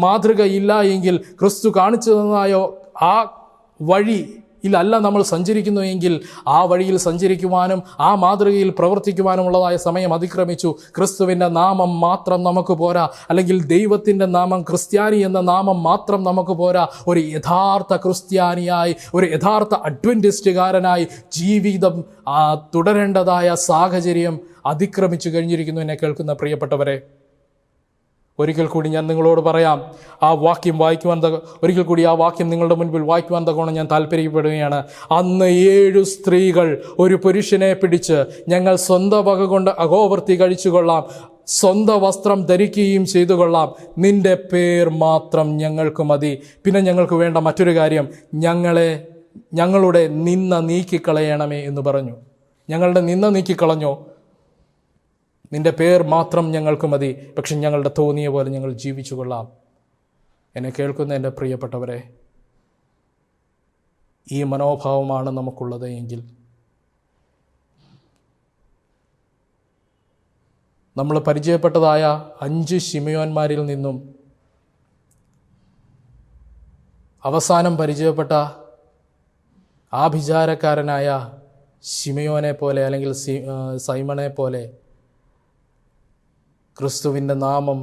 മാതൃക ഇല്ല എങ്കിൽ, ക്രിസ്തു കാണിച്ചു തന്നതായോ ആ വഴിയിലല്ല നമ്മൾ സഞ്ചരിക്കുന്നു എങ്കിൽ, ആ വഴിയിൽ സഞ്ചരിക്കുവാനും ആ മാതൃകയിൽ പ്രവർത്തിക്കുവാനുമുള്ളതായ സമയം അതിക്രമിച്ചു. ക്രിസ്തുവിൻ്റെ നാമം മാത്രം നമുക്ക് പോരാ, അല്ലെങ്കിൽ ദൈവത്തിൻ്റെ നാമം, ക്രിസ്ത്യാനി എന്ന നാമം മാത്രം നമുക്ക് പോരാ. ഒരു യഥാർത്ഥ ക്രിസ്ത്യാനിയായി, ഒരു യഥാർത്ഥ അഡ്വൻറ്റിസ്റ്റുകാരനായി ജീവിതം തുടരേണ്ടതായ സാഹചര്യം അതിക്രമിച്ചു കഴിഞ്ഞിരിക്കുന്നു. എന്നെ കേൾക്കുന്ന പ്രിയപ്പെട്ടവരെ, ഒരിക്കൽ കൂടി ഞാൻ നിങ്ങളോട് പറയാം, ആ വാക്യം ഒരിക്കൽ കൂടി ആ വാക്യം നിങ്ങളുടെ മുൻപിൽ വായിക്കുവാൻ തക്കോണം ഞാൻ താല്പര്യപ്പെടുകയാണ്. അന്ന് 7 സ്ത്രീകൾ ഒരു പുരുഷനെ പിടിച്ച്, ഞങ്ങൾ സ്വന്തം വക കൊണ്ട് അഹോവർത്തി കഴിച്ചുകൊള്ളാം, സ്വന്തം വസ്ത്രം ധരിക്കുകയും ചെയ്തു കൊള്ളാം, നിന്റെ പേർ മാത്രം ഞങ്ങൾക്ക് മതി. പിന്നെ ഞങ്ങൾക്ക് വേണ്ട മറ്റൊരു കാര്യം, ഞങ്ങളുടെ നിന്ന നീക്കിക്കളയണമേ എന്ന് പറഞ്ഞു. ഞങ്ങളുടെ നിന്ന നീക്കിക്കളഞ്ഞോ? നിന്റെ പേർ മാത്രം ഞങ്ങൾക്ക് മതി, പക്ഷെ ഞങ്ങളുടെ തോന്നിയ പോലെ ഞങ്ങൾ ജീവിച്ചു കൊള്ളാം. എന്നെ കേൾക്കുന്ന എൻ്റെ പ്രിയപ്പെട്ടവരെ, ഈ മനോഭാവമാണ് നമുക്കുള്ളത് എങ്കിൽ നമ്മൾ പരിചയപ്പെട്ടതായ 5 ശിമയോന്മാരിൽ നിന്നും അവസാനം പരിചയപ്പെട്ട ആഭിചാരക്കാരനായ ശിമയോനെ പോലെ അല്ലെങ്കിൽ സൈമണെ പോലെ ക്രിസ്തുവിൻ്റെ നാമം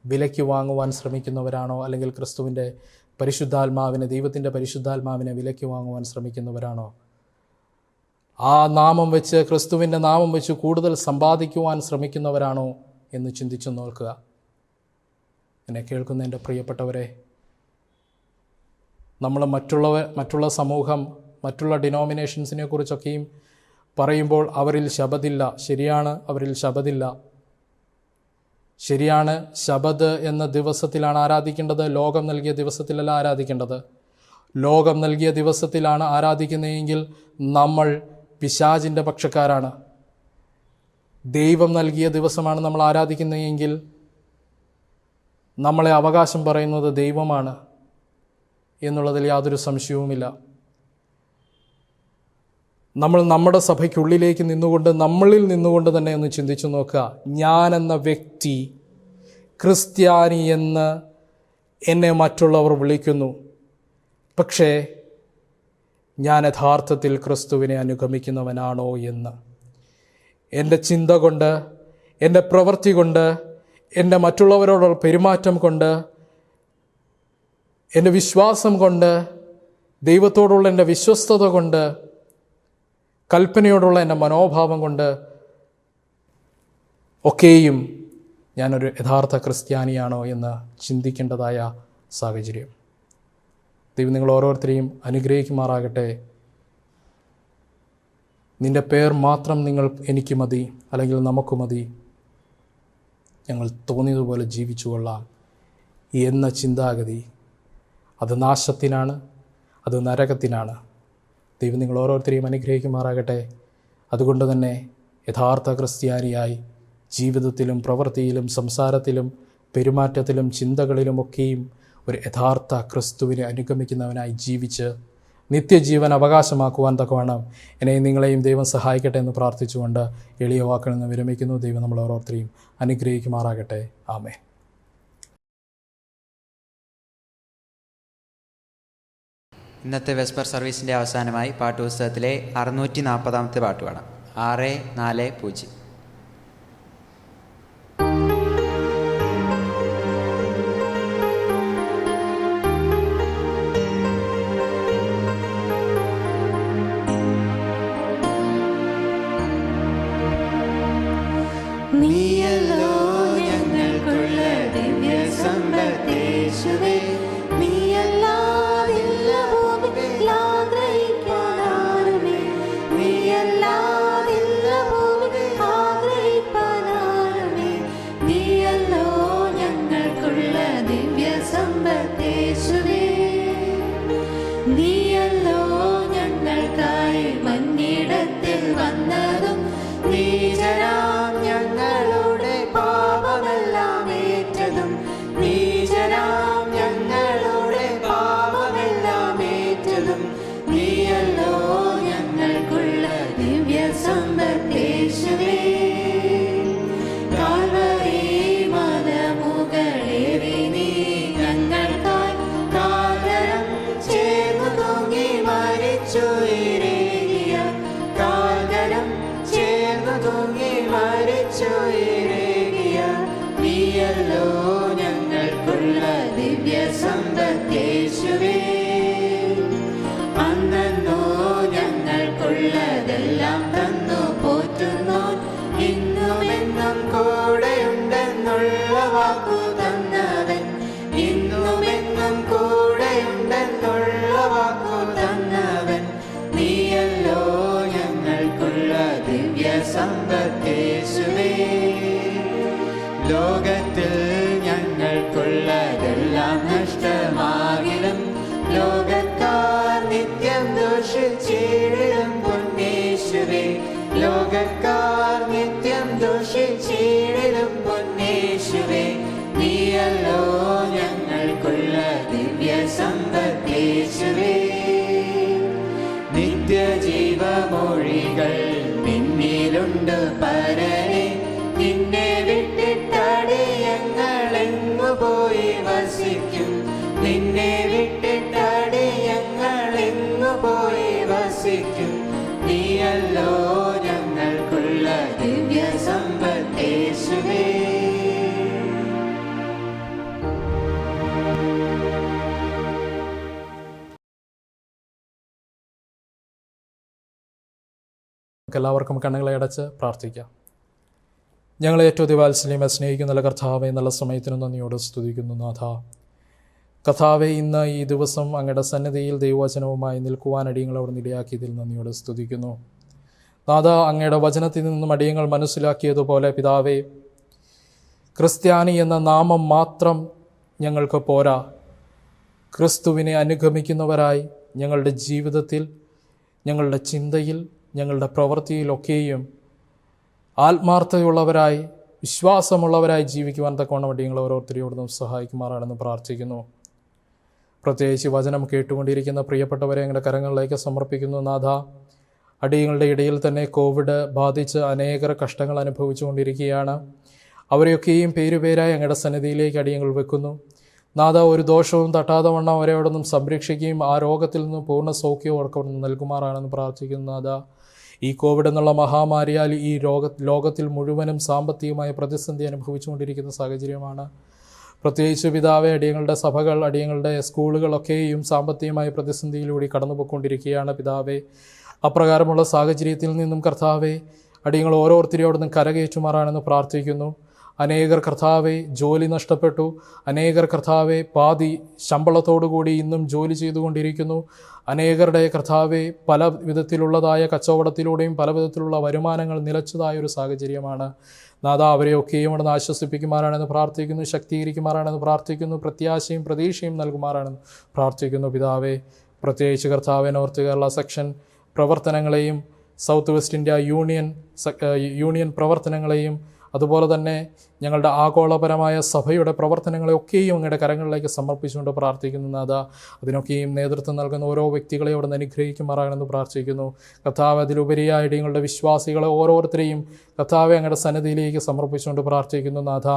വിലയ്ക്ക് വാങ്ങുവാൻ ശ്രമിക്കുന്നവരാണോ, അല്ലെങ്കിൽ ക്രിസ്തുവിൻ്റെ പരിശുദ്ധാത്മാവിനെ, ദൈവത്തിൻ്റെ പരിശുദ്ധാത്മാവിനെ വിലയ്ക്ക് വാങ്ങുവാൻ ശ്രമിക്കുന്നവരാണോ? ആ നാമം വെച്ച്, ക്രിസ്തുവിൻ്റെ നാമം വെച്ച് കൂടുതൽ സമ്പാദിക്കുവാൻ ശ്രമിക്കുന്നവരാണോ എന്ന് ചിന്തിച്ചു നോക്കുക. എന്നെ കേൾക്കുന്ന എൻ്റെ പ്രിയപ്പെട്ടവരെ, നമ്മൾ മറ്റുള്ള സമൂഹം, മറ്റുള്ള ഡിനോമിനേഷൻസിനെ കുറിച്ചൊക്കെയും പറയുമ്പോൾ അവരിൽ ശബദില്ല. ശരിയാണ്, അവരിൽ ശബദില്ല. ശരിയാണ്, ശബദ് എന്ന ദിവസത്തിലാണ് ആരാധിക്കേണ്ടത്, ലോകം നൽകിയ ദിവസത്തിലല്ല ആരാധിക്കേണ്ടത്. ലോകം നൽകിയ ദിവസത്തിലാണ് ആരാധിക്കുന്നതെങ്കിൽ നമ്മൾ പിശാചിൻ്റെ പക്ഷക്കാരാണ്. ദൈവം നൽകിയ ദിവസമാണ് നമ്മൾ ആരാധിക്കുന്നതെങ്കിൽ നമ്മളെ അവകാശം പറയുന്നത് ദൈവമാണ് എന്നുള്ളതിൽ യാതൊരു സംശയവുമില്ല. നമ്മൾ നമ്മുടെ സഭയ്ക്കുള്ളിലേക്ക് നിന്നുകൊണ്ട്, നമ്മളിൽ നിന്നുകൊണ്ട് തന്നെ ഒന്ന് ചിന്തിച്ചു നോക്കുക. ഞാനെന്ന വ്യക്തി ക്രിസ്ത്യാനി എന്ന് എന്നെ മറ്റുള്ളവർ വിളിക്കുന്നു, പക്ഷേ ഞാൻ യഥാർത്ഥത്തിൽ ക്രിസ്തുവിനെ അനുഗമിക്കുന്നവനാണോ എന്ന് എൻ്റെ ചിന്ത കൊണ്ട്, എൻ്റെ പ്രവൃത്തി കൊണ്ട്, എൻ്റെ മറ്റുള്ളവരോടുള്ള പെരുമാറ്റം കൊണ്ട്, എൻ്റെ വിശ്വാസം കൊണ്ട്, ദൈവത്തോടുള്ള എൻ്റെ വിശ്വസ്തത കൊണ്ട്, കൽപ്പനയോടുള്ള എൻ്റെ മനോഭാവം കൊണ്ട് ഒക്കെയും ഞാനൊരു യഥാർത്ഥ ക്രിസ്ത്യാനിയാണോ എന്ന് ചിന്തിക്കേണ്ടതായ സാഹചര്യം. ദൈവം നിങ്ങൾ ഓരോരുത്തരെയും അനുഗ്രഹിക്കുമാറാകട്ടെ. നിൻ്റെ പേർ മാത്രം എനിക്ക് മതി, അല്ലെങ്കിൽ നമുക്ക് മതി, ഞങ്ങൾ തോന്നിയതുപോലെ ജീവിച്ചു കൊള്ളാം എന്ന ചിന്താഗതി, അത് നാശത്തിനാണ്, അത് നരകത്തിനാണ്. ദൈവം നിങ്ങൾ ഓരോരുത്തരെയും അനുഗ്രഹിക്കുമാറാകട്ടെ. അതുകൊണ്ട് തന്നെ യഥാർത്ഥ ക്രിസ്ത്യാനിയായി ജീവിതത്തിലും പ്രവൃത്തിയിലും സംസാരത്തിലും പെരുമാറ്റത്തിലും ചിന്തകളിലുമൊക്കെയും ഒരു യഥാർത്ഥ ക്രിസ്തുവിനെ അനുഗമിക്കുന്നവനായി ജീവിച്ച് നിത്യജീവൻ അവകാശമാക്കുവാൻ തക്കവണ്ണം എന്നെയും നിങ്ങളെയും ദൈവം സഹായിക്കട്ടെ എന്ന് പ്രാർത്ഥിച്ചുകൊണ്ട് എളിയ വാക്കിൽ നിന്ന് വിരമിക്കുന്നു. ദൈവം നമ്മൾ ഓരോരുത്തരെയും അനുഗ്രഹിക്കുമാറാകട്ടെ. ആമേൻ. ഇന്നത്തെ വെസ്പർ സർവീസിൻ്റെ അവസാനമായി പാട്ടുപുസ്തകത്തിലെ 640 പാട്ട് പാടാം. 640. നീയല്ലോ ഞങ്ങൾക്കുള്ള ദിവ്യ സമ്പത്തേശുവേ, നീയല്ലാതില്ല ഭൂമിയിൽ ആഗ്രഹിക്കാനാരുമേ, നീയല്ലാതില്ല ഭൂമിയിൽ ആഗ്രഹിക്കാനാരുമേ, നീയല്ലോ ഞങ്ങൾക്കുള്ള ദിവ്യ സമ്പത്തേശുവേ, നീയല്ലോ ഞങ്ങൾക്കായി മന്നിടത്തിൽ വന്നതും നീചരാം ഞങ്ങളുടെ പാപമെല്ലാം ഏറ്റതും, നീചരാം ഞങ്ങളുടെ പാപമെല്ലാം ഏറ്റതും, നീയല്ലോ ഞങ്ങൾക്കുള്ള ദിവ്യ സമ്പത്തേശുവേ. കാൽവരി മലമുകളേറി നീ ഞങ്ങൾക്കായി കാൽകരം ചേർന്നു തൂങ്ങി മരിച്ചു ഇരേകിയ, കാൽകരം ചേർന്നു തൂങ്ങി മരിച്ചു ഇരേകിയ, നീയല്ലോ ഞങ്ങൾക്കുള്ള ദിവ്യ സമ്പത്തേശുവേ. അന്നോ ഞങ്ങൾക്കുള്ളതെല്ലാം തന്നു പോറ്റുന്നു, ഇന്നുമെന്നും കൂടെയുണ്ടെന്നുള്ള വാക്കു തന്നവൻ, ഇന്നുമെന്നും കൂടെയുണ്ടെന്നുള്ള വാക്കു തന്നവൻ, നീയല്ലോ ഞങ്ങൾക്കുള്ള ദിവ്യ സമ്പത്തേശുവേ. ലോകത്തിൽ ഞങ്ങൾക്കുള്ളതെല്ലാം നഷ്ടമാകിലും ലോകക്കാർ നിത്യം ദോഷിച്ചിടും പൊന്നേശുവേ, ലോകക്കാർ നിത്യം ദോഷിച്ചിടും പൊന്നേശുവേ, നീയല്ലോ ഞങ്ങൾക്കുള്ള ദിവ്യ സമ്പത്തേശുവേ. നിത്യജീവമൊഴികൾ നിന്നിലുണ്ട് പരനെ, നിന്നെ വിട്ടിട്ടടിയങ്ങളെങ്ങു പോയി വസിക്കും, നിന്നെ വിട്ടിട്ടടിയങ്ങളെങ്ങു പോയി വസിക്കും, നീയല്ലോ ഞങ്ങൾക്കുള്ള ദിവ്യ സമ്പത്തേശുവേ. എല്ലാവർക്കും കണ്ണുകളെ അടച്ച് പ്രാർത്ഥിക്കാം. ഞങ്ങളെ ഏറ്റവും ദിവാത്സല്യമെ സ്നേഹിക്കുന്ന കർത്താവെ, നല്ല സമയത്തിന് നന്ദിയോട് സ്തുതിക്കുന്നു നാഥ. കർത്താവെ, ഇന്ന് ഈ ദിവസം അങ്ങയുടെ സന്നിധിയിൽ ദൈവവചനവുമായി നിൽക്കുവാൻ അടിയങ്ങൾ അവിടെ ഇടയാക്കിയതിൽ നന്ദിയോട് സ്തുതിക്കുന്നു നാഥ. അങ്ങയുടെ വചനത്തിൽ നിന്നും അടിയങ്ങൾ മനസ്സിലാക്കിയതുപോലെ പിതാവേ, ക്രിസ്ത്യാനി എന്ന നാമം മാത്രം ഞങ്ങൾക്ക് പോരാ. ക്രിസ്തുവിനെ അനുഗമിക്കുന്നവരായി ഞങ്ങളുടെ ജീവിതത്തിൽ, ഞങ്ങളുടെ ചിന്തയിൽ, ഞങ്ങളുടെ പ്രവൃത്തിയിലൊക്കെയും ആത്മാർത്ഥതയുള്ളവരായി വിശ്വാസമുള്ളവരായി ജീവിക്കുവാൻ തക്കവണ്ണം അടിയങ്ങൾ ഓരോരുത്തരെയോടും സഹായിക്കുമാറാണെന്ന് പ്രാർത്ഥിക്കുന്നു. പ്രത്യേകിച്ച് വചനം കേട്ടുകൊണ്ടിരിക്കുന്ന പ്രിയപ്പെട്ടവരെ ഞങ്ങളുടെ കരങ്ങളിലേക്ക് സമർപ്പിക്കുന്നു നാഥ. അടിയങ്ങളുടെ ഇടയിൽ തന്നെ കോവിഡ് ബാധിച്ച് അനേകർ കഷ്ടങ്ങൾ അനുഭവിച്ചുകൊണ്ടിരിക്കുകയാണ്. അവരെയൊക്കെയും പേരുപേരായി അങ്ങയുടെ സന്നിധിയിലേക്ക് അടിയങ്ങൾ വെക്കുന്നു നാഥ. ഒരു ദോഷവും തട്ടാതെ വണ്ണം അവരെ അവിടെ നിന്നും സംരക്ഷിക്കുകയും ആ രോഗത്തിൽ നിന്ന് പൂർണ്ണ സൗഖ്യവും അവർക്ക് അവിടെ നിന്ന് നൽകുമാറാണെന്ന് പ്രാർത്ഥിക്കുന്നു നാഥ. ഈ കോവിഡ് എന്നുള്ള മഹാമാരിയാൽ ഈ ലോകത്തിൽ മുഴുവനും സാമ്പത്തികമായ പ്രതിസന്ധി അനുഭവിച്ചുകൊണ്ടിരിക്കുന്ന സാഹചര്യമാണ്. പ്രത്യേകിച്ച് പിതാവെ, അടിയങ്ങളുടെ സഭകൾ, അടിയങ്ങളുടെ സ്കൂളുകളൊക്കെയും സാമ്പത്തികമായ പ്രതിസന്ധിയിലൂടെ കടന്നുപോയിക്കൊണ്ടിരിക്കുകയാണ് പിതാവെ. അപ്രകാരമുള്ള സാഹചര്യത്തിൽ നിന്നും കർത്താവെ, അടിയങ്ങൾ ഓരോരുത്തരെയോടൊന്നും കരകയറ്റുമാറാണെന്ന് പ്രാർത്ഥിക്കുന്നു. അനേകർ കർത്താവെ ജോലി നഷ്ടപ്പെട്ടു, അനേകർ കർത്താവെ പാതി ശമ്പളത്തോടുകൂടി ഇന്നും ജോലി ചെയ്തുകൊണ്ടിരിക്കുന്നു. അനേകരുടെ കർത്താവെ പല വിധത്തിലുള്ളതായ കച്ചവടത്തിലൂടെയും പല വിധത്തിലുള്ള വരുമാനങ്ങൾ നിലച്ചതായൊരു സാഹചര്യമാണ് നാഥ. അവരെയൊക്കെയും അവിടെ നിന്ന് ആശ്വസിപ്പിക്കുമാറാണെന്ന് പ്രാർത്ഥിക്കുന്നു, ശക്തീകരിക്കുമാറാണെന്ന് പ്രാർത്ഥിക്കുന്നു, പ്രത്യാശയും പ്രതീക്ഷയും നൽകുമാറാണെന്ന് പ്രാർത്ഥിക്കുന്നു പിതാവെ. പ്രത്യേകിച്ച് കർത്താവിനോർത്ത് കേരള സെക്ഷൻ പ്രവർത്തനങ്ങളെയും സൗത്ത് വെസ്റ്റ് ഇന്ത്യ യൂണിയൻ പ്രവർത്തനങ്ങളെയും അതുപോലെ തന്നെ ഞങ്ങളുടെ ആഗോളപരമായ സഭയുടെ പ്രവർത്തനങ്ങളെയൊക്കെയും അങ്ങയുടെ കരങ്ങളിലേക്ക് സമർപ്പിച്ചുകൊണ്ട് പ്രാർത്ഥിക്കുന്നു നാഥ. അതിനൊക്കെയും നേതൃത്വം നൽകുന്ന ഓരോ വ്യക്തികളെയും അവിടെ നിന്ന് അനുഗ്രഹിക്കുമാറാകണമെന്ന് പ്രാർത്ഥിക്കുന്നു. കർത്താവ്, അതിലുപരിയായിട്ട് ഞങ്ങളുടെ വിശ്വാസികളെ ഓരോരുത്തരെയും കർത്താവെ അങ്ങയുടെ സന്നിധിയിലേക്ക് സമർപ്പിച്ചുകൊണ്ട് പ്രാർത്ഥിക്കുന്നു നാഥ.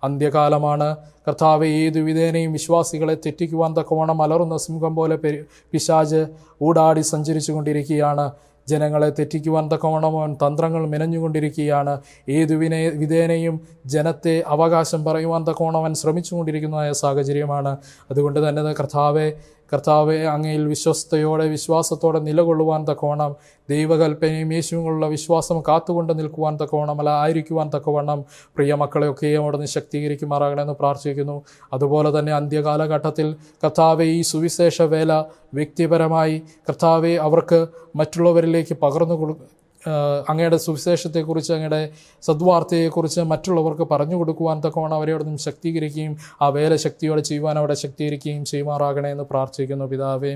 അന്ത്യകാലമാണ് കർത്താവെ. ഏതു വിധേനയും വിശ്വാസികളെ തെറ്റിക്കുവാൻ തക്കവണ്ണം അലറുന്ന സിംഹം പോലെ പിശാച് ഊടാടി സഞ്ചരിച്ചു കൊണ്ടിരിക്കുകയാണ്. ജനങ്ങളെ തെറ്റിക്കുവാൻ തക്കവണ്ണം അവൻ തന്ത്രങ്ങൾ മെനഞ്ഞുകൊണ്ടിരിക്കുകയാണ്. ഏതു വിധേനയും ജനത്തെ അവകാശം പറയുവാൻ തക്കവണ്ണം അവൻ ശ്രമിച്ചുകൊണ്ടിരിക്കുന്നതായ സാഹചര്യമാണ്. അതുകൊണ്ട് തന്നെ കർത്താവെ അങ്ങയിൽ വിശ്വാസത്തോടെ നിലകൊള്ളുവാൻ തക്കവണ്ണം, ദൈവകൽപ്പനയും യേശുവിനുള്ള വിശ്വാസം കാത്തുകൊണ്ട് നിൽക്കുവാൻ തക്കവണ്ണം, ആയിരിക്കുവാൻ തക്കവണ്ണം പ്രിയ മക്കളെയൊക്കെയും അവിടെ നിന്ന് ശക്തീകരിക്കുമാറാകണമെന്ന് പ്രാർത്ഥിക്കുന്നു. അതുപോലെ തന്നെ അന്ത്യകാലഘട്ടത്തിൽ കർത്താവെ ഈ സുവിശേഷ വേല വ്യക്തിപരമായി കർത്താവെ അവർക്ക് മറ്റുള്ളവരിലേക്ക് പകർന്നു അങ്ങയുടെ സുവിശേഷത്തെക്കുറിച്ച്, അങ്ങയുടെ സദ്വാർത്തയെക്കുറിച്ച് മറ്റുള്ളവർക്ക് പറഞ്ഞു കൊടുക്കുവാൻ തക്കവണ്ണം അവരെ അവിടെ നിന്നും ശക്തീകരിക്കുകയും ആ വേല ശക്തിയോടെ ചെയ്യുവാൻ അവിടെ ശക്തീകരിക്കുകയും ചെയ്യുമാറാകണേ എന്ന് പ്രാർത്ഥിക്കുന്നു പിതാവേ.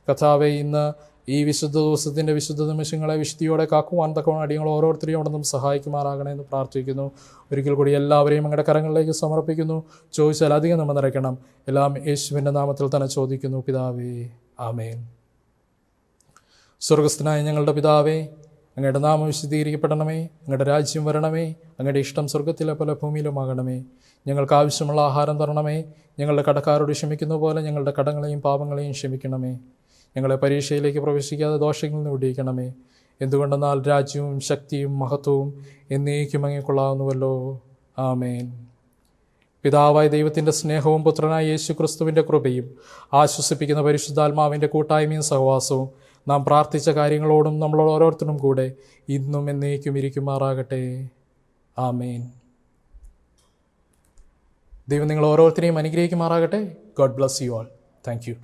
കർത്താവെ, ഇന്ന് ഈ വിശുദ്ധ ദിവസത്തിൻ്റെ വിശുദ്ധ നിമിഷങ്ങളെ വിശുദ്ധിയോടെ കാക്കുവാൻ തക്കവണ്ണം അടിയങ്ങൾ ഓരോരുത്തരെയും അവിടെ നിന്നും സഹായിക്കുമാറാകണേ എന്ന് പ്രാർത്ഥിക്കുന്നു. ഒരിക്കൽ കൂടി എല്ലാവരെയും അങ്ങയുടെ കരങ്ങളിലേക്ക് സമർപ്പിക്കുന്നു. ചോദിച്ചാൽ അധികം നമ്മൾ നിറയ്ക്കണം. എല്ലാം യേശുവിൻ്റെ നാമത്തിൽ തന്നെ ചോദിക്കുന്നു പിതാവേ, ആമേൻ. സ്വർഗസ്ഥനായ ഞങ്ങളുടെ പിതാവേ, അങ്ങയുടെ നാമം വിശദീകരിക്കപ്പെടണമേ. അങ്ങയുടെ രാജ്യം വരണമേ. അങ്ങയുടെ ഇഷ്ടം സ്വർഗത്തിലെ പോലെ ഭൂമിയിലുമാകണമേ. ഞങ്ങൾക്ക് ആവശ്യമുള്ള ആഹാരം തരണമേ. ഞങ്ങളുടെ കടക്കാരോട് ക്ഷമിക്കുന്ന പോലെ ഞങ്ങളുടെ കടങ്ങളെയും പാപങ്ങളെയും ക്ഷമിക്കണമേ. ഞങ്ങളെ പരീക്ഷയിലേക്ക് പ്രവേശിക്കാതെ ദോഷങ്ങളിൽ നിന്ന് വിടിയിക്കണമേ. എന്തുകൊണ്ടെന്നാൽ രാജ്യവും ശക്തിയും മഹത്വവും എന്നേക്കും അങ്ങേക്കൊള്ളാവുന്നുവല്ലോ. ആമേൻ. പിതാവായ ദൈവത്തിൻ്റെ സ്നേഹവും പുത്രനായ യേശു ക്രിസ്തുവിൻ്റെ കൃപയും ആശ്വസിപ്പിക്കുന്ന പരിശുദ്ധാത്മാവിൻ്റെ കൂട്ടായ്മയും സഹവാസവും നാം പ്രാർത്ഥിച്ച കാര്യങ്ങളോടും നമ്മളോട് ഓരോരുത്തരും കൂടെ ഇന്നും എന്നേക്കും ഇരിക്കുമാറാകട്ടെ. ആമേൻ. ദൈവം നിങ്ങൾ ഓരോരുത്തരെയും അനുഗ്രഹിക്കുമാറാകട്ടെ. God bless you all. Thank you.